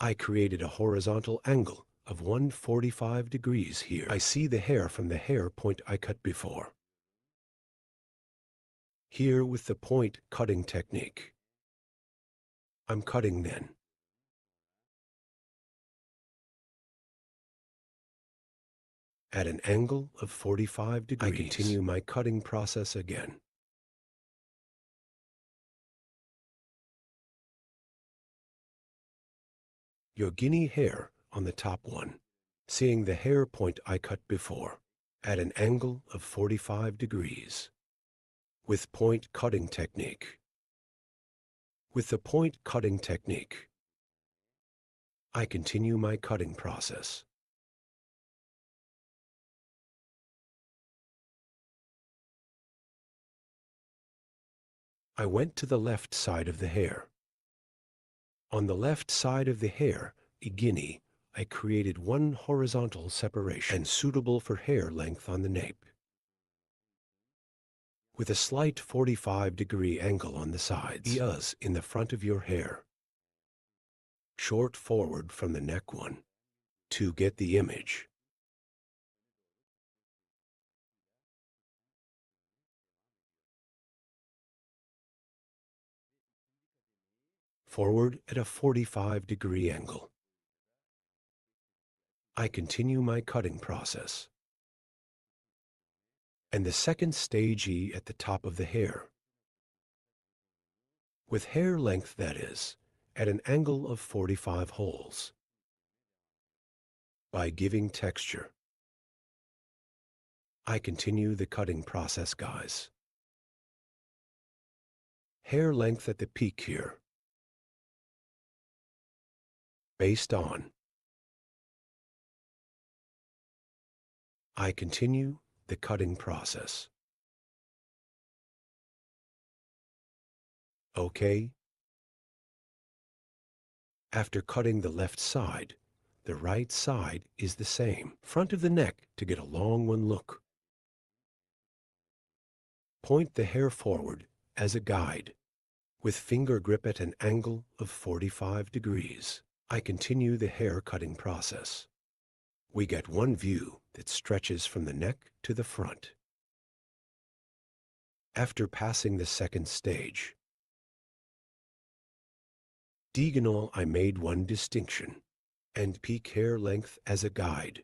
I created a horizontal angle of 145 degrees here. I see the hair from the hair point I cut before. Here with the point cutting technique. I'm cutting then. At an angle of 45 degrees, I continue my cutting process again. Your guinea hair on the top one, seeing the hair point I cut before, at an angle of 45 degrees, with point cutting technique. With the point cutting technique, I continue my cutting process. I went to the left side of the hair. On the left side of the hair, a guinea, I created one horizontal separation and suitable for hair length on the nape. With a slight 45-degree angle on the sides, in the front of your hair. Short forward from the neck one, to get the image. Forward at a 45-degree angle. I continue my cutting process. And the second stage at the top of the hair. With hair length, that is, at an angle of 45 holes. By giving texture. I continue the cutting process, guys. Hair length at the peak here. Based on. I continue the cutting process. Okay. After cutting the left side, the right side is the same. Front of the neck to get a long one look. Point the hair forward as a guide, with finger grip at an angle of 45 degrees. I continue the hair cutting process. We get one view that stretches from the neck to the front. After passing the second stage, diagonal, I made one distinction, and peak hair length as a guide.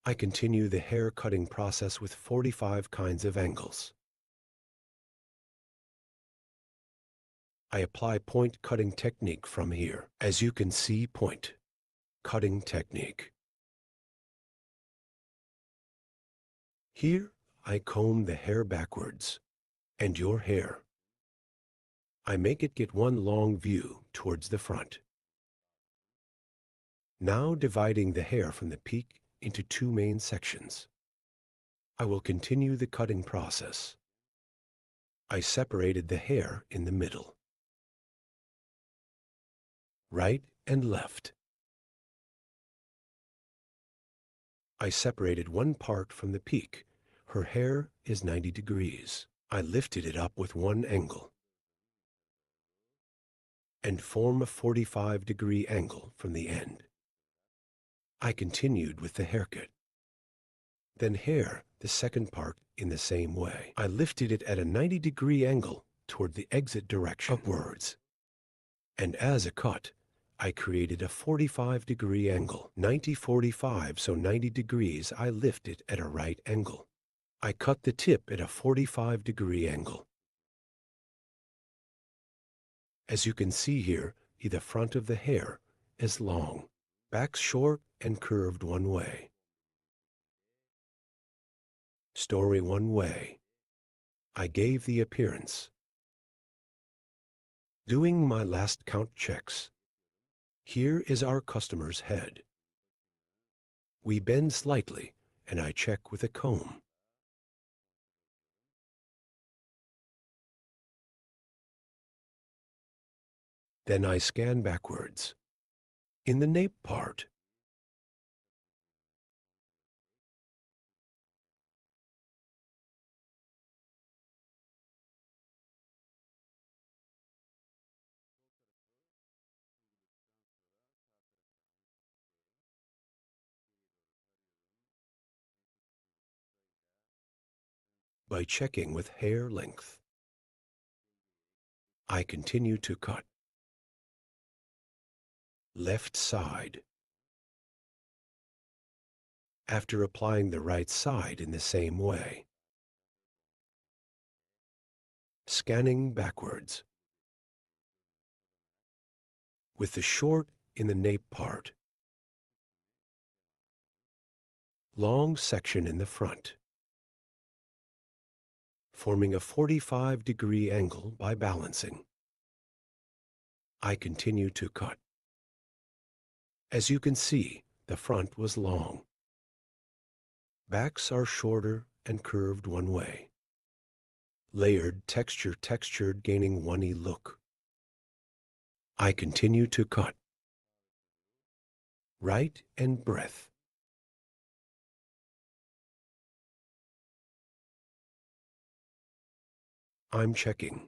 I continue the hair cutting process with 45 kinds of angles. I apply point cutting technique from here. As you can see, point cutting technique. Here, I comb the hair backwards, and your hair. I make it get one long view towards the front. Now dividing the hair from the peak into two main sections. I will continue the cutting process. I separated the hair in the middle. Right and left. I separated one part from the peak. Her hair is 90 degrees. I lifted it up with one angle and form a 45-degree angle from the end. I continued with the haircut. Then hair, the second part, in the same way. I lifted it at a 90-degree angle toward the exit direction upwards. And as a cut, I created a 45-degree angle, 90-45, so 90 degrees. I lift it at a right angle. I cut the tip at a 45-degree angle. As you can see here, the front of the hair is long, back short and curved one way. Story one way. I gave the appearance. Doing my last count checks. Here is our customer's head. We bend slightly, and I check with a comb. Then I scan backwards. In the nape part, by checking with hair length, I continue to cut. Left side. After applying the right side in the same way. Scanning backwards. With the short in the nape part. Long section in the front. Forming a 45-degree angle by balancing. I continue to cut. As you can see, the front was long. Backs are shorter and curved one way. Layered textured gaining 1E look. I continue to cut. Right and breadth. I'm checking.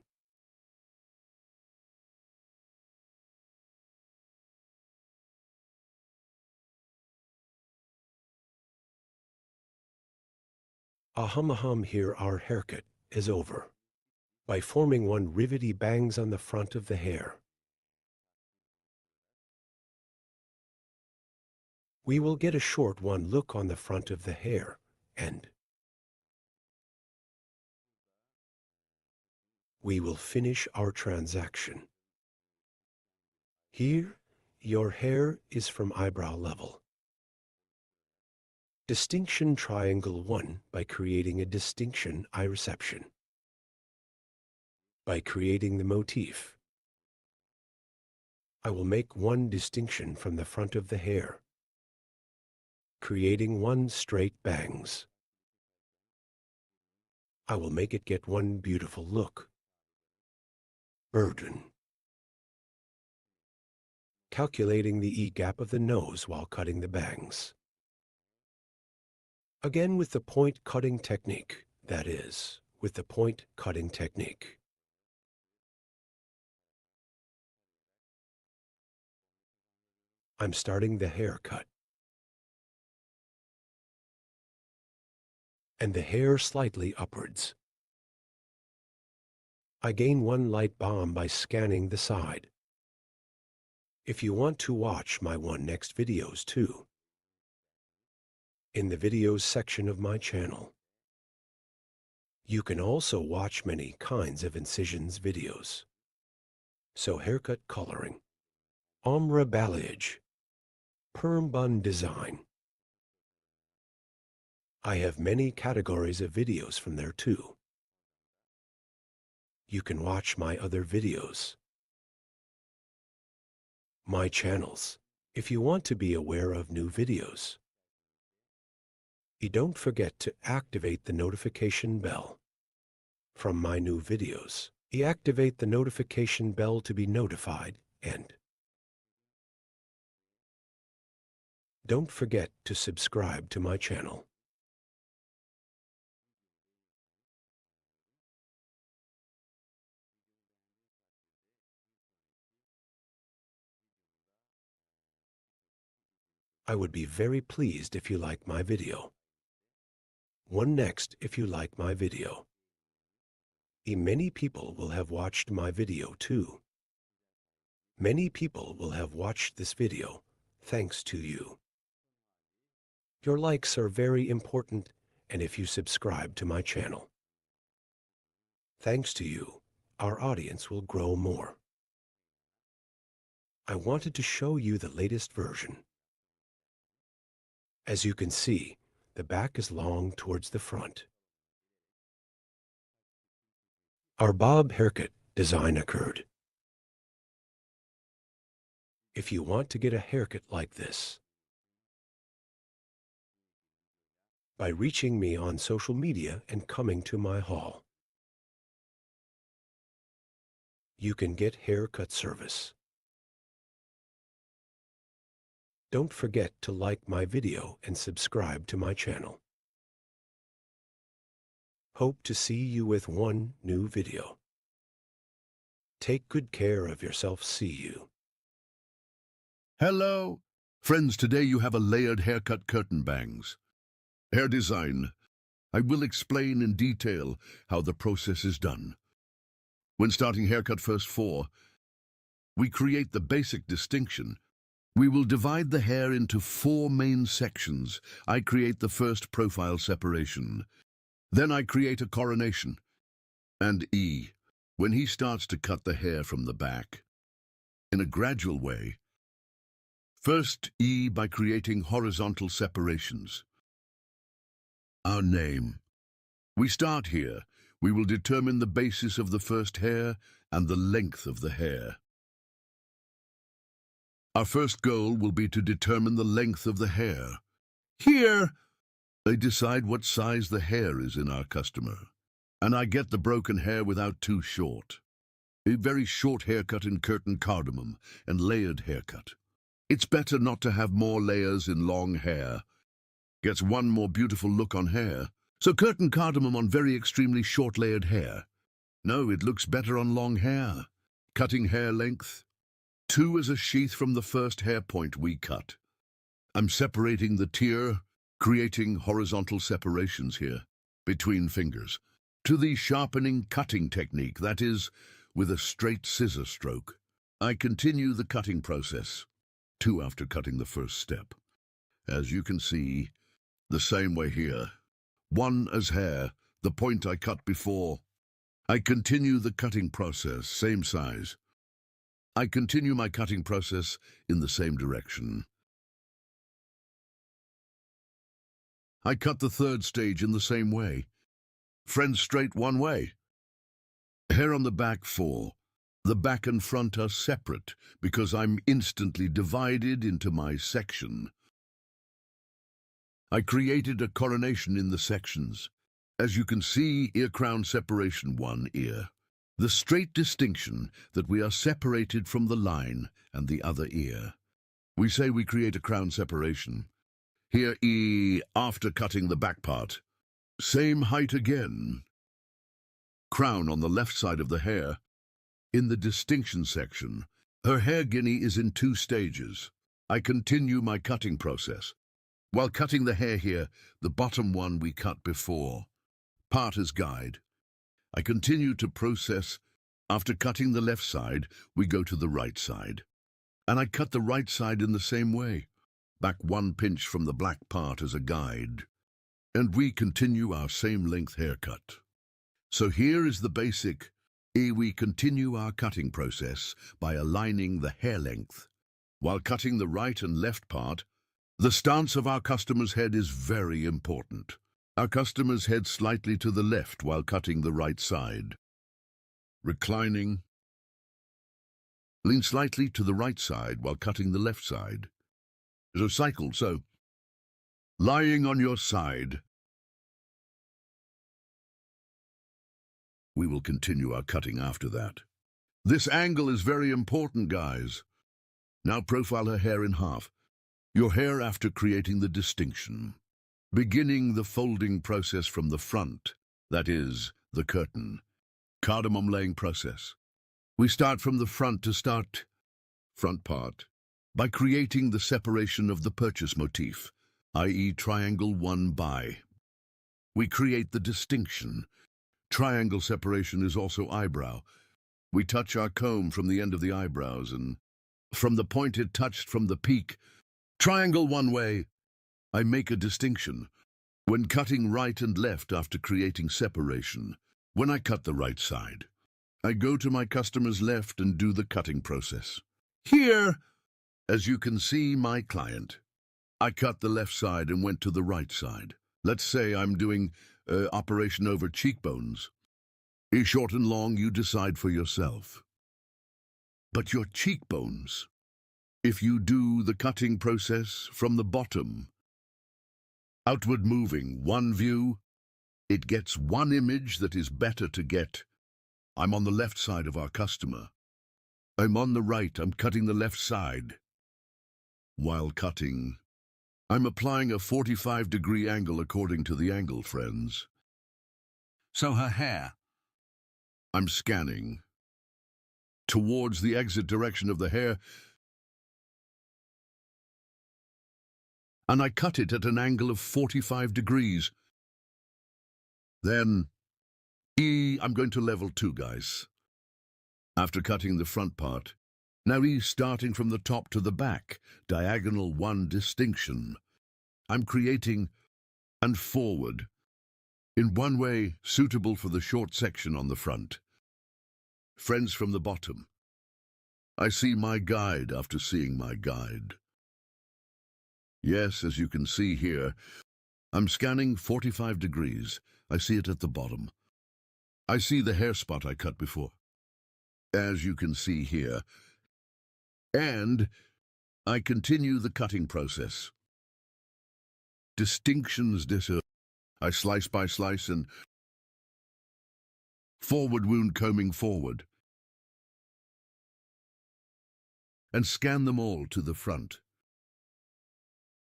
Ahum here our haircut is over. By forming one rivety bangs on the front of the hair. We will get a short one look on the front of the hair, and we will finish our transaction. Here, your hair is from eyebrow level. Distinction triangle 1 by creating a distinction eye reception. By creating the motif, I will make one distinction from the front of the hair, creating one straight bangs. I will make it get one beautiful look. Burden. Calculating the E-gap of the nose while cutting the bangs. Again with the point cutting technique, that is, with the point cutting technique. I'm starting the haircut. And the hair slightly upwards. I gain one light bomb by scanning the side. If you want to watch my next videos too, in the videos section of my channel, you can also watch many kinds of incisions videos. So haircut coloring, ombre balayage, perm bun design. I have many categories of videos from there too. You can watch my other videos. My channels, if you want to be aware of new videos. You don't forget to activate the notification bell. From my new videos, you activate the notification bell to be notified, and don't forget to subscribe to my channel. I would be very pleased if you like my video. One next if you like my video. Many people will have watched my video too. Many people will have watched this video thanks to you. Your likes are very important, and if you subscribe to my channel. Thanks to you, our audience will grow more. I wanted to show you the latest version. As you can see, the back is long towards the front. Our bob haircut design occurred. If you want to get a haircut like this, by reaching me on social media and coming to my hall, you can get haircut service. Don't forget to like my video and subscribe to my channel. Hope to see you with one new video. Take good care of yourself. See you. Hello. Friends, today you have a layered haircut curtain bangs. Hair design. I will explain in detail how the process is done. When starting haircut first 4, we create the basic distinction. We will divide the hair into 4 main sections. I create the first profile separation. Then I create a coronation. And E, when he starts to cut the hair from the back. In a gradual way. First E by creating horizontal separations. Our name. We start here. We will determine the basis of the first hair and the length of the hair. Our first goal will be to determine the length of the hair. Here, they decide what size the hair is in our customer. And I get the broken hair without too short. A very short haircut in curtain cardamom and layered haircut. It's better not to have more layers in long hair. Gets one more beautiful look on hair. So curtain cardamom on very extremely short layered hair. No, it looks better on long hair. Cutting hair length. 2 is a sheath from the first hair point we cut. I'm separating the tier, creating horizontal separations here, between fingers, to the sharpening cutting technique, that is, with a straight scissor stroke. I continue the cutting process, 2 after cutting the first step. As you can see, the same way here. 1 as hair, the point I cut before. I continue the cutting process, same size. I continue my cutting process in the same direction. I cut the third stage in the same way. Friends, straight one way. Hair on the back 4. The back and front are separate because I'm instantly divided into my section. I created a coronation in the sections. As you can see, ear crown separation 1 ear. The straight distinction that we are separated from the line and the other ear. We say we create a crown separation. Here E after cutting the back part. Same height again. Crown on the left side of the hair. In the distinction section, her hair guinea is in 2 stages. I continue my cutting process. While cutting the hair here, the bottom one we cut before. Part as guide. I continue to process. After cutting the left side, we go to the right side. And I cut the right side in the same way. Back 1 pinch from the black part as a guide. And we continue our same length haircut. So here is the basic. We continue our cutting process by aligning the hair length. While cutting the right and left part, the stance of our customer's head is very important. Our customer's head slightly to the left while cutting the right side. Reclining. Lean slightly to the right side while cutting the left side. So cycle, so. Lying on your side. We will continue our cutting after that. This angle is very important, guys. Now profile her hair in half. Your hair after creating the distinction. Beginning the folding process from the front, that is, the curtain. Cardamom laying process. We start from the front to start front part by creating the separation of the purchase motif, i.e. triangle 1 by. We create the distinction. Triangle separation is also eyebrow. We touch our comb from the end of the eyebrows and from the point it touched from the peak. Triangle 1 way. I make a distinction. When cutting right and left after creating separation, when I cut the right side, I go to my customer's left and do the cutting process. Here, as you can see, my client, I cut the left side and went to the right side. Let's say I'm doing operation over cheekbones. Short and long, you decide for yourself. But your cheekbones, if you do the cutting process from the bottom, outward moving, one view, it gets one image that is better to get. I'm on the left side of our customer. I'm on the right, I'm cutting the left side. while cutting. I'm applying a 45-degree angle according to the angle, friends. So her hair. I'm scanning towards the exit direction of the hair, and I cut it at an angle of 45 degrees. Then, I'm going to level 2, guys. After cutting the front part, now starting from the top to the back, diagonal 1 distinction. I'm creating and forward in one way suitable for the short section on the front. Friends, from the bottom, I see my guide after seeing my guide. Yes, as you can see here, I'm scanning 45 degrees. I see it at the bottom. I see the hair spot I cut before, as you can see here. And I continue the cutting process. Distinctions differ. I slice by slice and forward wound combing forward, and scan them all to the front.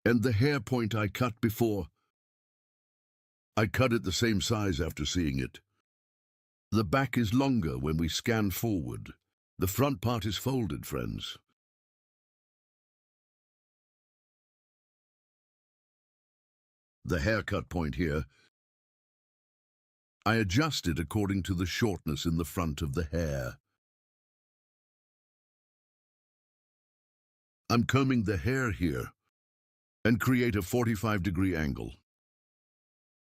And the hair point I cut before, I cut it the same size after seeing it. The back is longer when we scan forward. The front part is folded, friends. The haircut point here, I adjust it according to the shortness in the front of the hair. I'm combing the hair here and create a 45-degree angle.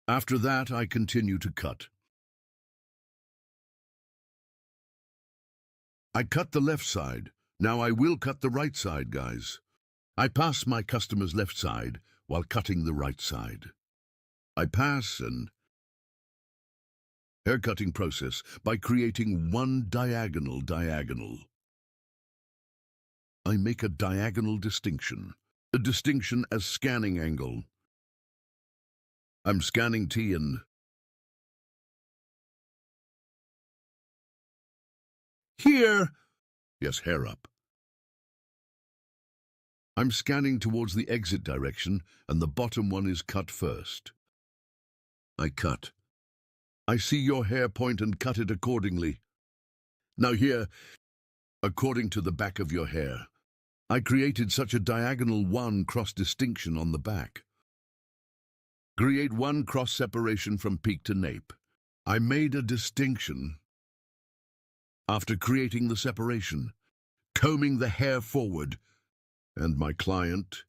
After that, I continue to cut. I cut the left side. Now I will cut the right side, guys. I pass my customer's left side while cutting the right side. I pass and haircutting process by creating one diagonal. I make a diagonal distinction, a distinction as scanning angle. I'm scanning T and here, yes, hair up. I'm scanning towards the exit direction, and the bottom one is cut first. I cut. I see your hair point and cut it accordingly. Now here, according to the back of your hair, I created such a diagonal 1 cross distinction on the back. Create 1 cross separation from peak to nape. I made a distinction after creating the separation, combing the hair forward, and my client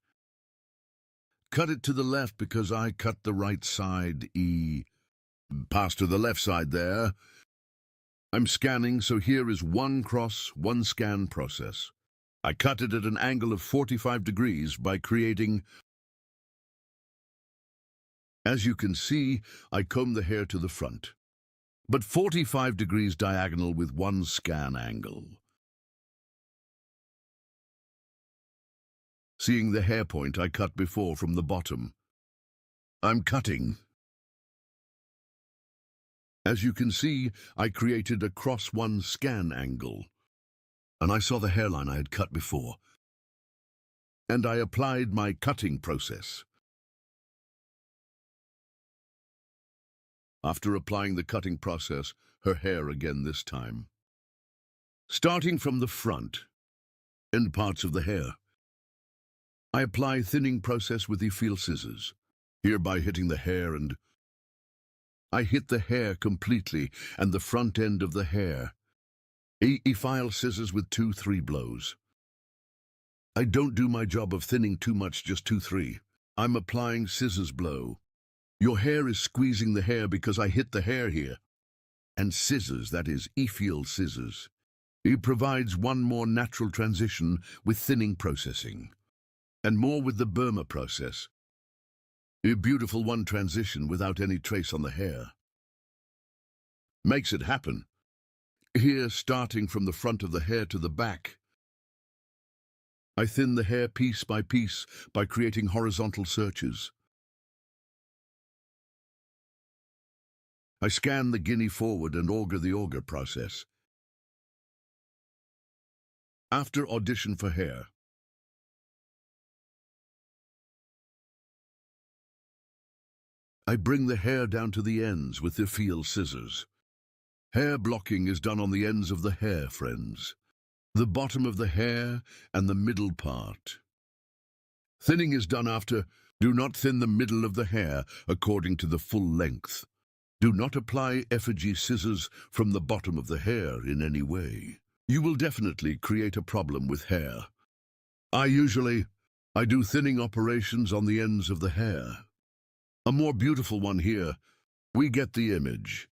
cut it to the left because I cut the right side. Pass to the left side there. I'm scanning, so here is 1 cross, 1 scan process. I cut it at an angle of 45 degrees by creating. As you can see, I comb the hair to the front, but 45 degrees diagonal with 1 scan angle. Seeing the hair point I cut before from the bottom, I'm cutting. As you can see, I created a cross 1 scan angle, and I saw the hairline I had cut before, and I applied my cutting process. After applying the cutting process, her hair again this time. Starting from the front, end parts of the hair, I apply thinning process with the feel scissors, hereby hitting the hair, and I hit the hair completely and the front end of the hair. File scissors with 2-3 blows. I don't do my job of thinning too much, just 2-3. I'm applying scissors blow. Your hair is squeezing the hair because I hit the hair here. And scissors, that is, feel scissors. It provides 1 more natural transition with thinning processing, and more with the Burma process. A beautiful 1 transition without any trace on the hair. Makes it happen. Here, starting from the front of the hair to the back, I thin the hair piece by piece by creating horizontal searches. I scan the guinea forward and auger the auger process. After audition for hair, I bring the hair down to the ends with the feel scissors. Hair blocking is done on the ends of the hair, friends. The bottom of the hair and the middle part. Thinning is done after. Do not thin the middle of the hair according to the full length. Do not apply effigy scissors from the bottom of the hair in any way. You will definitely create a problem with hair. I do thinning operations on the ends of the hair. A more beautiful one here. We get the image.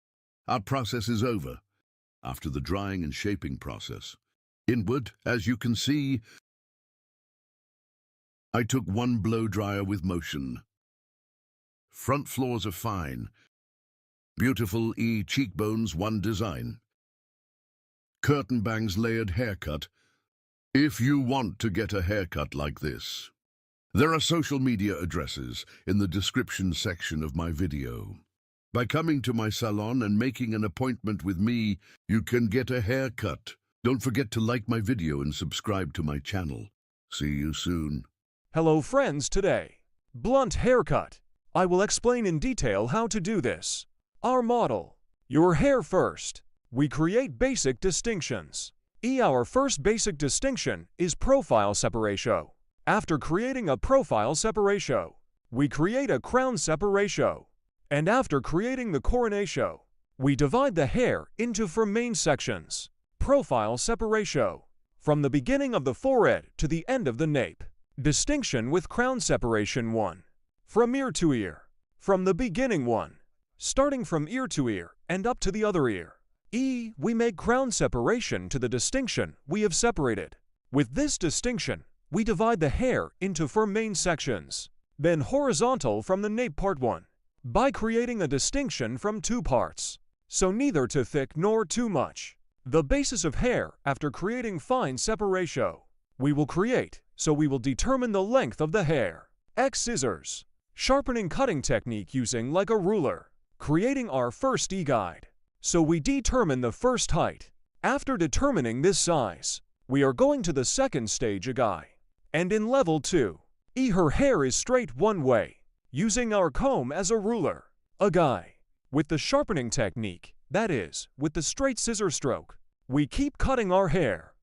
Our process is over. After the drying and shaping process. Inward, as you can see, I took one blow dryer with motion. Front floors are fine. Beautiful cheekbones, one design. Curtain bangs layered haircut. If you want to get a haircut like this, there are social media addresses in the description section of my video. By coming to my salon and making an appointment with me, you can get a haircut. Don't forget to like my video and subscribe to my channel. See you soon. Hello friends, today, blunt haircut. I will explain in detail how to do this. Our model, your hair first. We create basic distinctions. Our first basic distinction is profile separation. After creating a profile separation, we create a crown separation. And after creating the coronation, we divide the hair into four main sections. Profile separation, from the beginning of the forehead to the end of the nape. Distinction with crown separation 1. From ear to ear. From the beginning 1. Starting from ear to ear and up to the other ear. We make crown separation to the distinction we have separated. With this distinction, we divide the hair into four main sections. Then horizontal from the nape part 1. By creating a distinction from 2 parts. So neither too thick nor too much. The basis of hair after creating fine separation. We will create, so we will determine the length of the hair. Scissors. Sharpening cutting technique using like a ruler. Creating our first guide. So we determine the first height. After determining this size, we are going to the second stage guide. And in level 2, her hair is straight one way, using our comb as a ruler. Guide. With the sharpening technique, that is, with the straight scissor stroke, we keep cutting our hair.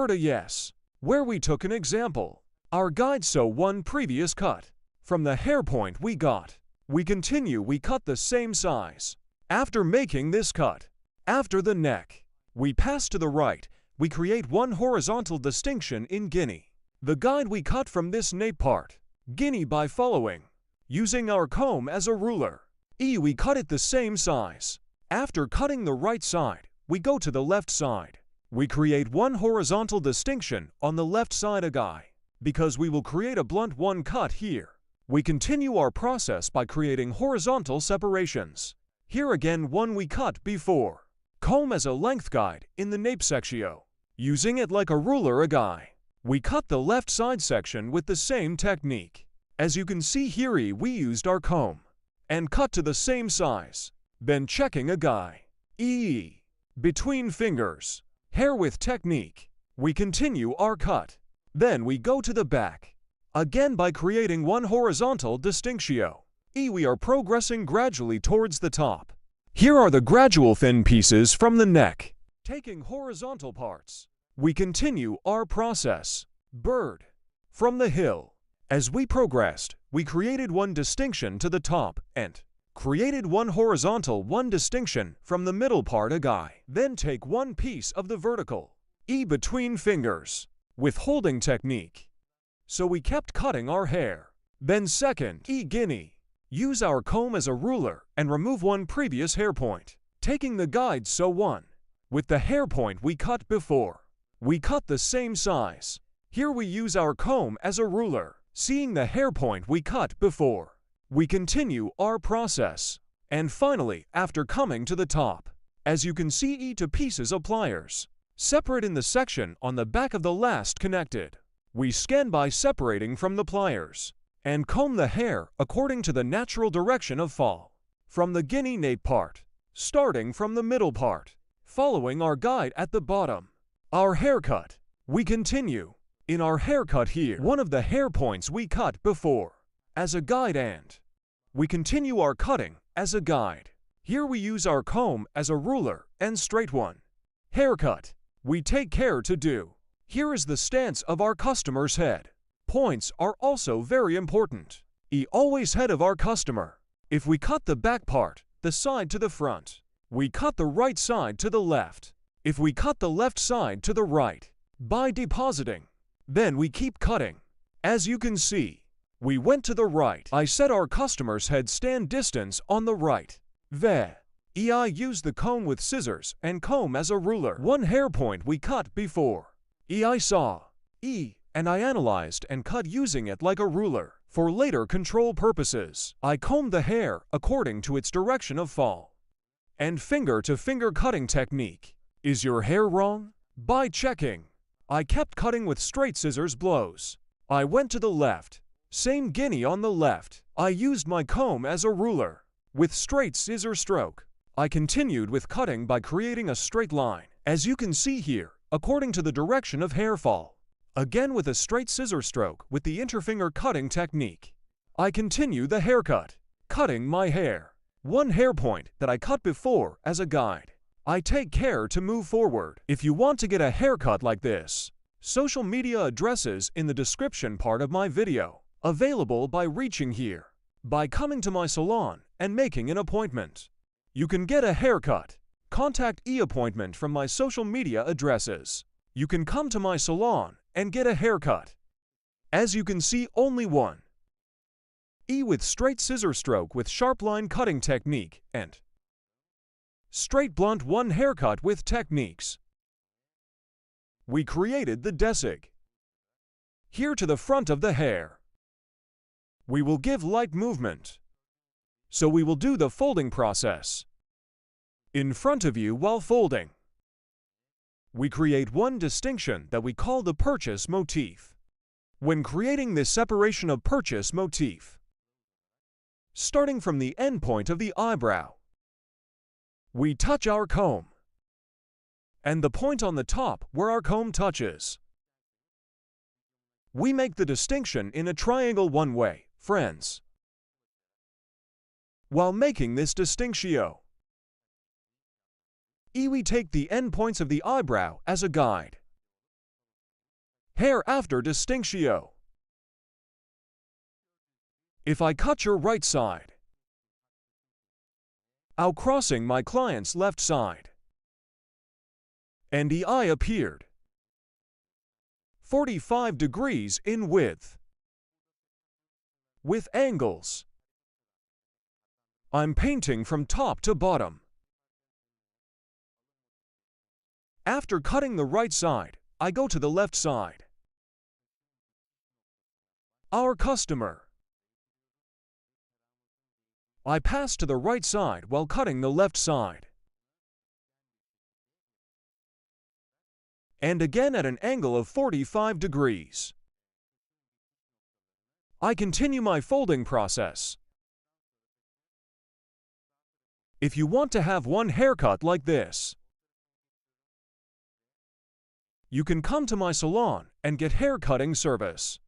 Yes. Where we took an example. Our guide so one previous cut. From the hair point we got. We continue we cut the same size. After making this cut, after the neck, we pass to the right, we create one horizontal distinction in guinea. The guide we cut from this nape part, guinea by following, using our comb as a ruler. We cut it the same size. After cutting the right side, we go to the left side. We create one horizontal distinction on the left side guide, because we will create a blunt one cut here. We continue our process by creating horizontal separations. Here again one we cut before. Comb as a length guide in the nape section. Using it like a ruler guide. We cut the left side section with the same technique. As you can see here we used our comb. And cut to the same size. Then checking guide. Between fingers. Hair with technique. We continue our cut. Then we go to the back. Again by creating one horizontal distinction. We are progressing gradually towards the top. Here are the gradual thin pieces from the neck. Taking horizontal parts, we continue our process. Bird. From the hill. As we progressed, we created one distinction to the top and created one horizontal one distinction from the middle part guide. Then take one piece of the vertical. Between fingers. With holding technique. So we kept cutting our hair. Then second, guinea. Use our comb as a ruler and remove one previous hair point. Taking the guide so one. With the hair point we cut before. We cut the same size. Here we use our comb as a ruler. Seeing the hair point we cut before. We continue our process. And finally, after coming to the top, as you can see to pieces of pliers. Separate in the section on the back of the last connected. We scan by separating from the pliers. And comb the hair according to the natural direction of fall. From the guinea nape part, starting from the middle part, following our guide at the bottom. Our haircut. We continue. In our haircut here, one of the hair points we cut before, as a guide and We continue our cutting as a guide. Here we use our comb as a ruler and straight one. Haircut. We take care to do. Here is the stance of our customer's head. Points are also very important. Always head of our customer. If we cut the back part, the side to the front, we cut the right side to the left. If we cut the left side to the right, by depositing, then we keep cutting. As you can see, we went to the right. I set our customer's head stand distance on the right. I used the comb with scissors and comb as a ruler. One hair point we cut before. I saw. And I analyzed and cut using it like a ruler. For later control purposes, I combed the hair according to its direction of fall. And finger-to-finger cutting technique. Is your hair wrong? By checking. I kept cutting with straight scissors blows. I went to the left. Same guinea on the left. I used my comb as a ruler. With straight scissor stroke, I continued with cutting by creating a straight line. As you can see here, according to the direction of hair fall. Again with a straight scissor stroke with the interfinger cutting technique. I continue the haircut, cutting my hair. One hair point that I cut before as a guide. I take care to move forward. If you want to get a haircut like this, social media addresses in the description part of my video, available by reaching here, by coming to my salon and making an appointment. You can get a haircut. Contact appointment from my social media addresses. You can come to my salon and get a haircut. As you can see, only one. With straight scissor stroke with sharp line cutting technique and straight blunt one haircut with techniques. We created the desig. Here to the front of the hair. We will give light movement. So we will do the folding process. In front of you while folding. We create one distinction that we call the purchase motif. When creating this separation of purchase motif, starting from the end point of the eyebrow, we touch our comb, and the point on the top where our comb touches. We make the distinction in a triangle one way, friends. While making this distinctio, we take the end points of the eyebrow as a guide. Hair after distinctio. If I cut your right side, I'll crossing my client's left side. And the eye appeared 45 degrees in width. With angles, I'm painting from top to bottom. After cutting the right side, I go to the left side. Our customer. I pass to the right side while cutting the left side. And again at an angle of 45 degrees. I continue my folding process. If you want to have one haircut like this, you can come to my salon and get hair cutting service.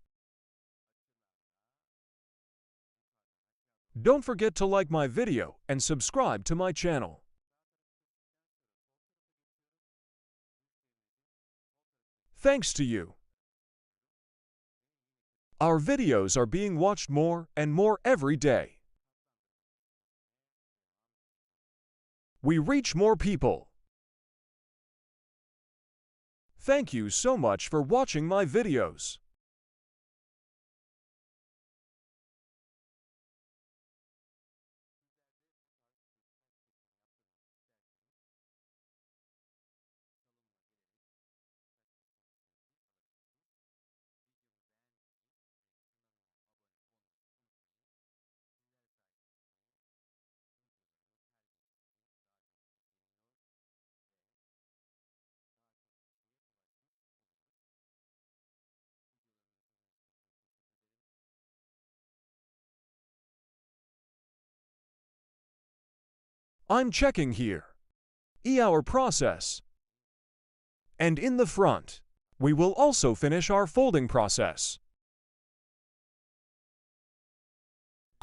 Don't forget to like my video and subscribe to my channel. Thanks to you. Our videos are being watched more and more every day. We reach more people. Thank you so much for watching my videos. I'm checking here. Our process. And in the front, we will also finish our folding process.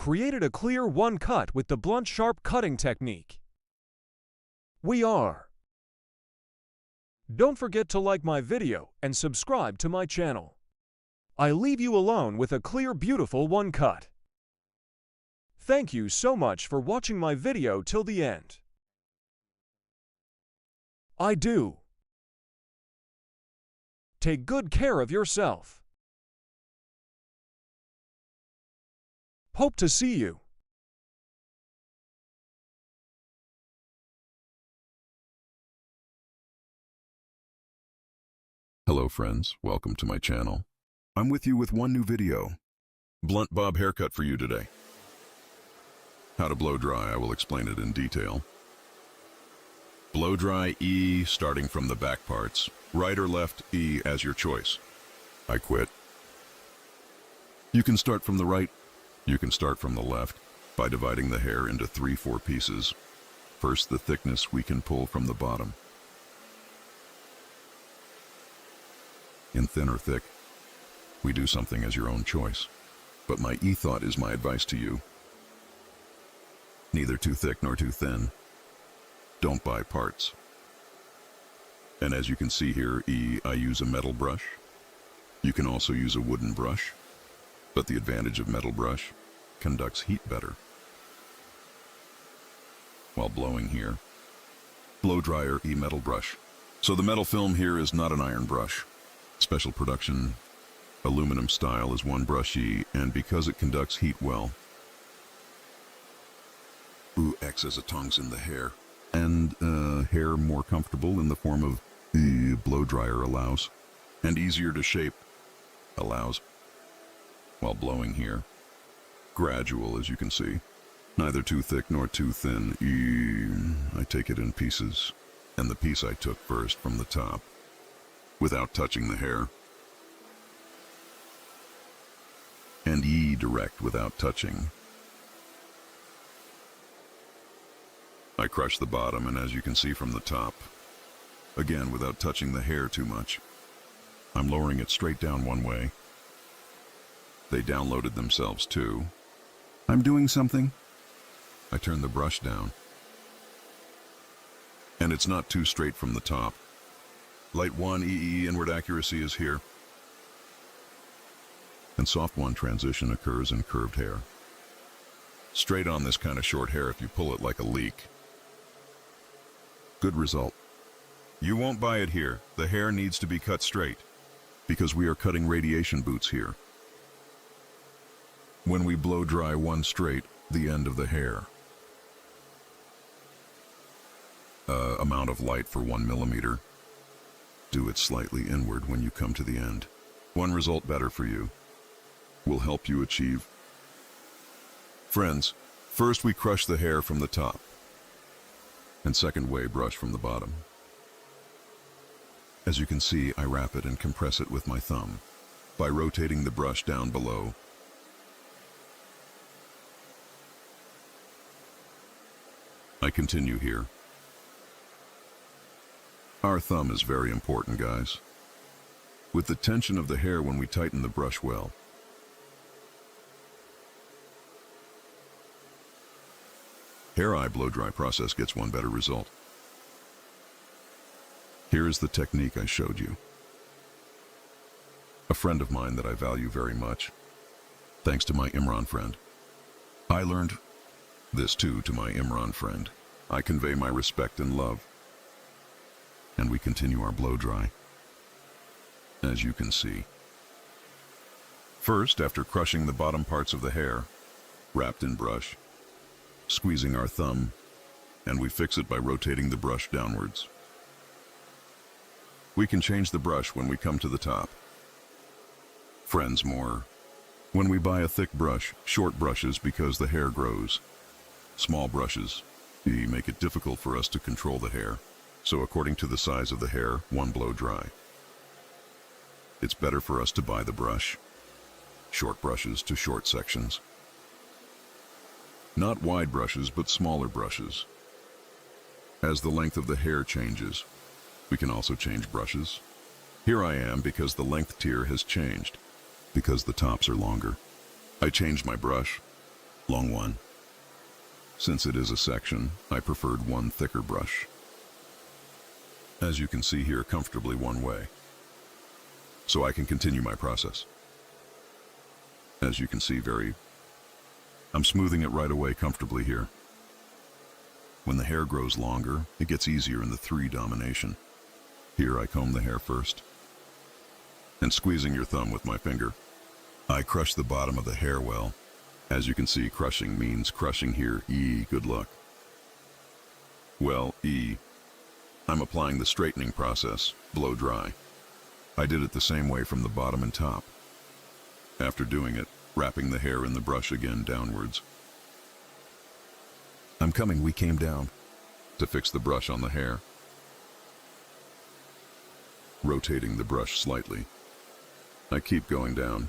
created a clear one cut with the blunt sharp cutting technique. Don't forget to like my video and subscribe to my channel. I leave you alone with a clear, beautiful one cut. Thank you so much for watching my video till the end. I do. Take good care of yourself. Hope to see you. Hello friends, welcome to my channel. I'm with you with one new video. Blunt bob haircut for you today. How to blow dry, I will explain it in detail. Blow dry E starting from the back parts. Right or left E as your choice. I quit. You can start from the right, you can start from the left by dividing the hair into 3-4 pieces. First, the thickness we can pull from the bottom. In thin or thick, we do something as your own choice. But my e-thought is my advice to you. Neither too thick nor too thin. Don't buy parts. And as you can see here, I use a metal brush. You can also use a wooden brush, but the advantage of metal brush conducts heat better. While blowing here, blow dryer metal brush. So the metal film here is not an iron brush. Special production, aluminum style is one brush and because it conducts heat well, acts as a tongs in the hair, and hair more comfortable in the form of blow dryer allows, and easier to shape allows. While blowing here, gradual as you can see, neither too thick nor too thin. I take it in pieces, and the piece I took first from the top, without touching the hair, and direct without touching. I crush the bottom, and as you can see from the top, again without touching the hair too much. I'm lowering it straight down one way. They downloaded themselves too. I'm doing something. I turn the brush down. And it's not too straight from the top. Light 1 inward accuracy is here. And soft 1 transition occurs in curved hair. Straight on this kind of short hair if you pull it like a leek. Good result. You won't buy it here. The hair needs to be cut straight because we are cutting radiation boots here. When we blow dry one straight, the end of the hair. Amount of light for 1 millimeter. Do it slightly inward when you come to the end. One result better for you. Will help you achieve. Friends, first we crush the hair from the top. And second way, brush from the bottom. As you can see, I wrap it and compress it with my thumb by rotating the brush down below. I continue here. Our thumb is very important, guys. With the tension of the hair when we tighten the brush well. Hair eye blow dry process gets one better result. Here is the technique I showed you. A friend of mine that I value very much, thanks to my Imran friend. I learned this too to my Imran friend. I convey my respect and love. And we continue our blow dry. As you can see. First, after crushing the bottom parts of the hair, wrapped in brush, squeezing our thumb, and we fix it by rotating the brush downwards. We can change the brush when we come to the top. Friends more. When we buy a thick brush, short brushes because the hair grows. Small brushes, they make it difficult for us to control the hair. So according to the size of the hair, one blow dry. It's better for us to buy the brush. Short brushes to short sections. Not wide brushes, but smaller brushes. As the length of the hair changes, we can also change brushes. Here I am because the length tier has changed, because the tops are longer. I changed my brush, long one. Since it is a section, I preferred one thicker brush. As you can see here, comfortably one way. So I can continue my process. As you can see, I'm smoothing it right away comfortably here. When the hair grows longer, it gets easier in the 3 domination. Here I comb the hair first, and squeezing your thumb with my finger, I crush the bottom of the hair well. As you can see, crushing means crushing here. E, good luck. Well, E, I'm applying the straightening process, blow dry. I did it the same way from the bottom and top. After doing it, wrapping the hair in the brush again downwards. We came down to fix the brush on the hair. Rotating the brush slightly. I keep going down.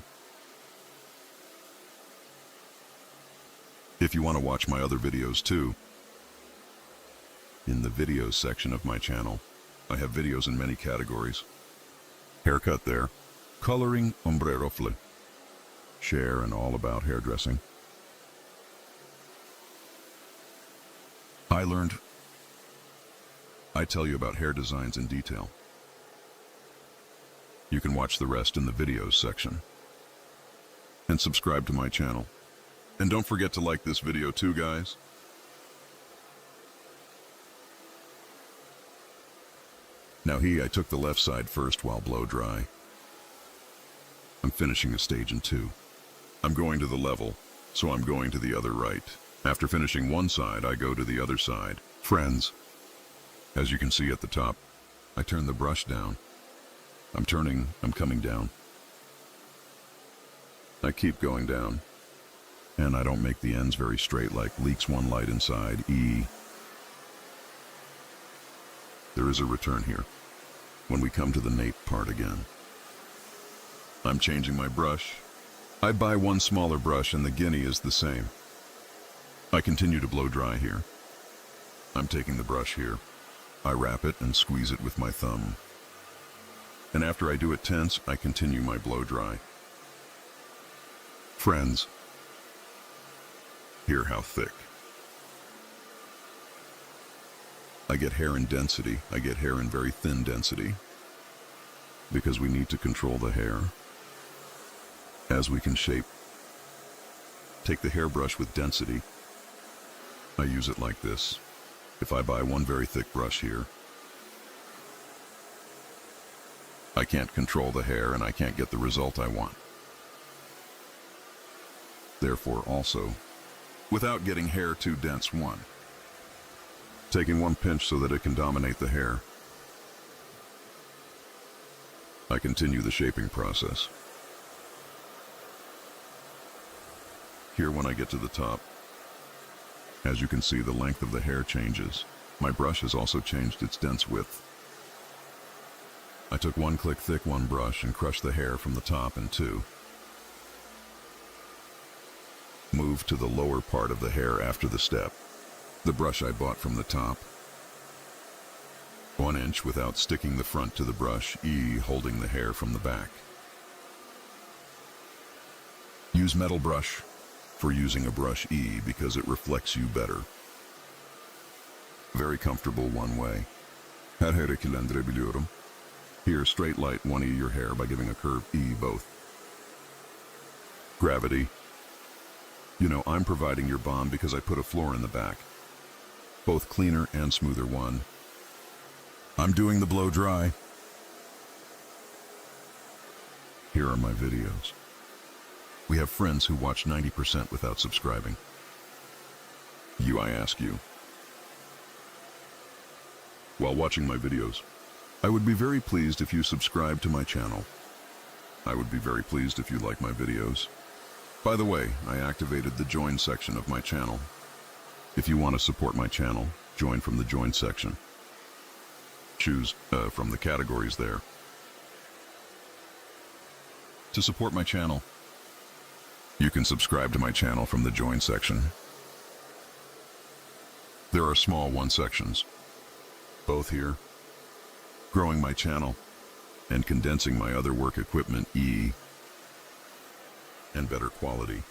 If you want to watch my other videos too, in the videos section of my channel, I have videos in many categories. Haircut there, coloring, ombre rofle, share and all about hairdressing. I tell you about hair designs in detail. You can watch the rest in the videos section. And subscribe to my channel. And don't forget to like this video too, guys. Now I took the left side first while blow dry. I'm finishing a stage in 2. I'm going to the level, so I'm going to the other right. After finishing one side, I go to the other side. Friends, as you can see at the top, I turn the brush down. I'm coming down. I keep going down, and I don't make the ends very straight like leaks one light inside. E. There is a return here, when we come to the nape part again. I'm changing my brush. I buy one smaller brush and the guinea is the same. I continue to blow dry here. I'm taking the brush here. I wrap it and squeeze it with my thumb. And after I do it tense, I continue my blow dry. Friends, hear how thick. I get hair in density. I get hair in very thin density. Because we need to control the hair. As we can shape. Take the hairbrush with density. I use it like this. If I buy one very thick brush here, I can't control the hair and I can't get the result I want. Therefore also, without getting hair too dense, taking one pinch so that it can dominate the hair, I continue the shaping process. Here when I get to the top, as you can see, the length of the hair changes. My brush has also changed its dense width. I took one click thick one brush and crushed the hair from the top in 2. Move to the lower part of the hair after the step. The brush I bought from the top. 1 inch without sticking the front to the brush, E, holding the hair from the back. Use metal brush for using a brush E because it reflects you better. Very comfortable one way. Her hareketlendirebiliyorum. Here, straight light 1E your hair by giving a curve E both. Gravity. You know, I'm providing your bomb because I put a floor in the back. Both cleaner and smoother one. I'm doing the blow dry. Here are my videos. We have friends who watch 90% without subscribing. I ask you. While watching my videos, I would be very pleased if you subscribe to my channel. I would be very pleased if you like my videos. By the way, I activated the join section of my channel. If you want to support my channel, join from the join section. Choose from the categories there. To support my channel, you can subscribe to my channel from the join section. There are small 1 sections, both here, growing my channel and condensing my other work equipment E and better quality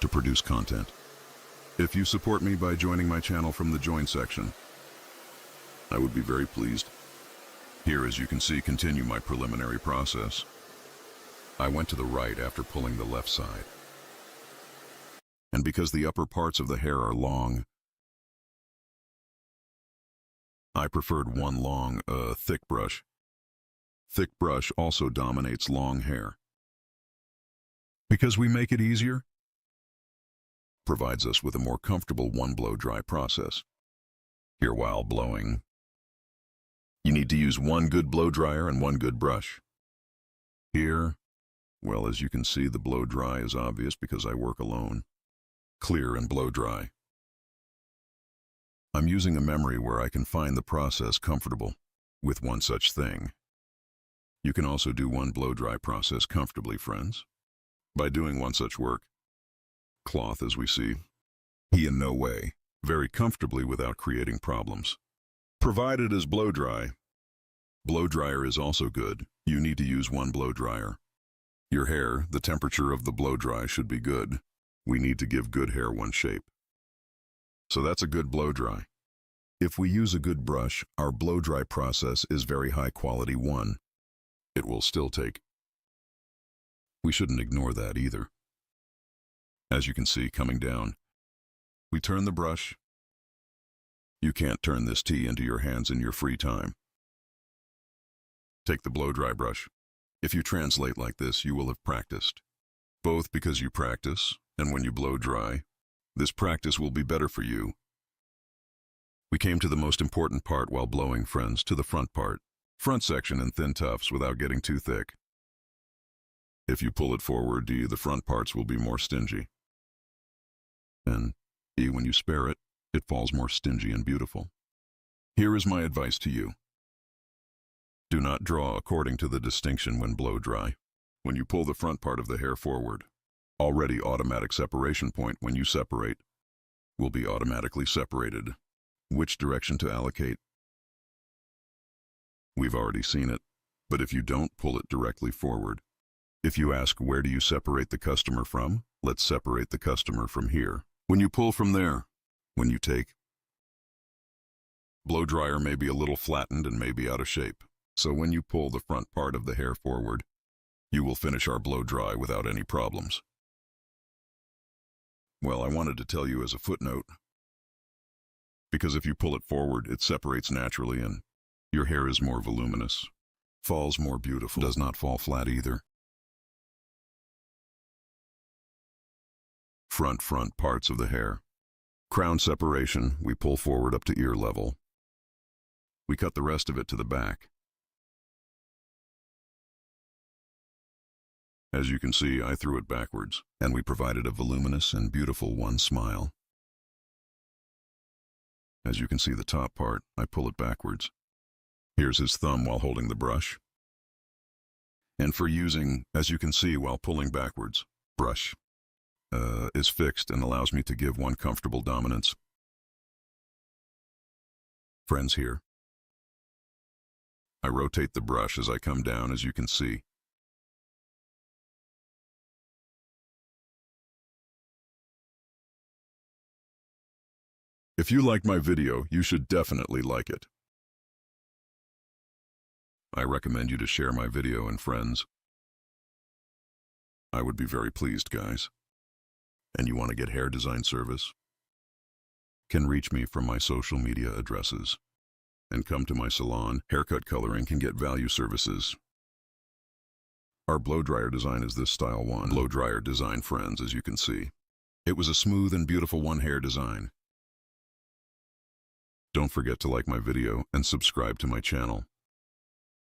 to produce content. If you support me by joining my channel from the Join section, I would be very pleased. Here, as you can see, continue my preliminary process. I went to the right after pulling the left side. And because the upper parts of the hair are long, I preferred one long, thick brush. Thick brush also dominates long hair. Because we make it easier, provides us with a more comfortable one blow dry process. Here, while blowing, you need to use one good blow dryer and one good brush. Here, well, as you can see, the blow dry is obvious because I work alone. Clear and blow dry. I'm using a memory where I can find the process comfortable with one such thing. You can also do one blow dry process comfortably, friends, by doing one such work. Cloth, as we see, he in no way, very comfortably without creating problems. Provided as blow dry. Blow dryer is also good. You need to use one blow dryer. Your hair, the temperature of the blow dry should be good. We need to give good hair one shape. So that's a good blow dry. If we use a good brush, our blow dry process is very high quality one. It will still take. We shouldn't ignore that either. As you can see, coming down, we turn the brush. You can't turn this tea into your hands in your free time. Take the blow dry brush. If you translate like this, you will have practiced. Both because you practice, and when you blow dry, this practice will be better for you. We came to the most important part while blowing, friends, to the front part. Front section in thin tufts without getting too thick. If you pull it forward, the front parts will be more stingy. And when you spare it, it falls more stingy and beautiful. Here is my advice to you. Do not draw according to the distinction when blow dry. When you pull the front part of the hair forward, already automatic separation point when you separate will be automatically separated. Which direction to allocate? We've already seen it, but if you don't pull it directly forward, if you ask where do you separate the customer from, let's separate the customer from here. When you pull from there, when you take, blow dryer may be a little flattened and may be out of shape. So when you pull the front part of the hair forward, you will finish our blow dry without any problems. Well, I wanted to tell you as a footnote, because if you pull it forward, it separates naturally and your hair is more voluminous, falls more beautiful, does not fall flat either. Front parts of the hair. Crown separation, we pull forward up to ear level. We cut the rest of it to the back. As you can see, I threw it backwards, and we provided a voluminous and beautiful one smile. As you can see the top part, I pull it backwards. Here's his thumb while holding the brush. And for using, as you can see while pulling backwards, brush is fixed and allows me to give one comfortable dominance. Friends, here, I rotate the brush as I come down, as you can see. If you like my video, you should definitely like it. I recommend you to share my video and friends. I would be very pleased, guys. And you want to get hair design service? Can reach me from my social media addresses. And come to my salon, haircut coloring can get value services. Our blow dryer design is this style one. Blow dryer design, friends, as you can see. It was a smooth and beautiful one hair design. Don't forget to like my video and subscribe to my channel.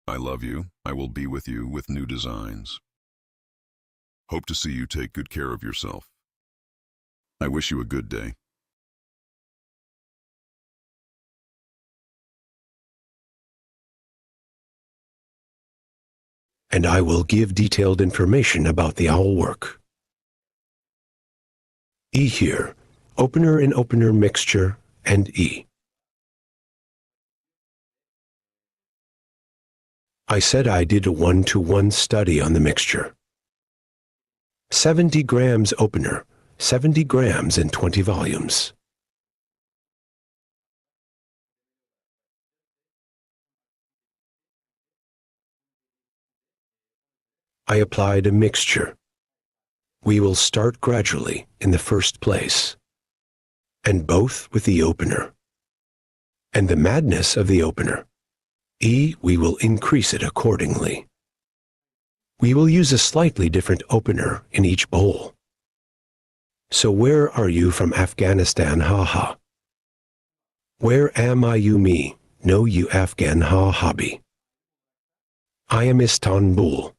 I love you. I will be with you with new designs. Hope to see you take good care of yourself. I wish you a good day. And I will give detailed information about the owl work. E here, opener and opener mixture, and E. I said I did a 1-to-1 study on the mixture. 70 grams opener, 70 grams in 20 volumes. I applied a mixture. We will start gradually in the first place, and both with the opener. And the madness of the opener. We will increase it accordingly. We will use a slightly different opener in each bowl. So where are you from Afghanistan, ha? Where am I, you me? No, you Afghan, ha hobby. I am Istanbul.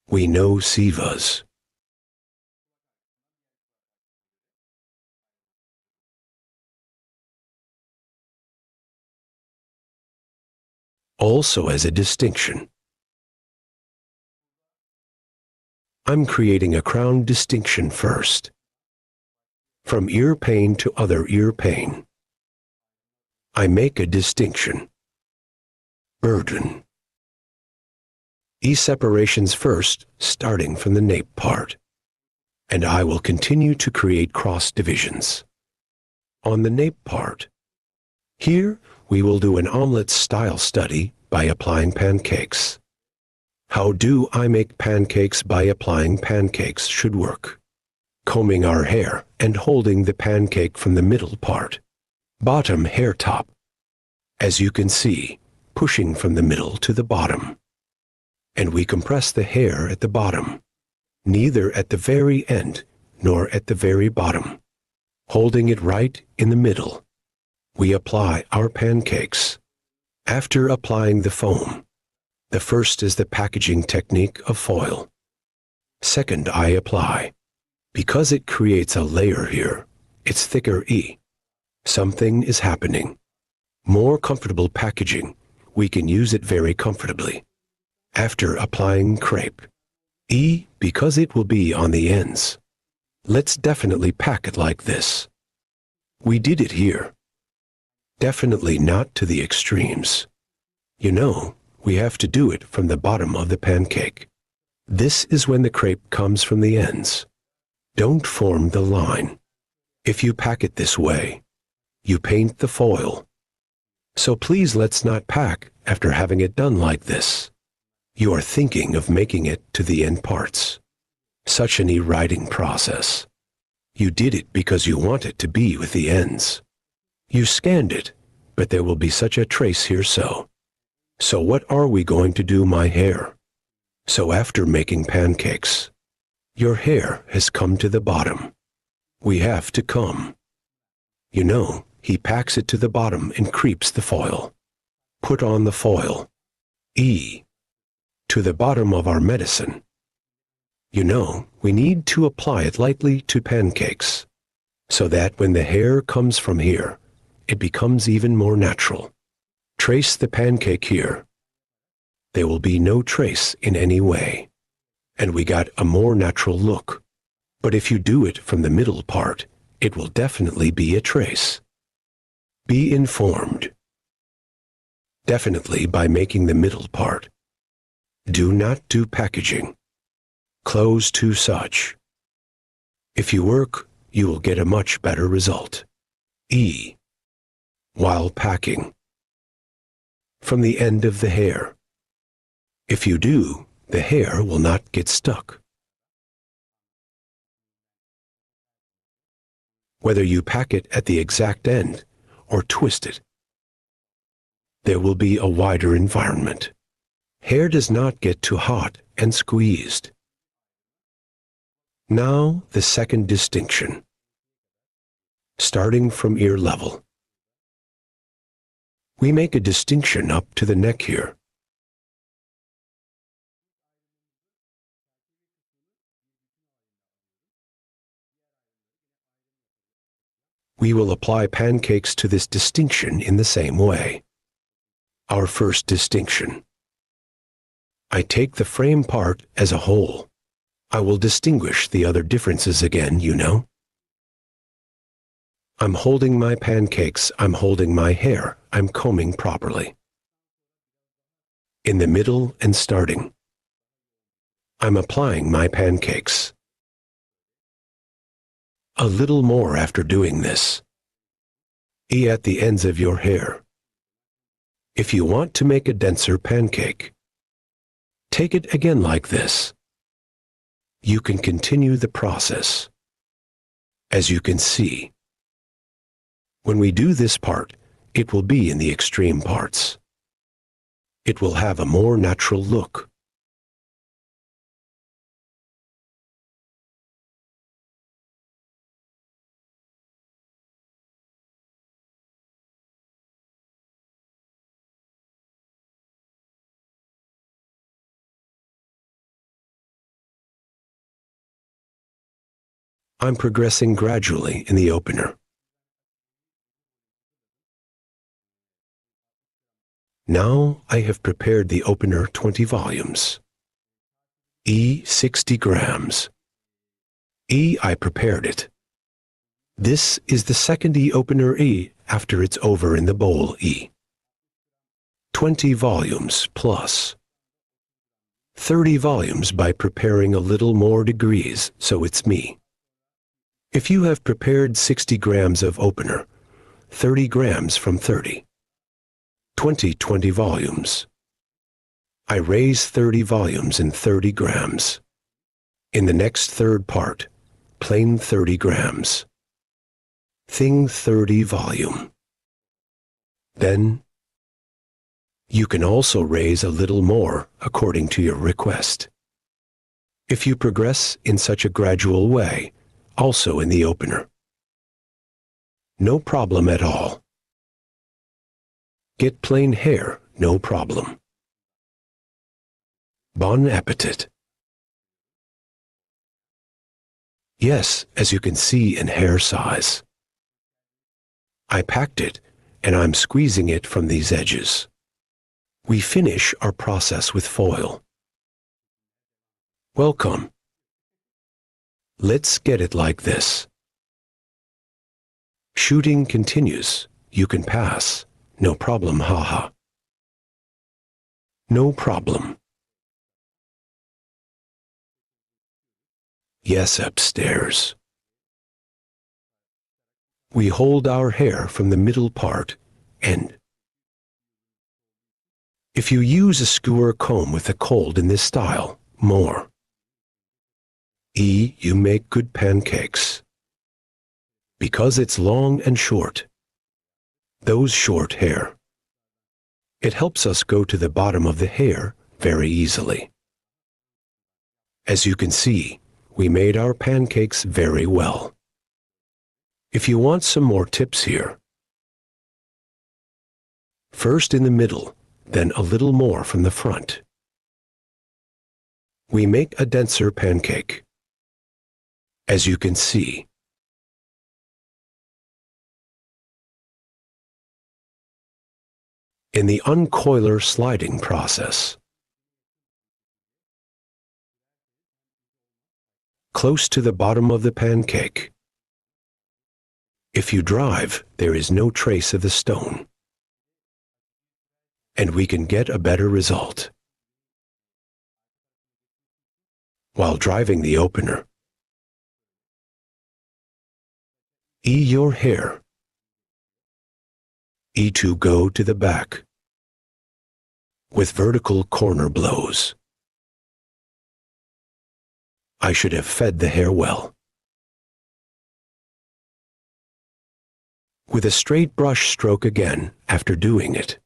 We know Sivas. Also as a distinction. I'm creating a crown distinction first. From ear pain to other ear pain. I make a distinction. Burden. Separations first, starting from the nape part. And I will continue to create cross divisions. On the nape part. Here, we will do an omelet style study by applying pancakes. How do I make pancakes by applying pancakes should work. Combing our hair and holding the pancake from the middle part. Bottom hair top. As you can see, pushing from the middle to the bottom. And we compress the hair at the bottom. Neither at the very end nor at the very bottom. Holding it right in the middle. We apply our pancakes. After applying the foam, the first is the packaging technique of foil. Second, I apply. Because it creates a layer here, it's thicker Something is happening. More comfortable packaging, we can use it very comfortably. After applying crepe. Because it will be on the ends. Let's definitely pack it like this. We did it here. Definitely not to the extremes. You know, we have to do it from the bottom of the pancake. This is when the crepe comes from the ends. Don't form the line. If you pack it this way, you paint the foil. So please let's not pack after having it done like this. You are thinking of making it to the end parts. Such an writing process. You did it because you want it to be with the ends. You scanned it, but there will be such a trace here so. So what are we going to do my hair? So after making pancakes, your hair has come to the bottom. We have to come. You know, he packs it to the bottom and creeps the foil. Put on the foil. To the bottom of our medicine. You know, we need to apply it lightly to pancakes, so that when the hair comes from here, it becomes even more natural. Trace the pancake here. There will be no trace in any way, and we got a more natural look. But if you do it from the middle part, it will definitely be a trace. Be informed. Definitely by making the middle part. Do not do packaging. Close to such. If you work, you will get a much better result. While packing. From the end of the hair. If you do, the hair will not get stuck. Whether you pack it at the exact end or twist it, there will be a wider environment. Hair does not get too hot and squeezed. Now the second distinction. Starting from ear level. We make a distinction up to the neck here. We will apply pancakes to this distinction in the same way. Our first distinction. I take the frame part as a whole. I will distinguish the other differences again, you know. I'm holding my pancakes, I'm holding my hair, I'm combing properly. In the middle and starting. I'm applying my pancakes. A little more after doing this. E at the ends of your hair. If you want to make a denser pancake, take it again like this. You can continue the process. As you can see, when we do this part, it will be in the extreme parts. It will have a more natural look. I'm progressing gradually in the opener. Now I have prepared the opener 20 volumes. E 60 grams. E I prepared it. This is the second E opener E after it's over in the bowl E. 20 volumes plus. 30 volumes by preparing a little more degrees, so it's me. If you have prepared 60 grams of opener, 30 grams from 30. 20 volumes. I raise 30 volumes in 30 grams. In the next third part, plain 30 grams. Thing 30 volume. Then, you can also raise a little more according to your request. If you progress in such a gradual way, also in the opener. No problem at all. Get plain hair, no problem. Bon appetit. Yes, as you can see in hair size. I packed it, and I'm squeezing it from these edges. We finish our process with foil. Welcome. Let's get it like this. Shooting continues. You can pass. No problem, haha. No problem. Yes, upstairs. We hold our hair from the middle part, and if you use a skewer comb with a cold in this style, more. E, you make good pancakes. Because it's long and short. Those short hair. It helps us go to the bottom of the hair very easily. As you can see, we made our pancakes very well. If you want some more tips here, first in the middle, then a little more from the front. We make a denser pancake. As you can see, in the uncoiler sliding process. Close to the bottom of the pancake. If you drive, there is no trace of the stone. And we can get a better result. While driving the opener. E your hair. E to go to the back. With vertical corner blows. I should have fed the hair well. With a straight brush stroke again after doing it.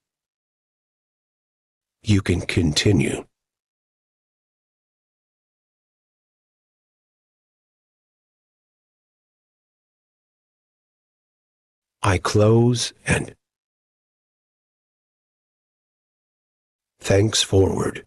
You can continue. I close and thanks forward.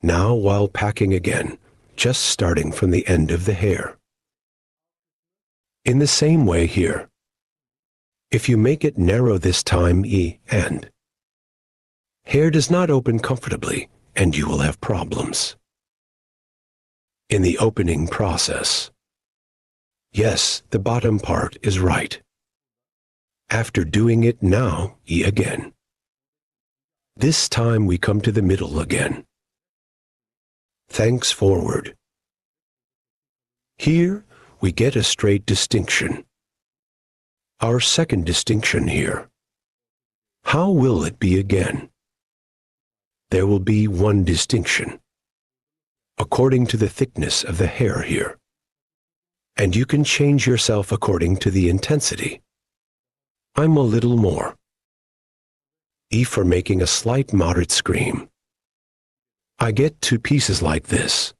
Now while packing again, just starting from the end of the hair. In the same way here. If you make it narrow this time, and hair does not open comfortably, and you will have problems in the opening process. Yes, the bottom part is right. After doing it now, again. This time we come to the middle again. Thanks forward. Here we get a straight distinction. Our second distinction here. How will it be again? There will be one distinction, according to the thickness of the hair here. And you can change yourself according to the intensity. I'm a little more. E for making a slight moderate scream. I get two pieces like this.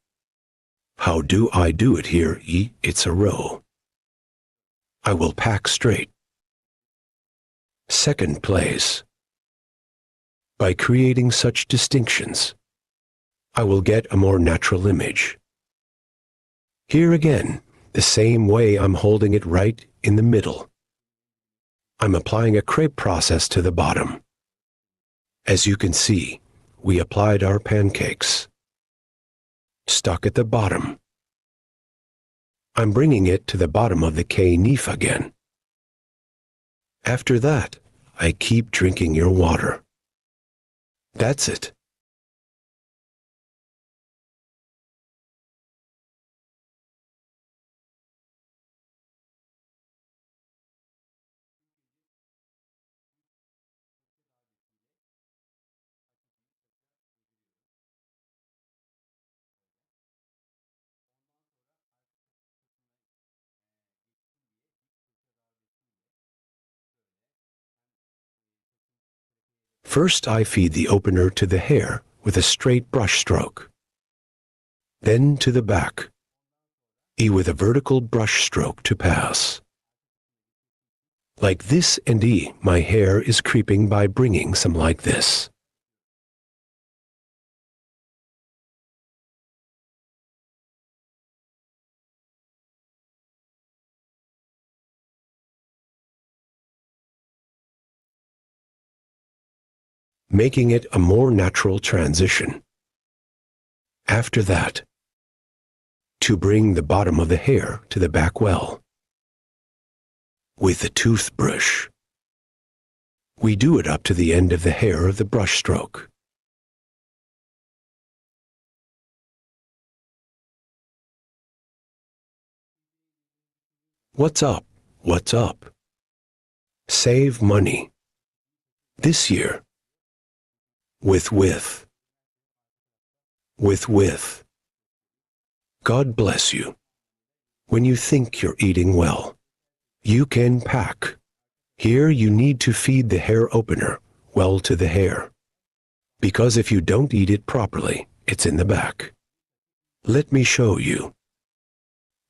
How do I do it here, E? It's a row. I will pack straight. Second place. By creating such distinctions, I will get a more natural image. Here again, the same way I'm holding it right in the middle. I'm applying a crepe process to the bottom. As you can see, we applied our pancakes. Stuck at the bottom. I'm bringing it to the bottom of the K-neef again. After that, I keep drinking your water. That's it. First, I feed the opener to the hair with a straight brush stroke. Then to the back, with a vertical brush stroke to pass. Like this and my hair is creeping by bringing some like this. Making it a more natural transition. After that, to bring the bottom of the hair to the back well. With the toothbrush, we do it up to the end of the hair of the brush stroke. What's up? What's up? Save money. This year. With. God bless you. When you think you're eating well, you can pack. Here you need to feed the hair opener well to the hair. Because if you don't eat it properly, it's in the back. Let me show you.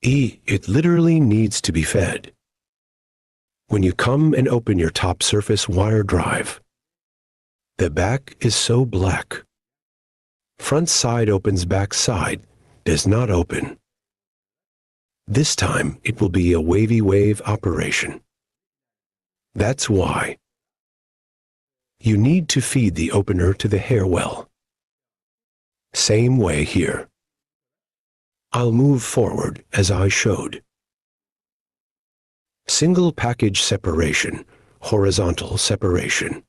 It literally needs to be fed. When you come and open your top surface wire drive, the back is so black. Front side opens, back side does not open. This time it will be a wavy wave operation. That's why you need to feed the opener to the hair well. Same way here. I'll move forward as I showed. Single package separation, horizontal separation.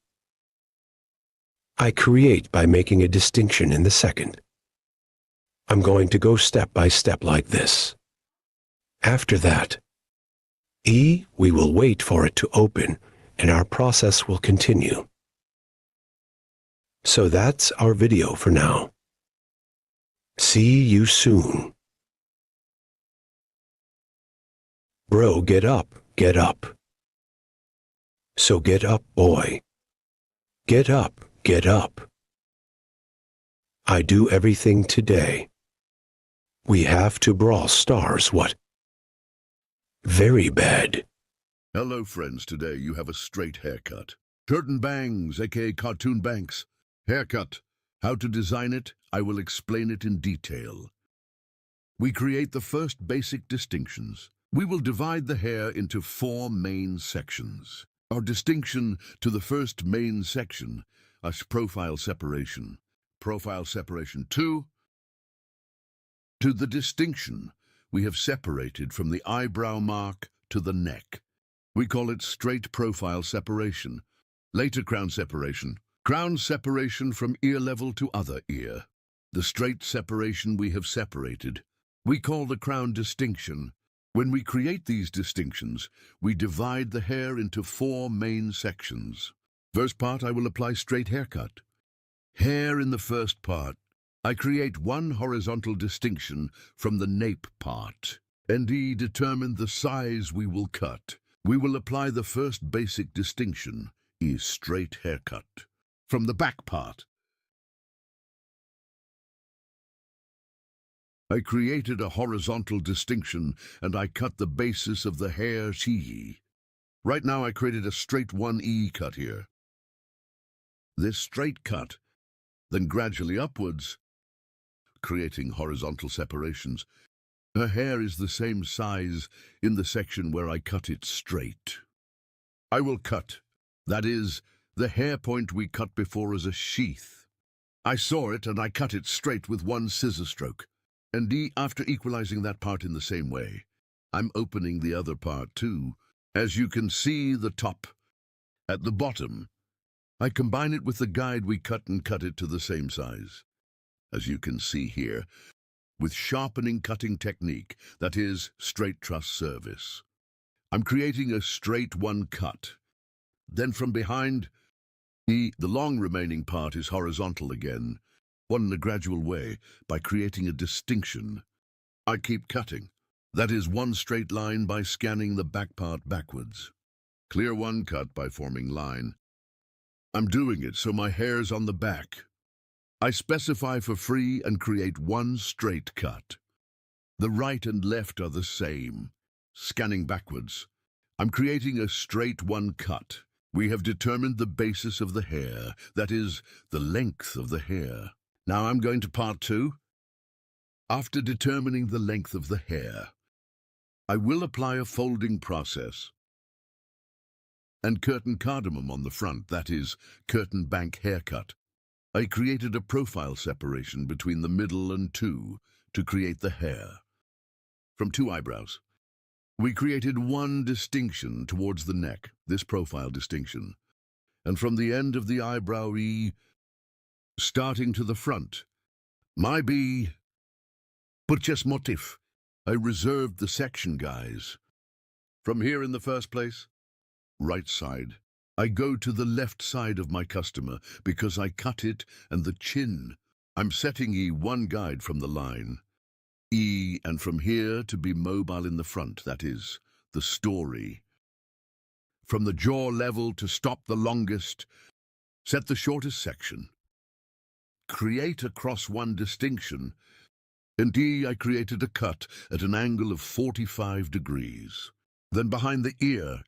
I create by making a distinction in the second. I'm going to go step by step like this. After that, we will wait for it to open and our process will continue. So that's our video for now. See you soon. Bro, get up, get up. So get up, boy. Get up. Get up. I do everything today. We have to brawl stars, what? Very bad. Hello, friends. Today you have a straight haircut. Curtain bangs, aka cartoon banks. Haircut. How to design it, I will explain it in detail. We create the first basic distinctions. We will divide the hair into 4 main sections. Our distinction to the first main section, profile separation. Profile separation 2. To the distinction we have separated from the eyebrow mark to the neck. We call it straight profile separation. Later crown separation. Crown separation from ear level to other ear. The straight separation we have separated. We call the crown distinction. When we create these distinctions, we divide the hair into 4 main sections. First part, I will apply straight haircut. Hair in the first part. I create one horizontal distinction from the nape part, and determine the size we will cut. We will apply the first basic distinction, straight haircut. From the back part, I created a horizontal distinction and I cut the basis of the hair Right now I created a straight 1E cut here. This straight cut, then gradually upwards, creating horizontal separations. Her hair is the same size in the section where I cut it straight. I will cut, that is, the hair point we cut before as a sheath. I saw it and I cut it straight with one scissor stroke. And after equalizing that part in the same way, I'm opening the other part too. As you can see the top. At the bottom, I combine it with the guide we cut and cut it to the same size. As you can see here, with sharpening cutting technique, that is, straight truss service. I'm creating a straight one cut. Then from behind, the long remaining part is horizontal again, one in a gradual way, by creating a distinction. I keep cutting. That is one straight line by scanning the back part backwards. Clear one cut by forming line. I'm doing it so my hair's on the back. I specify for free and create one straight cut. The right and left are the same. Scanning backwards. I'm creating a straight one cut. We have determined the basis of the hair, that is, the length of the hair. Now I'm going to part 2. After determining the length of the hair, I will apply a folding process and curtain cardamom on the front, that is, curtain bank haircut. I created a profile separation between the middle and 2 to create the hair. From 2 eyebrows, we created one distinction towards the neck, this profile distinction, and from the end of the eyebrow starting to the front, my purchase motif. I reserved the section, guys. From here in the first place, right side, I go to the left side of my customer because I cut it and the chin. I'm setting one guide from the line. And from here to be mobile in the front, that is, the story. From the jaw level to stop the longest, set the shortest section. Create across one distinction, and I created a cut at an angle of 45 degrees. Then behind the ear,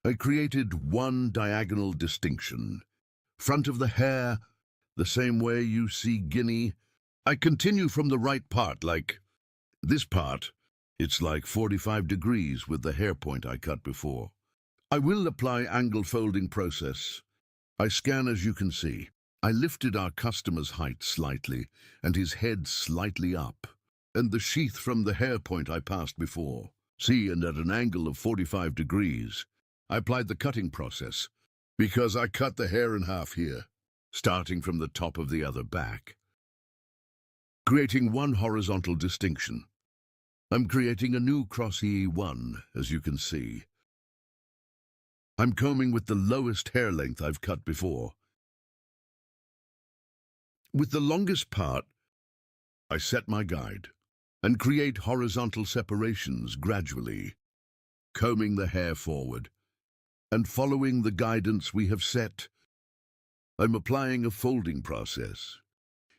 I created one diagonal distinction. Front of the hair, the same way you see guinea. I continue from the right part, like this part. It's like 45 degrees with the hair point I cut before. I will apply angle folding process. I scan as you can see. I lifted our customer's height slightly and his head slightly up, and the sheath from the hair point I passed before. See, and at an angle of 45 degrees, I applied the cutting process because I cut the hair in half here, starting from the top of the other back, creating one horizontal distinction. I'm creating a new cross E1, as you can see. I'm combing with the lowest hair length I've cut before. With the longest part, I set my guide and create horizontal separations gradually, combing the hair forward. And following the guidance we have set, I'm applying a folding process.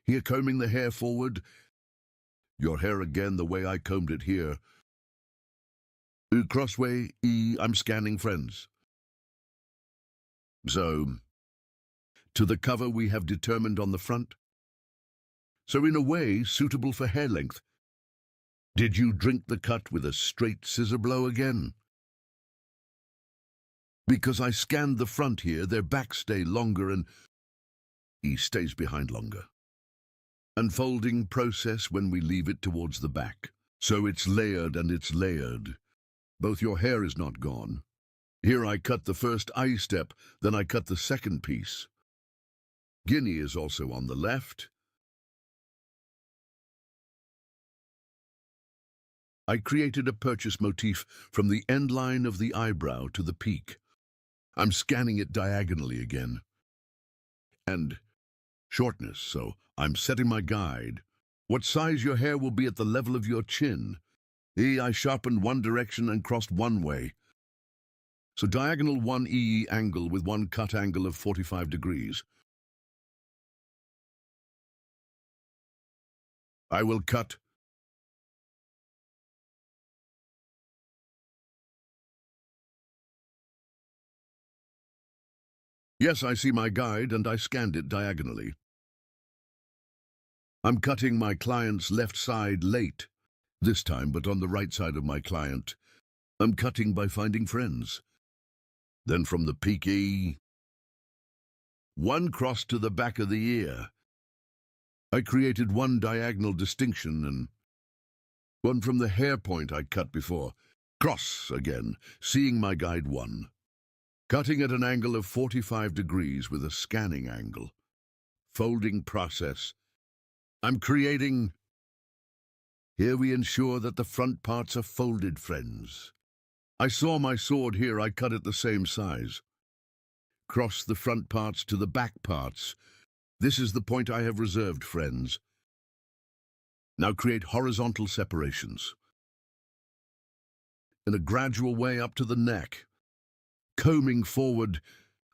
Here, combing the hair forward, your hair again the way I combed it here. Crossway, I'm scanning friends. So, to the cover we have determined on the front. So in a way, suitable for hair length. Did you drink the cut with a straight scissor blow again? Because I scanned the front here, their backs stay longer and he stays behind longer. Unfolding process when we leave it towards the back. So it's layered and it's layered. Both your hair is not gone. Here I cut the first eye step, then I cut the second piece. Guinea is also on the left. I created a purchase motif from the end line of the eyebrow to the peak. I'm scanning it diagonally again. And shortness, so I'm setting my guide. What size your hair will be at the level of your chin. I sharpened one direction and crossed one way. So diagonal 1 EE angle with one cut angle of 45 degrees. I will cut. Yes, I see my guide and I scanned it diagonally. I'm cutting my client's left side late, this time but on the right side of my client. I'm cutting by finding friends. Then from the peak E, one cross to the back of the ear. I created one diagonal distinction and one from the hair point I cut before. Cross again, seeing my guide 1. Cutting at an angle of 45 degrees with a scanning angle. Folding process. I'm creating. Here we ensure that the front parts are folded, friends. I saw my sword here, I cut it the same size. Cross the front parts to the back parts. This is the point I have reserved, friends. Now create horizontal separations. In a gradual way up to the neck. Combing forward,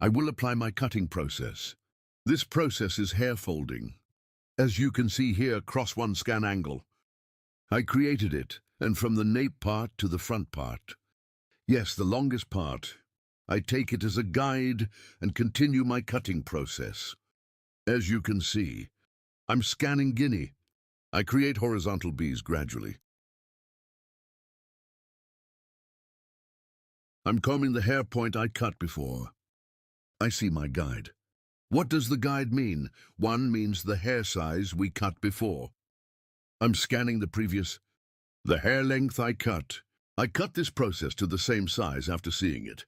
I will apply my cutting process. This process is hair folding. As you can see here, cross one scan angle. I created it, and from the nape part to the front part. Yes, the longest part. I take it as a guide and continue my cutting process. As you can see, I'm scanning Guinea. I create horizontal Bs gradually. I'm combing the hair point I cut before. I see my guide. What does the guide mean? 1 means the hair size we cut before. I'm scanning the previous. The hair length I cut. I cut this process to the same size after seeing it.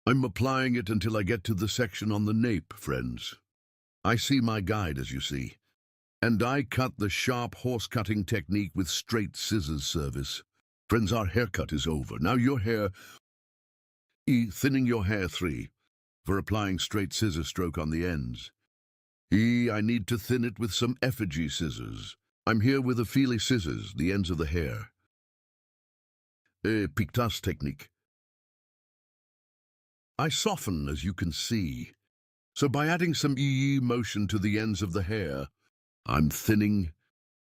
I'm applying it until I get to the section on the nape, friends. I see my guide, as you see. And I cut the sharp horse cutting technique with straight scissors service. Friends, our haircut is over. Now your hair. Thinning your hair 3. For applying straight scissor stroke on the ends. I need to thin it with some effigy scissors. I'm here with the feely scissors, the ends of the hair. Pictas technique. I soften, as you can see. So by adding some motion to the ends of the hair, I'm thinning.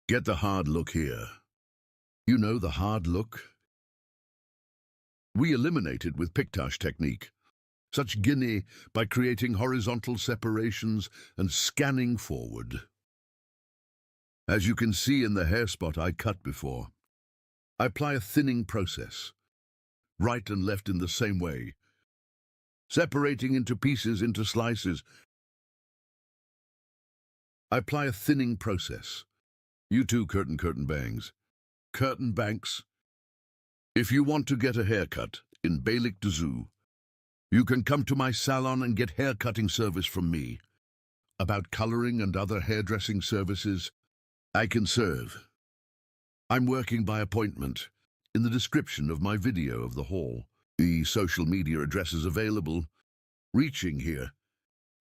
Get the hard look here. You know the hard look? We eliminate it with pictage technique. Such Guinea by creating horizontal separations and scanning forward. As you can see in the hair spot I cut before, I apply a thinning process, right and left in the same way, separating into pieces, into slices. I apply a thinning process. You too, curtain bangs. Curtain banks. If you want to get a haircut in Beylikdüzü, you can come to my salon and get hair cutting service from me. About coloring and other hairdressing services, I can serve. I'm working by appointment. In the description of my video of the haul, the social media address is available. Reaching here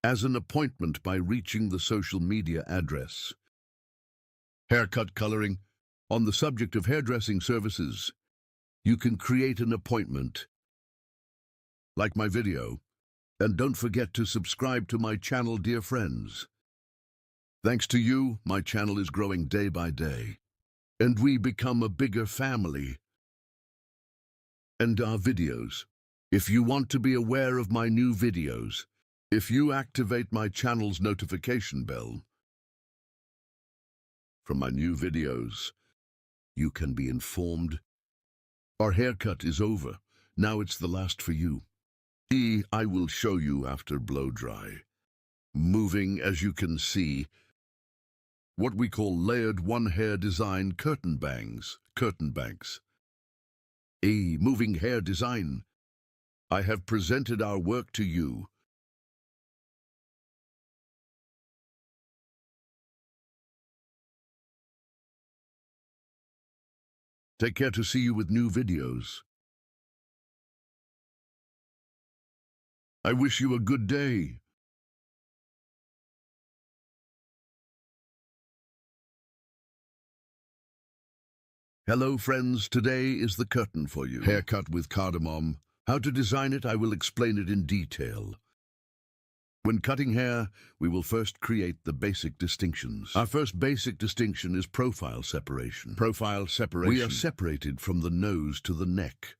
as an appointment by reaching the social media address. Haircut coloring. On the subject of hairdressing services, you can create an appointment. Like my video, and don't forget to subscribe to my channel, dear friends. Thanks to you, my channel is growing day by day, and we become a bigger family. And our videos. If you want to be aware of my new videos, if you activate my channel's notification bell from my new videos, you can be informed. Our haircut is over. Now it's the last for you. E, I will show you after blow dry. Moving, as you can see, what we call layered one-hair design curtain bangs. E, moving hair design. I have presented our work to you. Take care to see you with new videos. I wish you a good day. Hello friends, today is the curtain for you. Haircut with cardamom. How to design it, I will explain it in detail. When cutting hair, we will first create the basic distinctions. Our first basic distinction is profile separation. We are separated from the nose to the neck.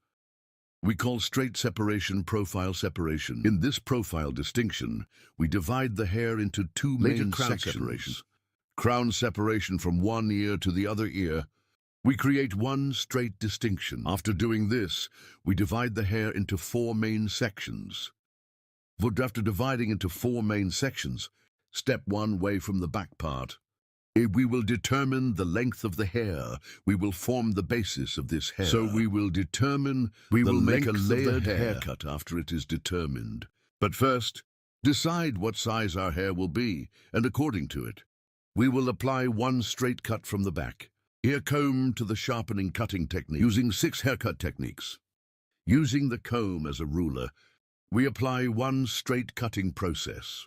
We call straight separation profile separation. In this profile distinction, we divide the hair into two main sections. Crown separation from one ear to the other ear. We create one straight distinction. After doing this, we divide the hair into four main sections. But after dividing into four main sections, step one way from the back part. We will determine the length of the hair. We will form the basis of this hair. So we will make a layered haircut after it is determined. But first, decide what size our hair will be, and according to it, we will apply one straight cut from the back. Ear comb to the sharpening cutting technique, using 6 haircut techniques. Using the comb as a ruler, we apply one straight cutting process.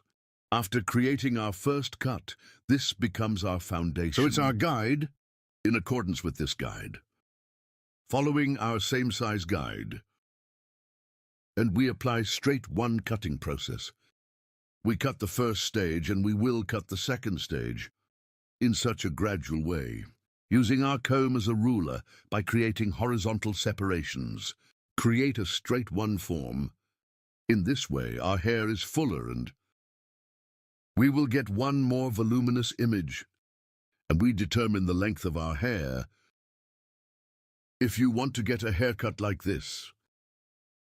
After creating our first cut, this becomes our foundation. So it's our guide, in accordance with this guide. Following our same size guide, and we apply straight one cutting process. We cut the first stage and we will cut the second stage in such a gradual way. Using our comb as a ruler by creating horizontal separations, create a straight one form. In this way, our hair is fuller and we will get one more voluminous image, and we determine the length of our hair. If you want to get a haircut like this,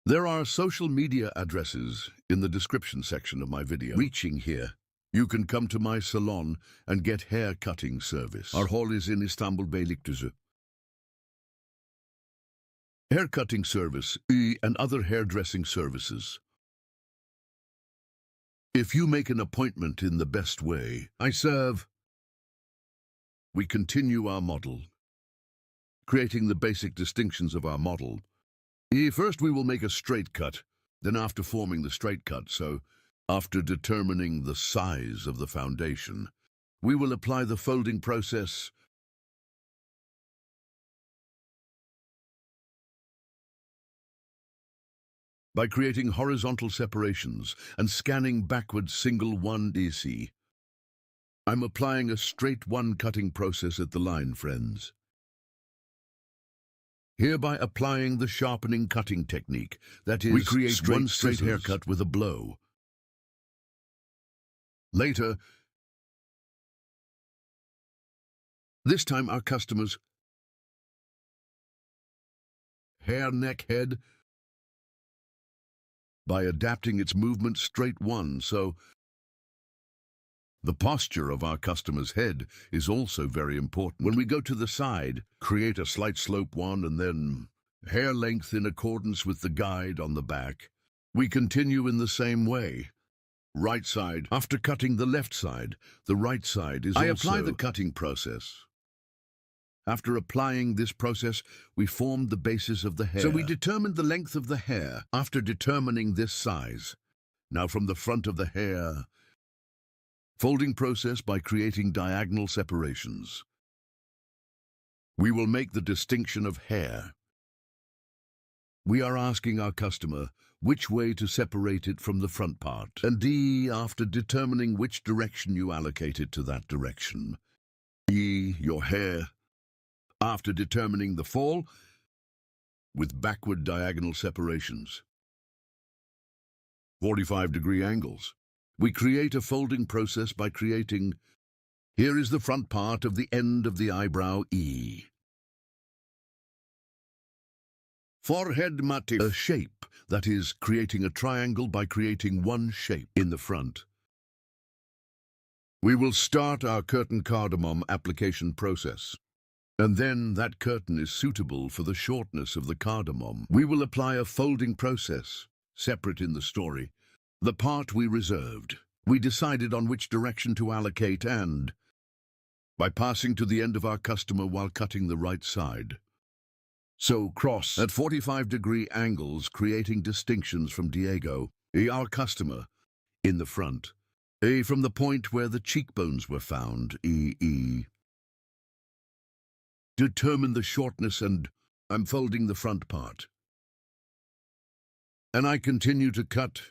there are social media addresses in the description section of my video. Reaching here, you can come to my salon and get hair cutting service. Our hall is in Istanbul, Beylikdüzü. Hair cutting service and other hairdressing services. If you make an appointment in the best way, I serve. We continue our model, creating the basic distinctions of our model. First we will make a straight cut, then after forming the straight cut, so after determining the size of the foundation, we will apply the folding process. By creating horizontal separations and scanning backwards single 1DC. I'm applying a straight one cutting process at the line, friends. Hereby applying the sharpening cutting technique, that is, we create one straight haircut with a blow. Later, this time our customers' hair, neck, head, by adapting its movement straight one, so the posture of our customer's head is also very important. When we go to the side, create a slight slope one and then hair length in accordance with the guide on the back. We continue in the same way. Right side, after cutting the left side, the right side is I apply the cutting process. After applying this process, we formed the basis of the hair. So we determined the length of the hair after determining this size. Now from the front of the hair, folding process by creating diagonal separations. We will make the distinction of hair. We are asking our customer which way to separate it from the front part. And after determining which direction you allocate it to that direction. Your hair. After determining the fall with backward diagonal separations. 45-degree angles. We create a folding process by creating, here is the front part of the end of the eyebrow E. Forehead motif. A shape, that is, creating a triangle by creating one shape in the front. We will start our curtain cardamom application process. And then that curtain is suitable for the shortness of the cardamom. We will apply a folding process, separate in the story. The part we reserved. We decided on which direction to allocate and by passing to the end of our customer while cutting the right side. So cross at 45-degree angles, creating distinctions from Diego, our customer, in the front. From the point where the cheekbones were found, Determine the shortness and I'm folding the front part. And I continue to cut,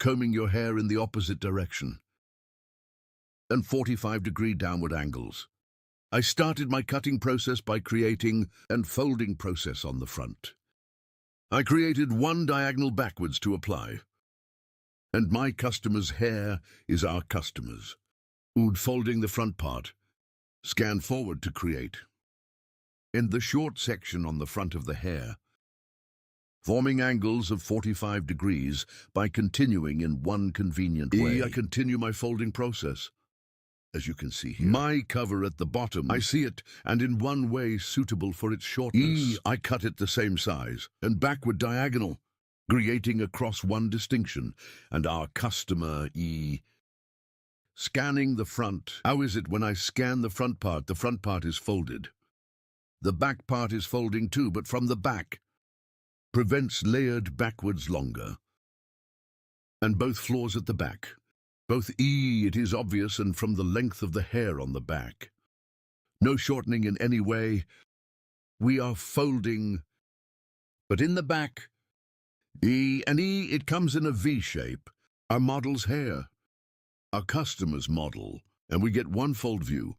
combing your hair in the opposite direction. And 45-degree downward angles. I started my cutting process by creating and folding process on the front. I created one diagonal backwards to apply. And my customer's hair is our customer's. Folding the front part. Scan forward to create. In the short section on the front of the hair, forming angles of 45 degrees by continuing in one convenient way. I continue my folding process. As you can see here, my cover at the bottom, I see it, and in one way suitable for its shortness. I cut it the same size, and backward diagonal, creating across one distinction, and our customer, Scanning the front. How is it when I scan the front part is folded. The back part is folding too, but from the back. Prevents layered backwards longer. And both floors at the back. Both it is obvious, and from the length of the hair on the back. No shortening in any way. We are folding, but in the back, it comes in a V shape. Our model's hair, our customer's model, and we get one fold view.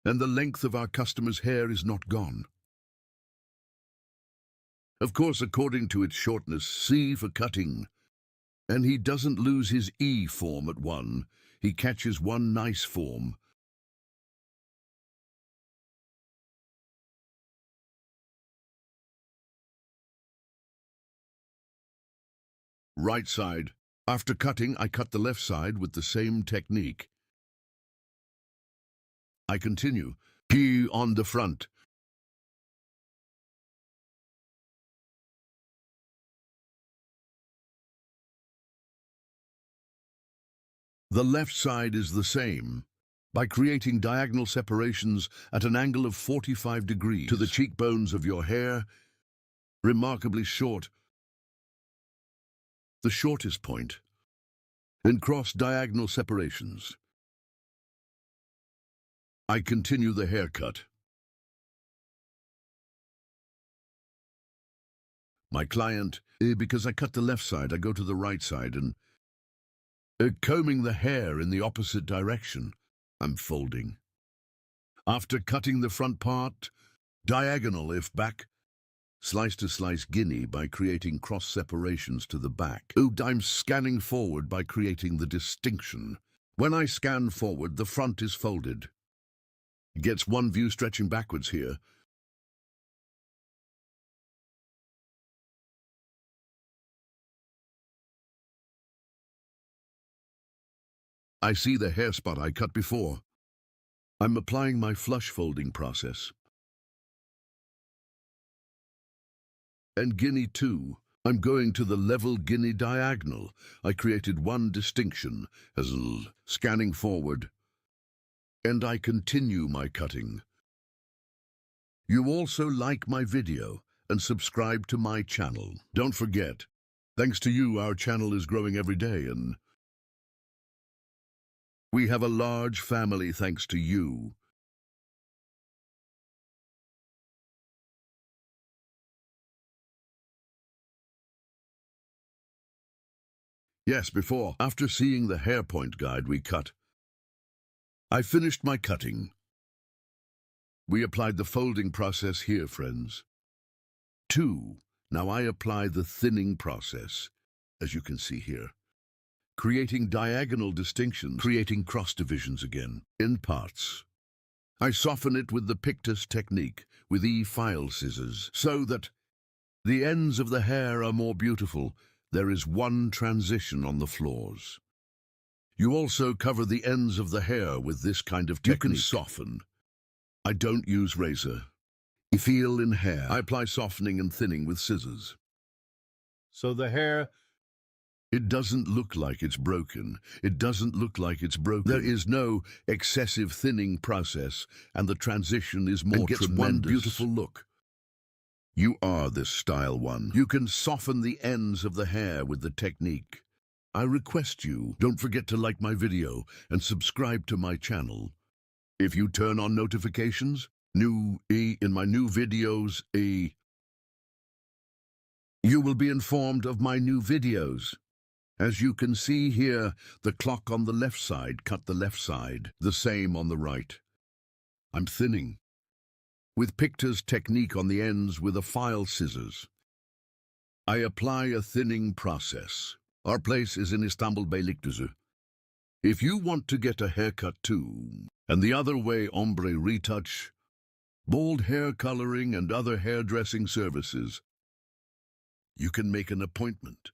And the length of our customer's hair is not gone. Of course, according to its shortness, C for cutting. And he doesn't lose his E form at one. He catches one nice form. Right side. After cutting, I cut the left side with the same technique. I continue. P on the front. The left side is the same, by creating diagonal separations at an angle of 45 degrees to the cheekbones of your hair, remarkably short, the shortest point, and cross diagonal separations. I continue the haircut. My client, because I cut the left side, I go to the right side and combing the hair in the opposite direction. I'm folding. After cutting the front part, diagonal if back, slice to slice guinea by creating cross separations to the back. I'm scanning forward by creating the distinction. When I scan forward, the front is folded. It gets one view stretching backwards here. I see the hair spot I cut before. I'm applying my flush folding process. And guinea too. I'm going to the level guinea diagonal. I created one distinction as scanning forward. And I continue my cutting. You also like my video and subscribe to my channel. Don't forget, thanks to you, our channel is growing every day and we have a large family thanks to you. Yes, after seeing the hair point guide we cut, I finished my cutting. We applied the folding process here, friends. 2. Now I apply the thinning process, as you can see here. Creating diagonal distinctions, creating cross divisions again, in parts. I soften it with the pictus technique, with E-file scissors, so that the ends of the hair are more beautiful. There is one transition on the floors. You also cover the ends of the hair with this kind of technique. You can soften. I don't use razor. Feel in hair. I apply softening and thinning with scissors. So the hair, it doesn't look like it's broken. It doesn't look like it's broken. There is no excessive thinning process, and the transition is more tremendous. One beautiful look. You are this style one. You can soften the ends of the hair with the technique. I request you, don't forget to like my video and subscribe to my channel. If you turn on notifications, in my new videos, you will be informed of my new videos. As you can see here, the clock on the left side cut the left side, the same on the right. I'm thinning. With Pictor's technique on the ends with a file scissors. I apply a thinning process. Our place is in Istanbul, Beylikdüzü. If you want to get a haircut too, and the other way ombre retouch, bald hair coloring and other hairdressing services, you can make an appointment.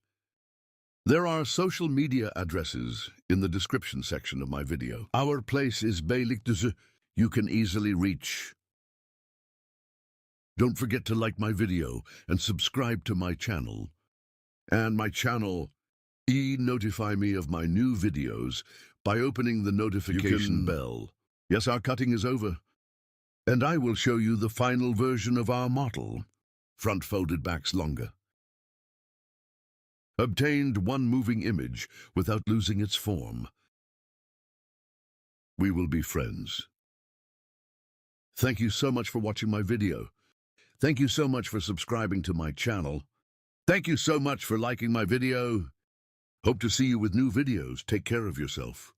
There are social media addresses in the description section of my video. Our place is Beylikdüzü. You can easily reach. Don't forget to like my video and subscribe to my channel. And my channel, notify me of my new videos by opening the notification bell. Yes, our cutting is over. And I will show you the final version of our model. Front folded backs longer. Obtained one moving image without losing its form. We will be friends. Thank you so much for watching my video. Thank you so much for subscribing to my channel. Thank you so much for liking my video. Hope to see you with new videos. Take care of yourself.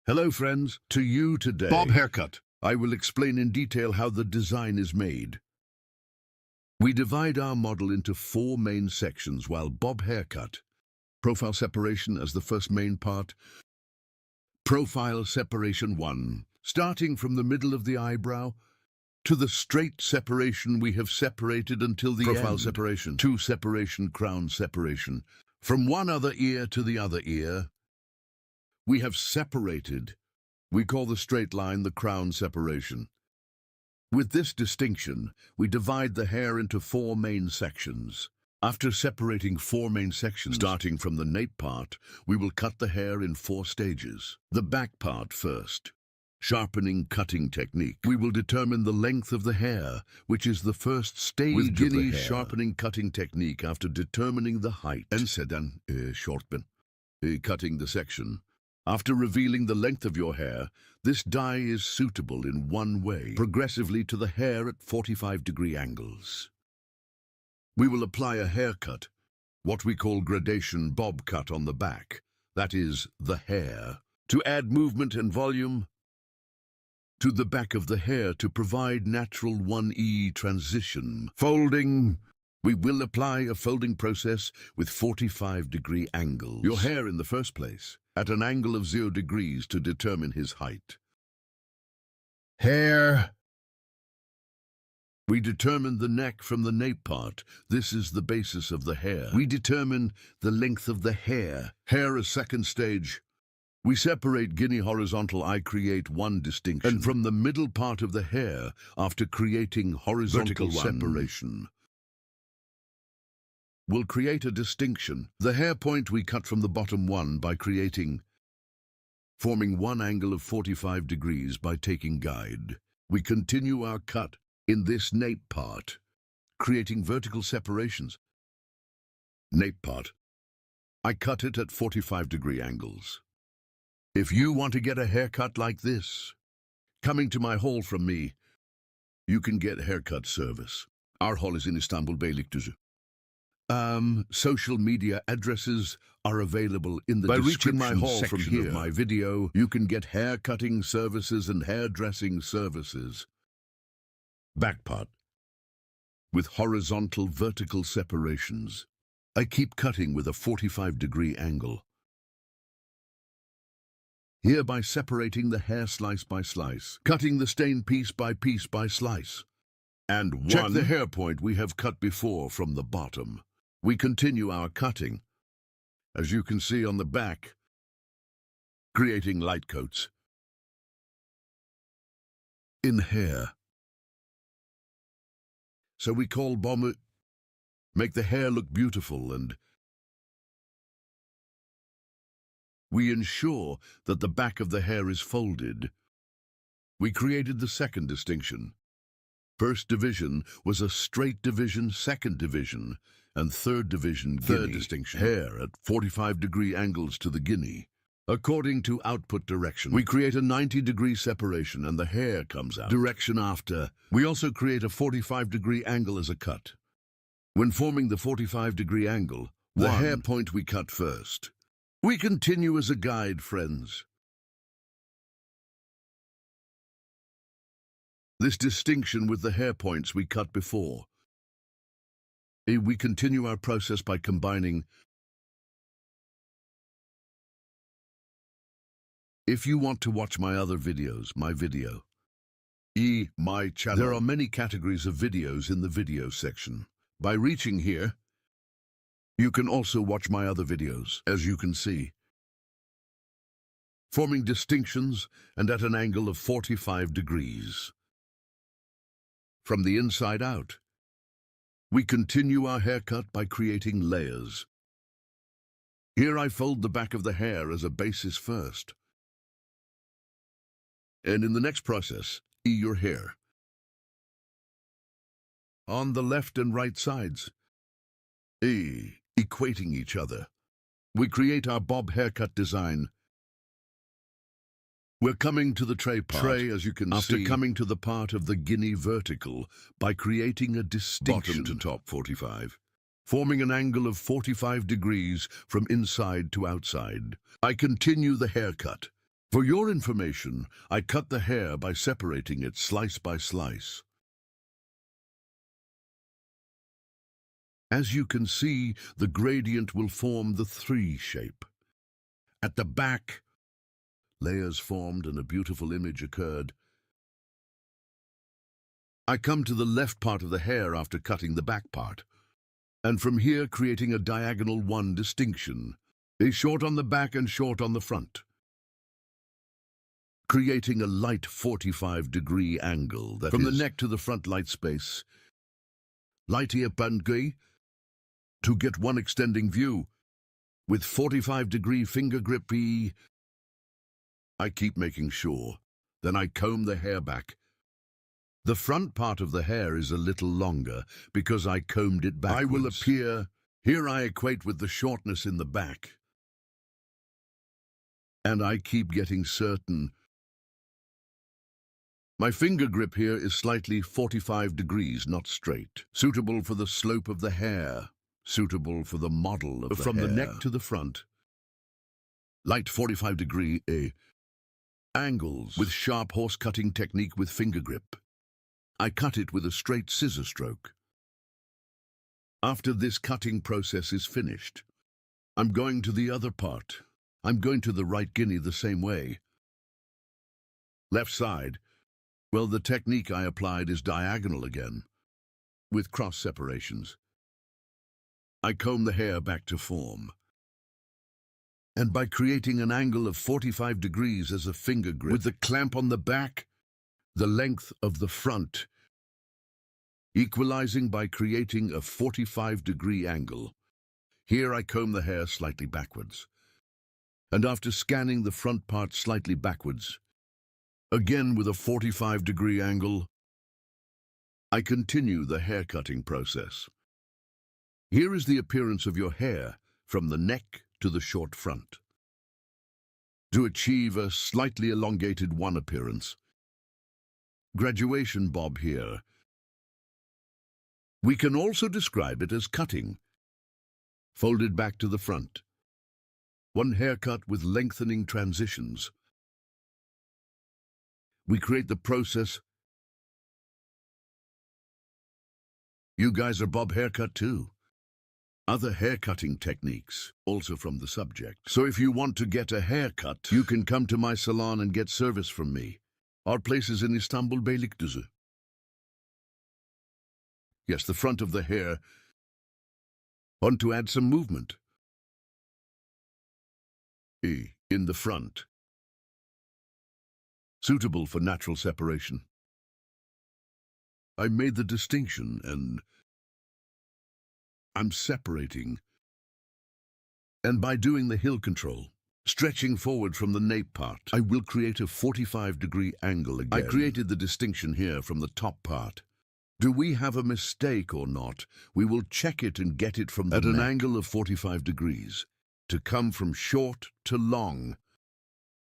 Hello friends, to you today. Bob Haircut. I will explain in detail how the design is made. We divide our model into 4 main sections while Bob Haircut. Profile separation as the first main part. Profile separation 1. Starting from the middle of the eyebrow to the straight separation we have separated until the profile separation. 2. Separation, crown separation. From one other ear to the other ear. We have separated. We call the straight line the crown separation. With this distinction, we divide the hair into 4 main sections. After separating 4 main sections, starting from the nape part, we will cut the hair in 4 stages. The back part first. Sharpening cutting technique. We will determine the length of the hair, which is the first stage with Guinea sharpening cutting technique after determining the height. En sedan, shortben. Cutting the section. After revealing the length of your hair, this dye is suitable in one way, progressively to the hair at 45-degree angles. We will apply a haircut, what we call gradation bob cut on the back, that is, the hair, to add movement and volume to the back of the hair to provide natural 1E transition. Folding. We will apply a folding process with 45-degree angles. Your hair in the first place, at an angle of 0 degrees to determine his height. Hair. We determine the neck from the nape part. This is the basis of the hair. We determine the length of the hair. Hair a second stage. We separate Guinea horizontal. I create one distinction. And from the middle part of the hair, after creating horizontal separation, we'll create a distinction. The hair point we cut from the bottom one by forming one angle of 45 degrees by taking guide. We continue our cut in this nape part, creating vertical separations. Nape part. I cut it at 45-degree angles. If you want to get a haircut like this, coming to my hall from me, you can get haircut service. Our hall is in Istanbul, Beylikdüzü. Social media addresses are available in the description reaching my hall section from here. of my video. You can get hair cutting services and hairdressing services. Back part with horizontal vertical separations. I keep cutting with a 45-degree angle. Here by separating the hair slice by slice, cutting the stain piece by slice. And check the hair point we have cut before from the bottom. We continue our cutting, as you can see on the back, creating light coats in hair. So we call bomber, make the hair look beautiful, and we ensure that the back of the hair is folded. We created the second distinction. First division was a straight division, second division, and third division, third distinction. Hair at 45-degree angles to the guinea. According to output direction, we create a 90-degree separation and the hair comes out. Direction after, we also create a 45-degree angle as a cut. When forming the 45-degree angle, the hair point we cut first. We continue as a guide, friends. This distinction with the hair points we cut before. We continue our process by combining. If you want to watch my other videos, my channel. There are many categories of videos in the video section. By reaching here, you can also watch my other videos, as you can see. Forming distinctions and at an angle of 45 degrees. From the inside out, we continue our haircut by creating layers. Here I fold the back of the hair as a basis first. And in the next process, your hair. On the left and right sides, equating each other. We create our bob haircut design. We're coming to the tray part. Tray, as you can see, after coming to the part of the guinea vertical by creating a distinction. Bottom to top 45. Forming an angle of 45 degrees from inside to outside. I continue the haircut. For your information, I cut the hair by separating it slice by slice. As you can see, the gradient will form the 3 shape. At the back, layers formed and a beautiful image occurred. I come to the left part of the hair after cutting the back part, and from here creating a diagonal 1 distinction, a short on the back and short on the front. Creating a light 45-degree angle that from the neck to the front light space. Light here bandgui to get one extending view with 45-degree finger grip. I keep making sure. Then I comb the hair back. The front part of the hair is a little longer because I combed it backwards. I will appear. Here I equate with the shortness in the back. And I keep getting certain. My finger grip here is slightly 45 degrees, not straight. Suitable for the slope of the hair. Suitable for the model of the hair. From the neck to the front. Light 45-degree angles with sharp horse cutting technique with finger grip. I cut it with a straight scissor stroke. After this cutting process is finished, I'm going to the other part. I'm going to the right guinea the same way. Left side. Well, the technique I applied is diagonal again, with cross separations. I comb the hair back to form. And by creating an angle of 45 degrees as a finger grip, with the clamp on the back, the length of the front, equalizing by creating a 45-degree angle. Here I comb the hair slightly backwards. And after scanning the front part slightly backwards, again with a 45-degree angle, I continue the hair cutting process. Here is the appearance of your hair from the neck to the short front. To achieve a slightly elongated 1 appearance. Graduation bob here. We can also describe it as cutting. folded back to the front. One haircut with lengthening transitions. We create the process. You guys are Bob Haircut too. Other haircutting techniques, also from the subject. So if you want to get a haircut, you can come to my salon and get service from me. Our place is in Istanbul, Beylikdüzü. Yes, the front of the hair. Want to add some movement. In the front. Suitable for natural separation. I made the distinction and I'm separating. And by doing the heel control, stretching forward from the nape part, I will create a 45-degree angle again. I created the distinction here from the top part. Do we have a mistake or not? We will check it and get it from the neck. At an angle of 45 degrees, to come from short to long.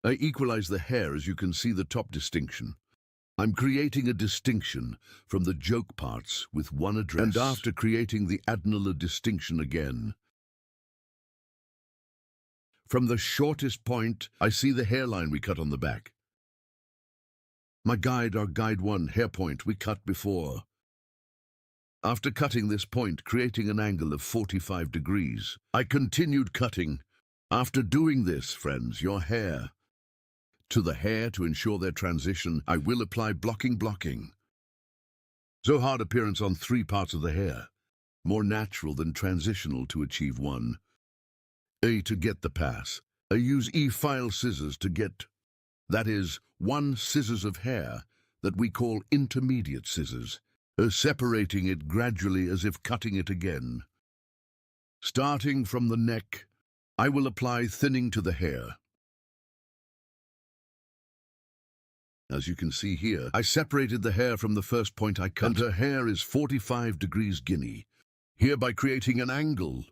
I equalize the hair as you can see the top distinction. I'm creating a distinction from the joke parts with one address. And after creating the adenolar distinction again, from the shortest point, I see the hairline we cut on the back. Our guide 1 hair point we cut before. After cutting this point, creating an angle of 45 degrees, I continued cutting. After doing this, friends, your hair, to the hair to ensure their transition, I will apply blocking. So hard appearance on 3 parts of the hair, more natural than transitional to achieve one. To get the pass, I use E-file scissors to get, that is, 1 scissors of hair that we call intermediate scissors, separating it gradually as if cutting it again. Starting from the neck, I will apply thinning to the hair. As you can see here, I separated the hair from the first point I cut. And her hair is 45 degrees Guinea, hereby creating an angle,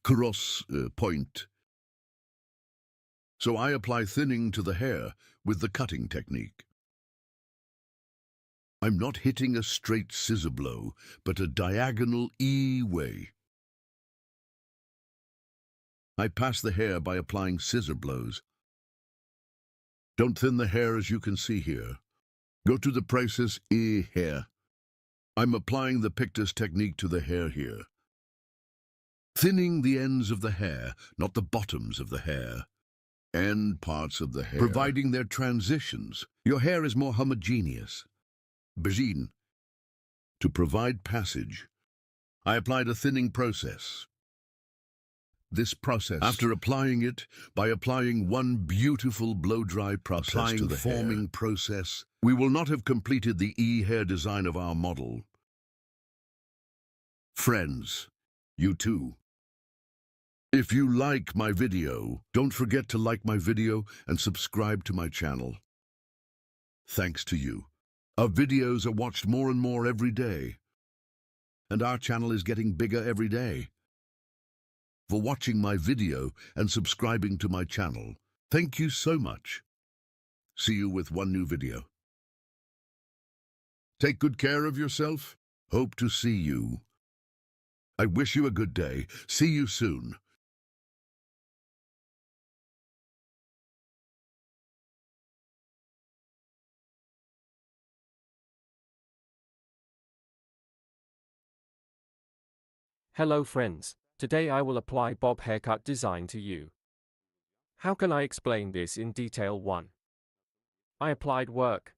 cross point. So I apply thinning to the hair with the cutting technique. I'm not hitting a straight scissor blow, but a diagonal E way. I pass the hair by applying scissor blows. Don't thin the hair as you can see here. Go to the process hair. I'm applying the pictus technique to the hair here. Thinning the ends of the hair, not the bottoms of the hair. End parts of the hair. Providing their transitions. Your hair is more homogeneous. Begin. To provide passage, I applied a thinning process. This process, after applying it, by applying one beautiful blow-dry process to the forming process, we will not have completed the hair design of our model. Friends, you too. If you like my video, don't forget to like my video and subscribe to my channel. Thanks to you, our videos are watched more and more every day, and our channel is getting bigger every day. For watching my video and subscribing to my channel. Thank you so much. See you with one new video. Take good care of yourself. Hope to see you. I wish you a good day. See you soon. Hello friends, today I will apply Bob haircut design to you. How can I explain this in detail? 1. I applied work.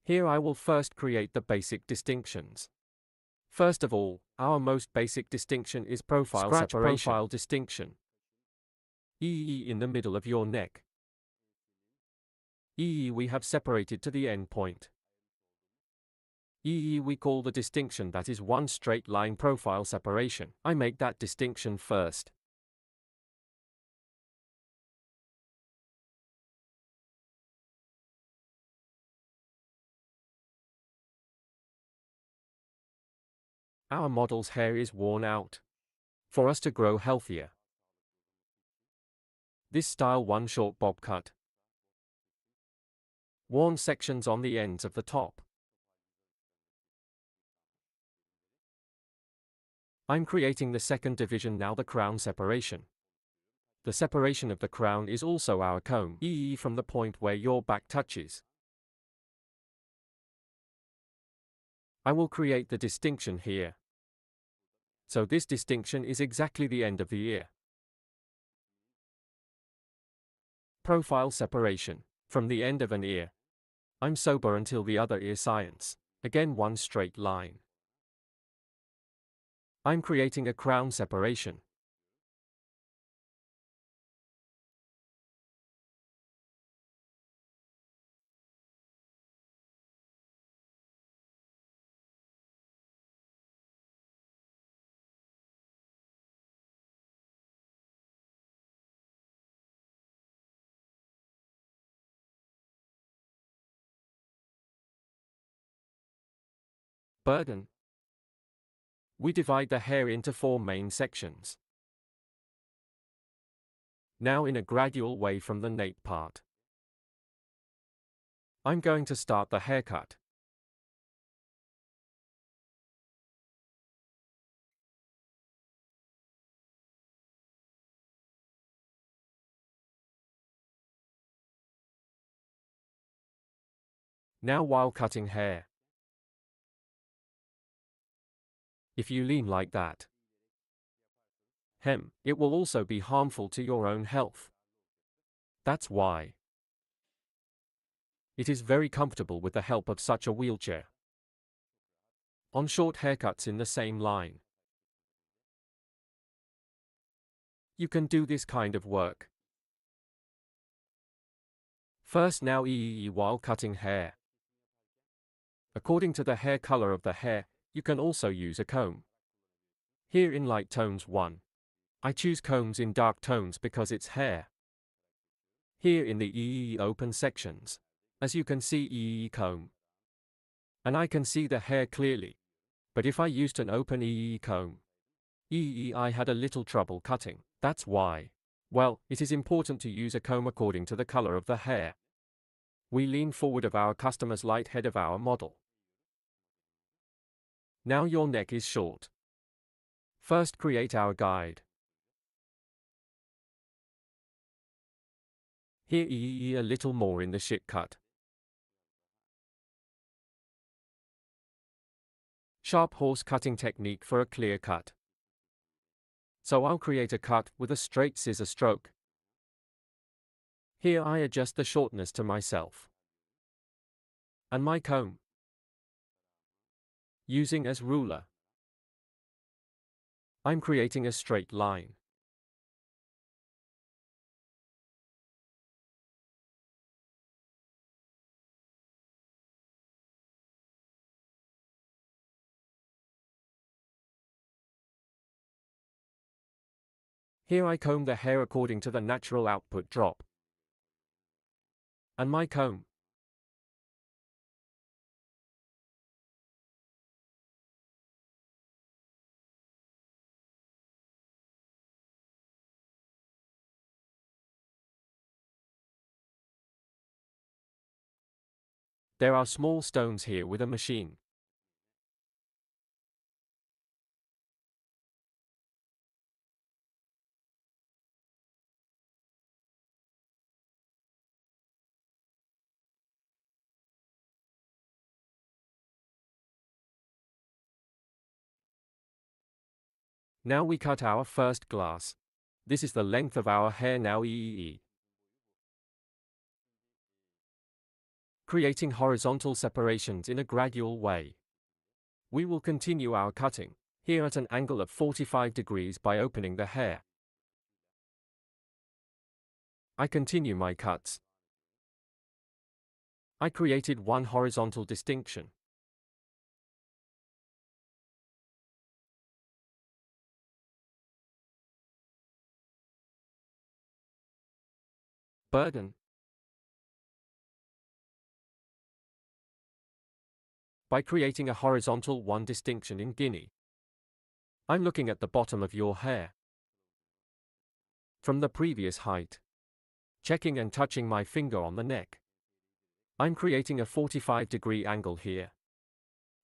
Here I will first create the basic distinctions. First of all, our most basic distinction is profile separation. Profile distinction. In the middle of your neck. We have separated to the end point. We call the distinction that is one straight line profile separation. I make that distinction first. Our model's hair is worn out. For us to grow healthier, this style one short bob cut. Worn sections on the ends of the top. I'm creating the second division now, the crown separation. The separation of the crown is also our comb, from the point where your back touches. I will create the distinction here. So this distinction is exactly the end of the ear. Profile separation. From the end of an ear, I'm sober until the other ear science. Again, one straight line. I'm creating a crown separation. Burden. We divide the hair into 4 main sections. Now in a gradual way from the nape part. I'm going to start the haircut. Now while cutting hair, if you lean like that, it will also be harmful to your own health. That's why it is very comfortable with the help of such a wheelchair. On short haircuts in the same line, you can do this kind of work. First now while cutting hair. According to the hair color of the hair, you can also use a comb. Here in light tones 1. I choose combs in dark tones because it's hair. Here in the open sections, as you can see comb. And I can see the hair clearly. But if I used an open comb, I had a little trouble cutting. That's why. Well, it is important to use a comb according to the color of the hair. We lean forward of our customer's light head of our model. Now your neck is short. First create our guide. Here a little more in the shit cut. Sharp horse cutting technique for a clear cut. So I'll create a cut with a straight scissor stroke. Here I adjust the shortness to myself. And my comb. Using as ruler. I'm creating a straight line. Here I comb the hair according to the natural output drop. And my comb. There are small stones here with a machine. Now we cut our first glass. This is the length of our hair now creating horizontal separations in a gradual way. We will continue our cutting, here at an angle of 45 degrees by opening the hair. I continue my cuts. I created one horizontal distinction. Burden. By creating a horizontal one distinction in Guinea. I'm looking at the bottom of your hair. From the previous height. Checking and touching my finger on the neck. I'm creating a 45-degree angle here.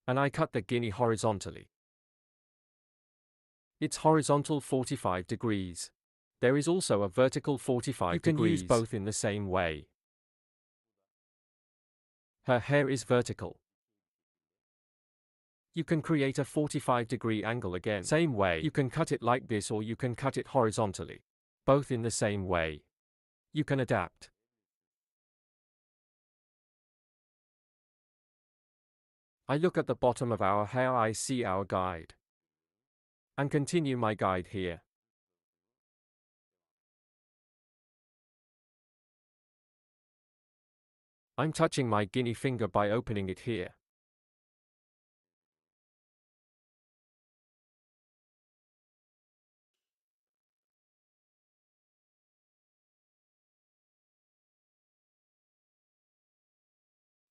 And I cut the Guinea horizontally. It's horizontal 45 degrees. There is also a vertical 45 degrees. You can use both in the same way. Her hair is vertical. You can create a 45-degree angle again. Same way. You can cut it like this or you can cut it horizontally. Both in the same way. You can adapt. I look at the bottom of our hair, I see our guide. And continue my guide here. I'm touching my guinea finger by opening it here.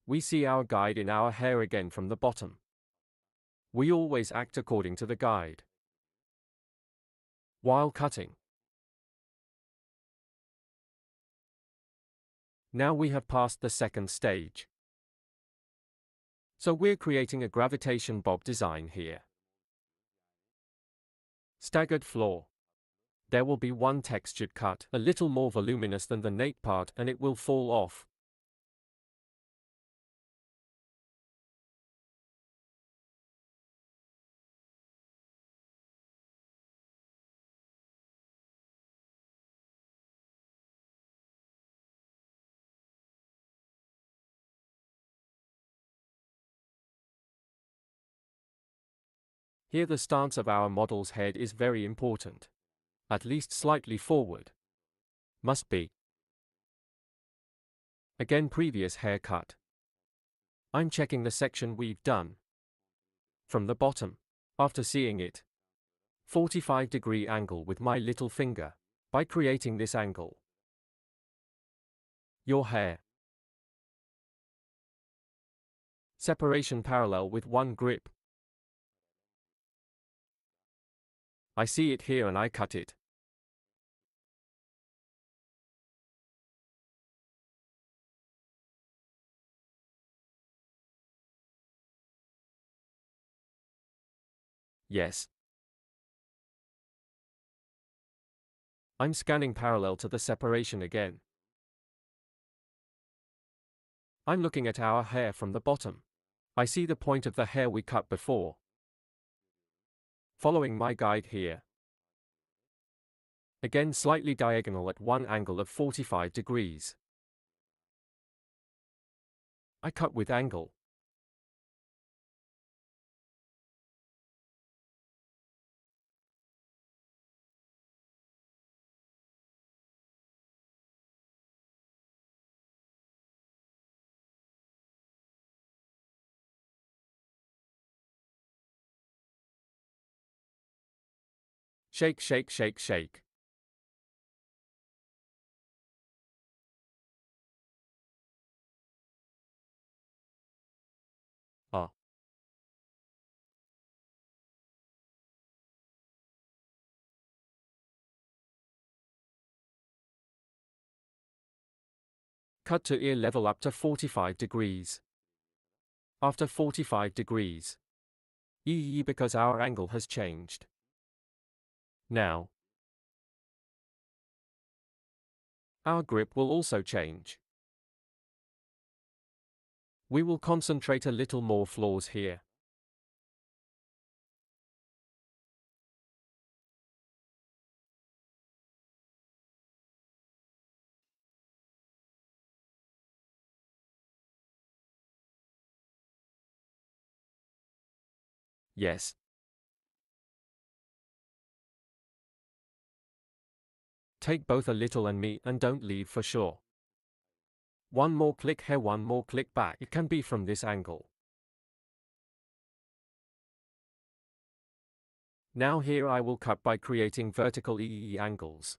We see our guide in our hair again from the bottom. We always act according to the guide. While cutting. Now we have passed the second stage. So we're creating a gravitation bob design here. Staggered floor. There will be one textured cut, a little more voluminous than the nape part, and it will fall off. Here the stance of our model's head is very important. At least slightly forward. Must be. Again, previous haircut. I'm checking the section we've done. From the bottom. After seeing it. 45-degree angle with my little finger. By creating this angle. Your hair. Separation parallel with one grip. I see it here and I cut it. Yes. I'm scanning parallel to the separation again. I'm looking at our hair from the bottom. I see the point of the hair we cut before. Following my guide here. Again slightly diagonal at one angle of 45 degrees. I cut with angle. Shake, shake, shake, shake. Cut to ear level up to 45 degrees. After 45 degrees. Because our angle has changed. Now. Our grip will also change. We will concentrate a little more flaws here. Yes. Take both a little and me and don't leave for sure. One more click here, one more click back. It can be from this angle. Now here I will cut by creating vertical angles.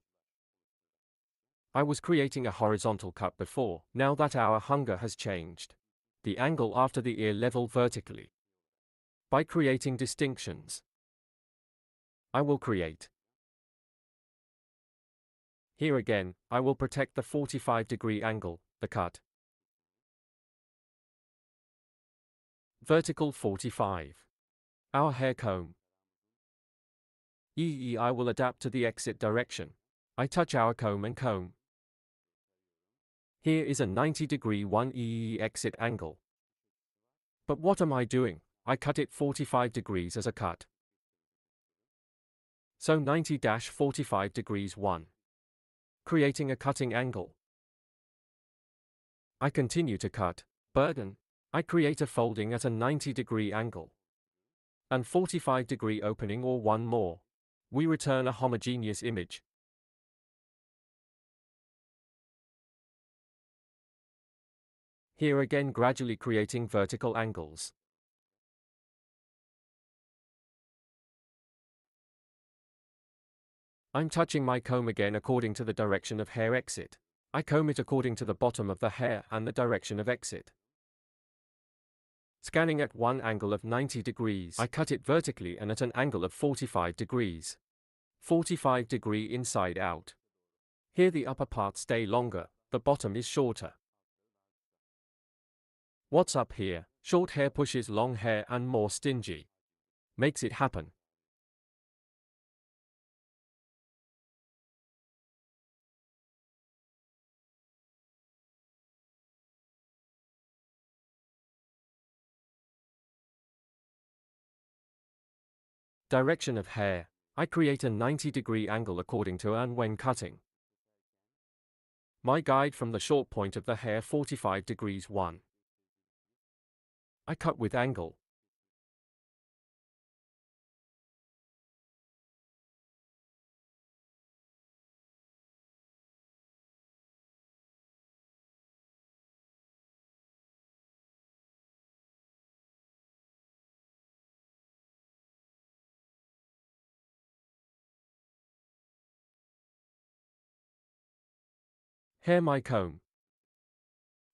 I was creating a horizontal cut before. Now that our hunger has changed. The angle after the ear level vertically. By creating distinctions. I will create. Here again, I will protect the 45-degree angle, the cut. Vertical 45. Our hair comb. I will adapt to the exit direction. I touch our comb and comb. Here is a 90-degree 1 exit angle. But what am I doing? I cut it 45 degrees as a cut. So 90-45 degrees 1. Creating a cutting angle. I continue to cut, burden. I create a folding at a 90-degree angle. And 45-degree opening or one more. We return a homogeneous image. Here again gradually creating vertical angles. I'm touching my comb again according to the direction of hair exit. I comb it according to the bottom of the hair and the direction of exit. Scanning at one angle of 90 degrees, I cut it vertically and at an angle of 45 degrees. 45 degree inside out. Here the upper parts stay longer, the bottom is shorter. What's up here? Short hair pushes long hair and more stingy. Makes it happen. Direction of hair. I create a 90-degree angle according to and when cutting. My guide from the short point of the hair 45 degrees 1. I cut with angle. Hair my comb.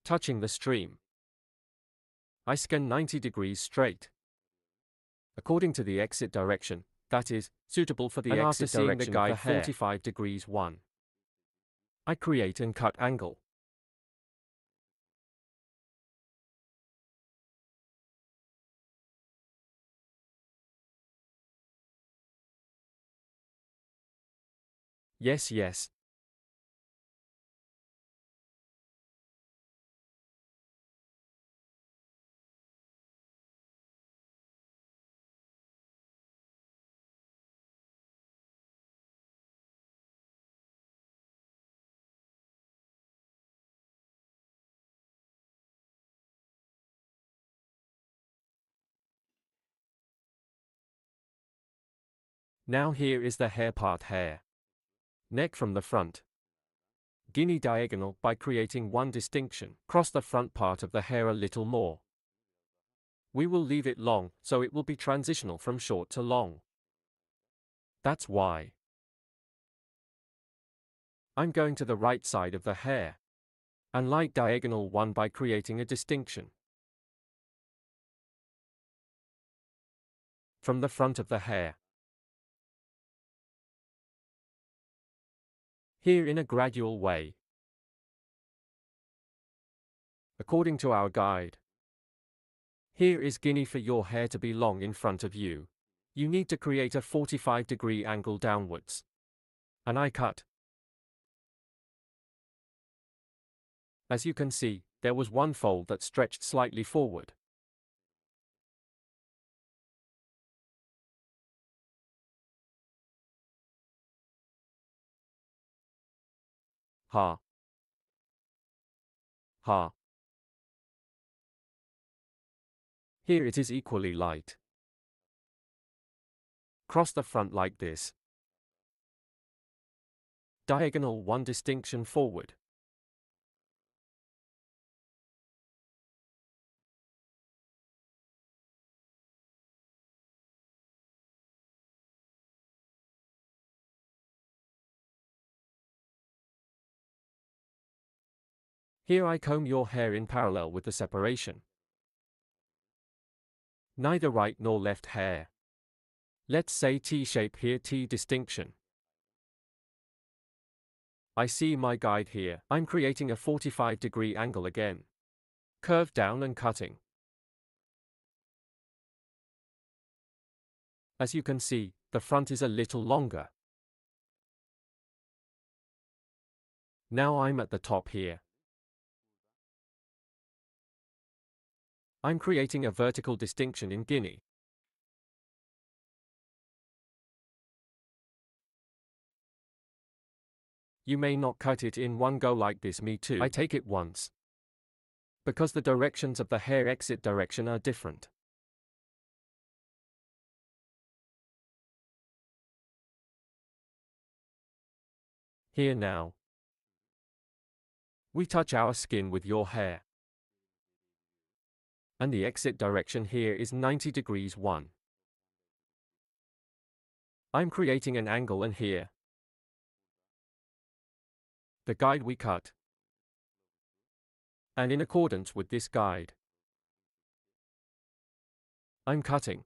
Touching the stream. I scan 90 degrees straight. According to the exit direction, that is, suitable for the and exit after seeing direction the guide of the hair. 45 degrees 1. I create and cut angle. Yes. Now here is the hair part hair. Neck from the front. Guinea diagonal by creating one distinction. Cross the front part of the hair a little more. We will leave it long, so it will be transitional from short to long. That's why. I'm going to the right side of the hair. And light diagonal one by creating a distinction. From the front of the hair. Here in a gradual way. According to our guide. Here is Guinea for your hair to be long in front of you. You need to create a 45-degree angle downwards. And I cut. As you can see, there was one fold that stretched slightly forward. Ha. Here it is equally light. Cross the front like this. Diagonal one distinction forward. Here I comb your hair in parallel with the separation. Neither right nor left hair. Let's say T-shape here, T distinction. I see my guide here. I'm creating a 45-degree angle again. Curve down and cutting. As you can see, The front is a little longer. Now I'm at the top here. I'm creating a vertical distinction in Guinea. You may not cut it in one go like this, me too. I take it once. Because the directions of the hair exit direction are different. Here now. We touch our skin with your hair. And the exit direction here is 90 degrees 1. I'm creating an angle and here. The guide we cut. And in accordance with this guide, I'm cutting.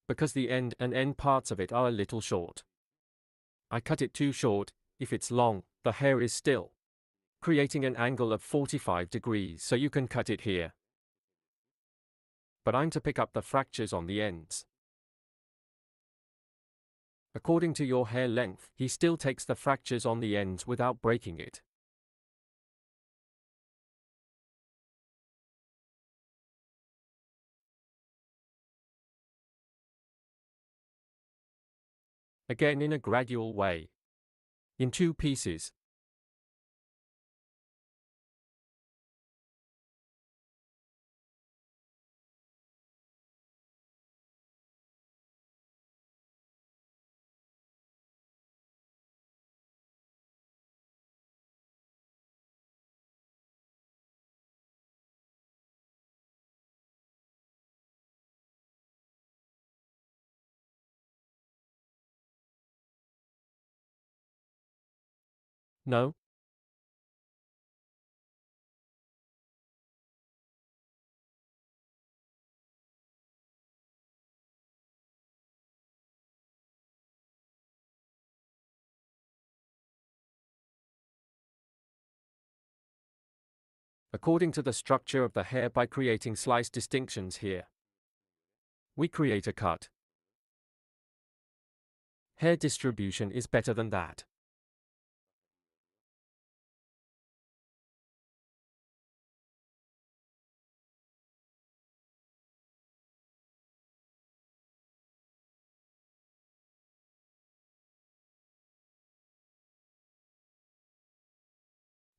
Because the end and end parts of it are a little short. I cut it too short. If it's long, the hair is still. Creating an angle of 45 degrees so you can cut it here. But I'm to pick up the fractures on the ends. According to your hair length, he still takes the fractures on the ends without breaking it. Again in a gradual way. In 2 pieces. No? According to the structure of the hair by creating slice distinctions here. We create a cut. Hair distribution is better than that.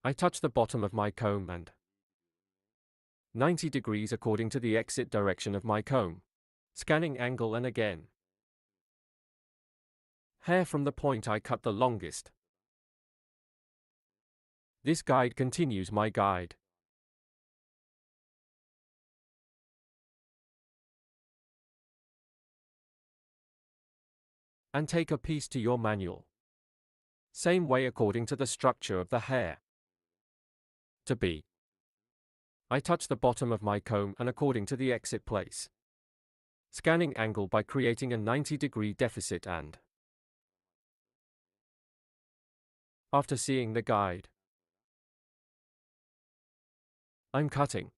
I touch the bottom of my comb and 90 degrees according to the exit direction of my comb. Scanning angle and again. Hair from the point I cut the longest. This guide continues my guide. And take a piece to your manual. Same way according to the structure of the hair. To be. I touch the bottom of my comb and according to the exit place. Scanning angle by creating a 90-degree deficit and after seeing the guide, I'm cutting.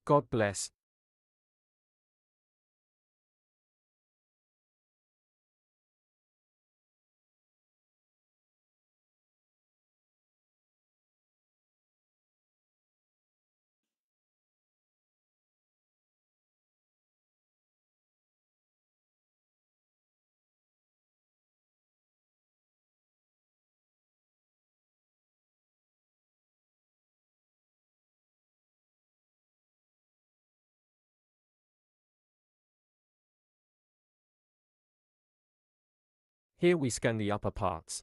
God bless. Here we scan the upper parts.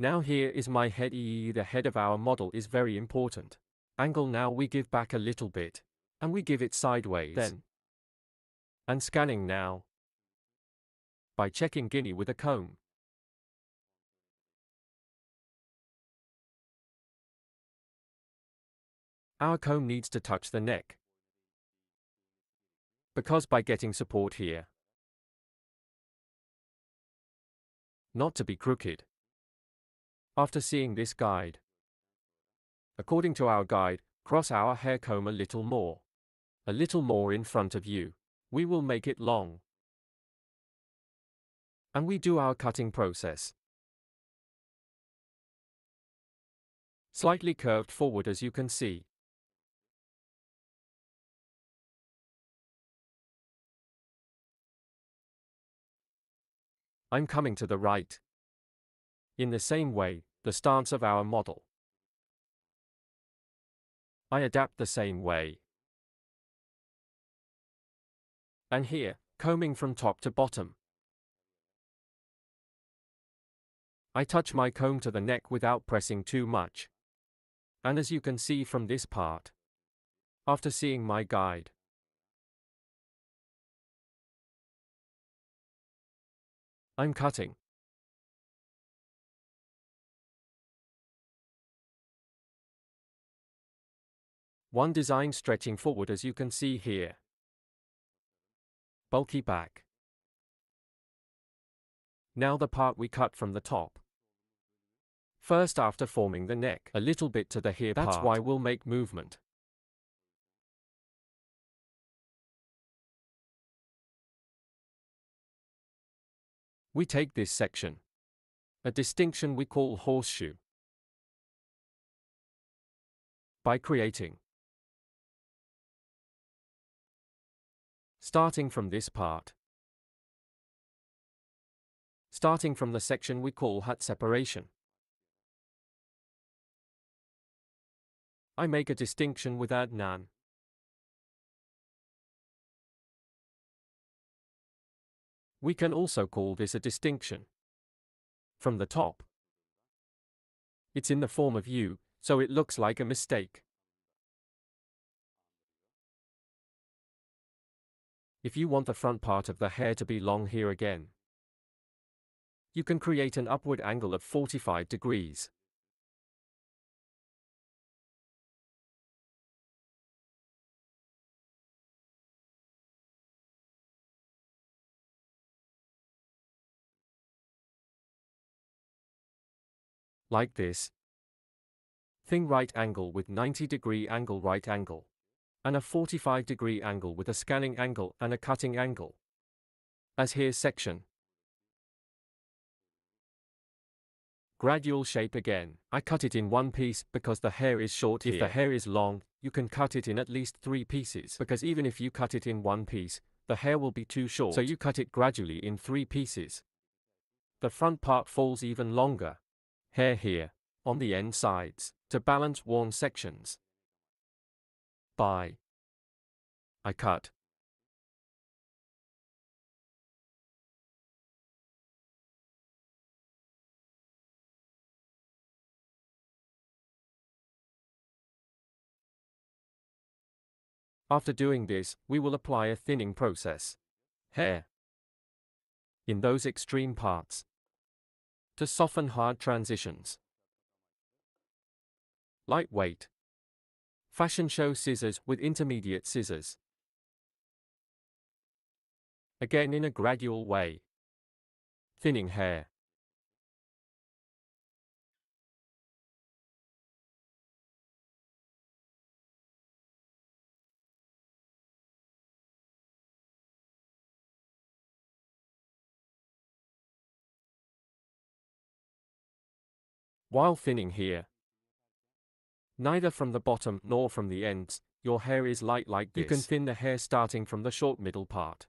Now here is my head. The head of our model is very important. Angle now we give back a little bit. And we give it sideways. Then. And scanning now. By checking Guinea with a comb. Our comb needs to touch the neck. Because by getting support here. Not to be crooked. After seeing this guide. According to our guide, cross our hair comb a little more. A little more in front of you. We will make it long. And we do our cutting process. Slightly curved forward as you can see. I'm coming to the right. In the same way, the stance of our model. I adapt the same way. And here, combing from top to bottom. I touch my comb to the neck without pressing too much. And as you can see from this part. After seeing my guide. I'm cutting. One design stretching forward as you can see here. Bulky back. Now the part we cut from the top. First after forming the neck, a little bit to the here part. That's why we'll make movement. We take this section. A distinction we call horseshoe. By creating. Starting from this part. Starting from the section we call hut separation. I make a distinction without none. We can also call this a distinction. From the top. It's in the form of U, so it looks like a mistake. If you want the front part of the hair to be long here again, you can create an upward angle of 45 degrees. Like this. Thing right angle with 90-degree angle right angle. And a 45-degree angle with a scanning angle and a cutting angle. As here section. Gradual shape again. I cut it in one piece because the hair is short here. If the hair is long, you can cut it in at least 3 pieces. Because even if you cut it in one piece, the hair will be too short. So you cut it gradually in 3 pieces. The front part falls even longer. Hair here, on the end sides, to balance worn sections. I cut. After doing this, we will apply a thinning process. Hair. In those extreme parts. To soften hard transitions. Lightweight. Fashion show scissors with intermediate scissors. Again in a gradual way. Thinning hair. While thinning here, neither from the bottom nor from the ends, your hair is light like this. You can thin the hair starting from the short middle part.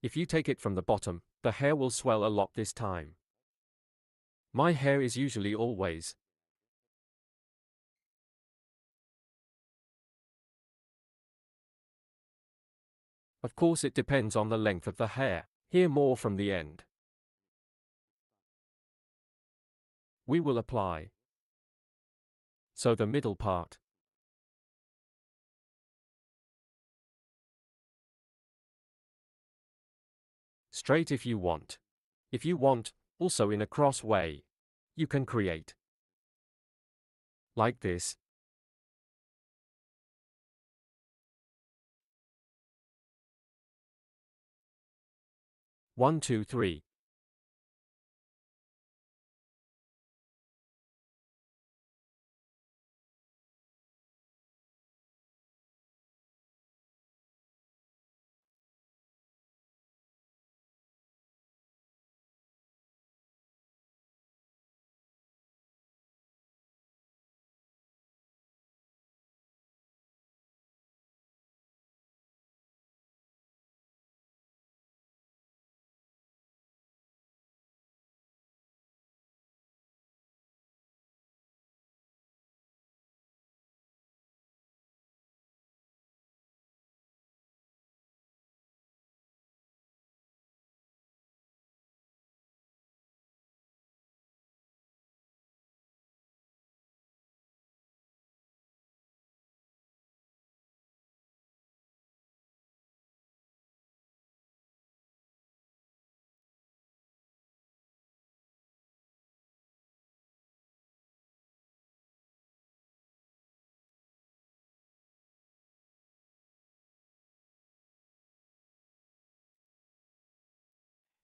If you take it from the bottom, the hair will swell a lot this time. My hair is usually always Of course, it depends on the length of the hair. Hear more from the end. We will apply. So the middle part. Straight if you want. If you want, also in a cross way. You can create. Like this. One, two, three.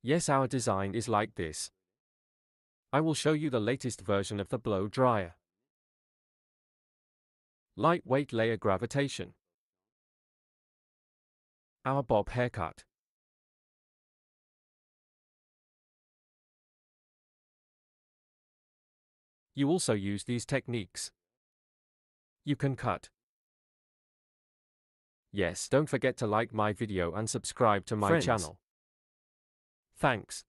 Yes, our design is like this. I will show you the latest version of the blow dryer. Lightweight layer gravitation. Our bob haircut. You also use these techniques. You can cut. Yes, don't forget to like my video and subscribe to my channel. Thanks.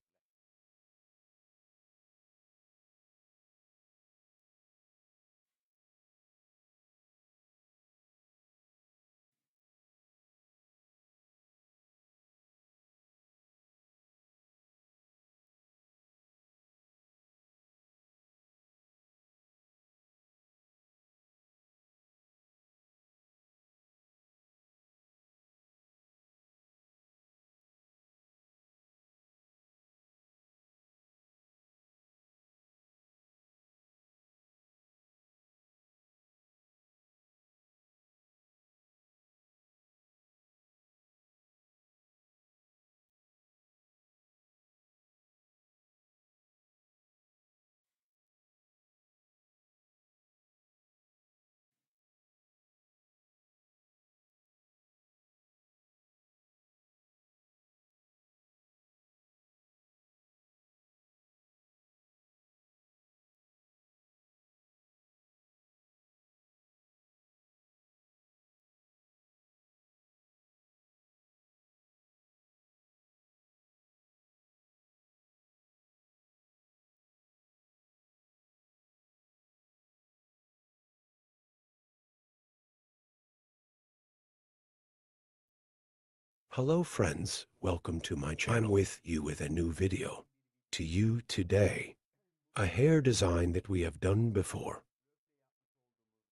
Hello friends, welcome to my channel. I'm with you with a new video. To you today, a hair design that we have done before.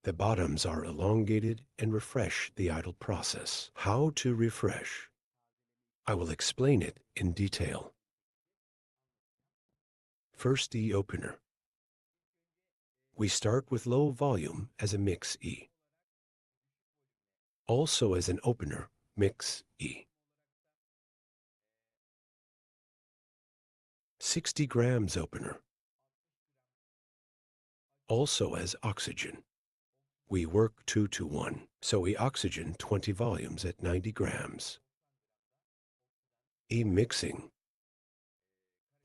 The bottoms are elongated and refresh the idle process. How to refresh? I will explain it in detail. First, the opener. We start with low volume as a mix E. Also as an opener, mix E. 60 grams opener. Also as oxygen. We work 2-to-1, so we oxygen 20 volumes at 90 grams. E-mixing.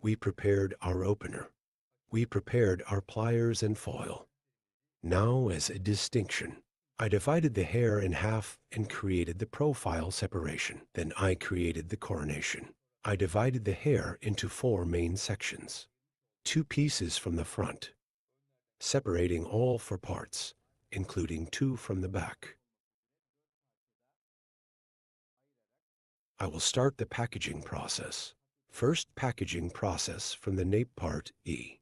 We prepared our opener. We prepared our pliers and foil. Now as a distinction, I divided the hair in half and created the profile separation. Then I created the coronation. I divided the hair into 4 main sections. 2 pieces from the front, separating all 4 parts, including 2 from the back. I will start the packaging process. First packaging process from the nape part E.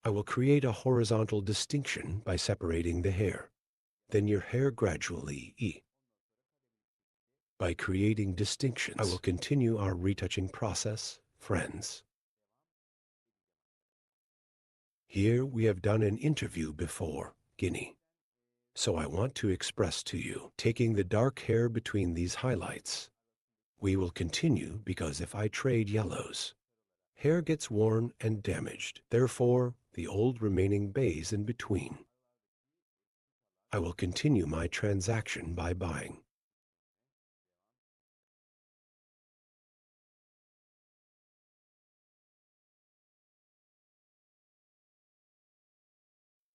I will create a horizontal distinction by separating the hair. Then your hair gradually E. By creating distinctions, I will continue our retouching process, friends. Here we have done an interview before, Guinea. So I want to express to you, taking the dark hair between these highlights. We will continue because if I trade yellows, hair gets worn and damaged. Therefore, the old remaining bays in between. I will continue my transaction by buying.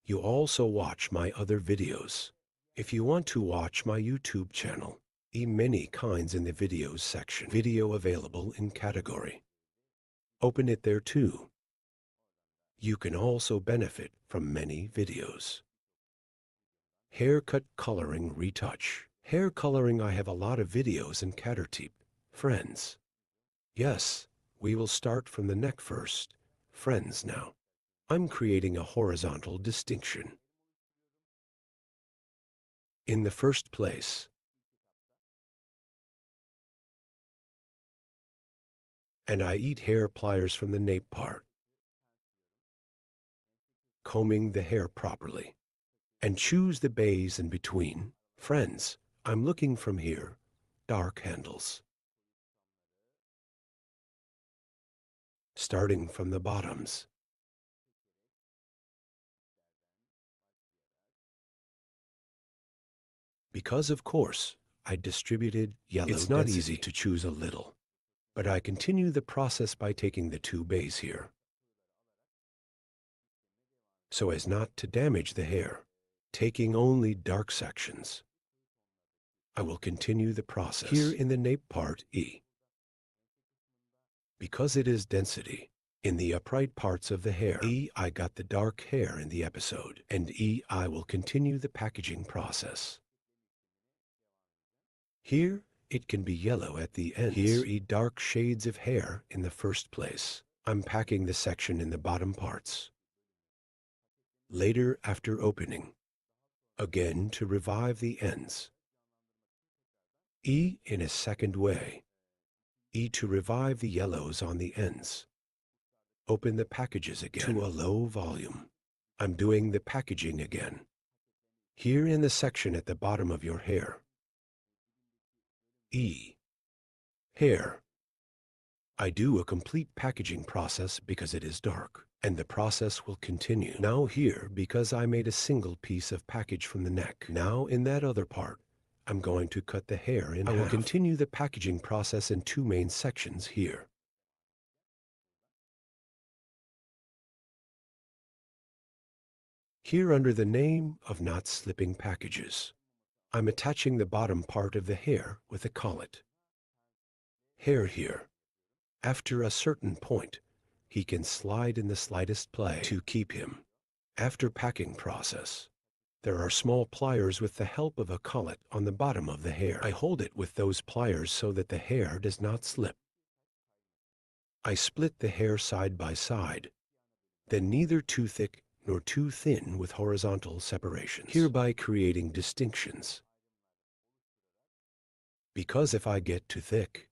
You also watch my other videos. If you want to watch my YouTube channel, many kinds in the videos section. Video available in category. Open it there too. You can also benefit from many videos. Haircut coloring retouch. Hair coloring, I have a lot of videos in Catertip, friends. Yes, we will start from the neck first, friends now. I'm creating a horizontal distinction. In the first place, and I eat hair pliers from the nape part, combing the hair properly, and choose the bays in between. Friends, I'm looking from here, dark handles. Starting from the bottoms. Because of course, I distributed yellow. It's not easy to choose a little, but I continue the process by taking the two bays here, so as not to damage the hair, taking only dark sections. I will continue the process here in the nape part E. Because it is density, in the upright parts of the hair, E, I got the dark hair in the episode, and E, I will continue the packaging process. Here, it can be yellow at the ends. Here, E, dark shades of hair in the first place. I'm packing the section in the bottom parts. Later, after opening, again to revive the ends. E in a second way. E to revive the yellows on the ends. Open the packages again to a low volume. I'm doing the packaging again. Here in the section at the bottom of your hair. E. Hair. I do a complete packaging process because it is dark, and the process will continue. Now here, because I made a single piece of package from the neck. Now in that other part, I'm going to cut the hair in half. I will continue the packaging process in two main sections here. Here under the name of not slipping packages, I'm attaching the bottom part of the hair with a collet. Hair here. After a certain point, he can slide in the slightest play to keep him. After packing process, there are small pliers with the help of a collet on the bottom of the hair. I hold it with those pliers so that the hair does not slip. I split the hair side by side, then neither too thick nor too thin with horizontal separations, hereby creating distinctions. Because if I get too thick,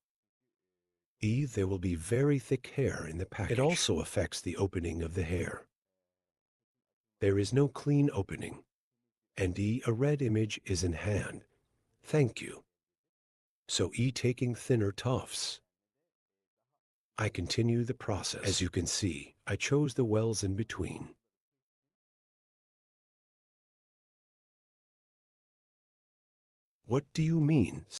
there will be very thick hair in the package. It also affects the opening of the hair. There is no clean opening, and a red image is in hand. Thank you. So taking thinner tufts. I continue the process. As you can see, I chose the wells in between. What do you mean?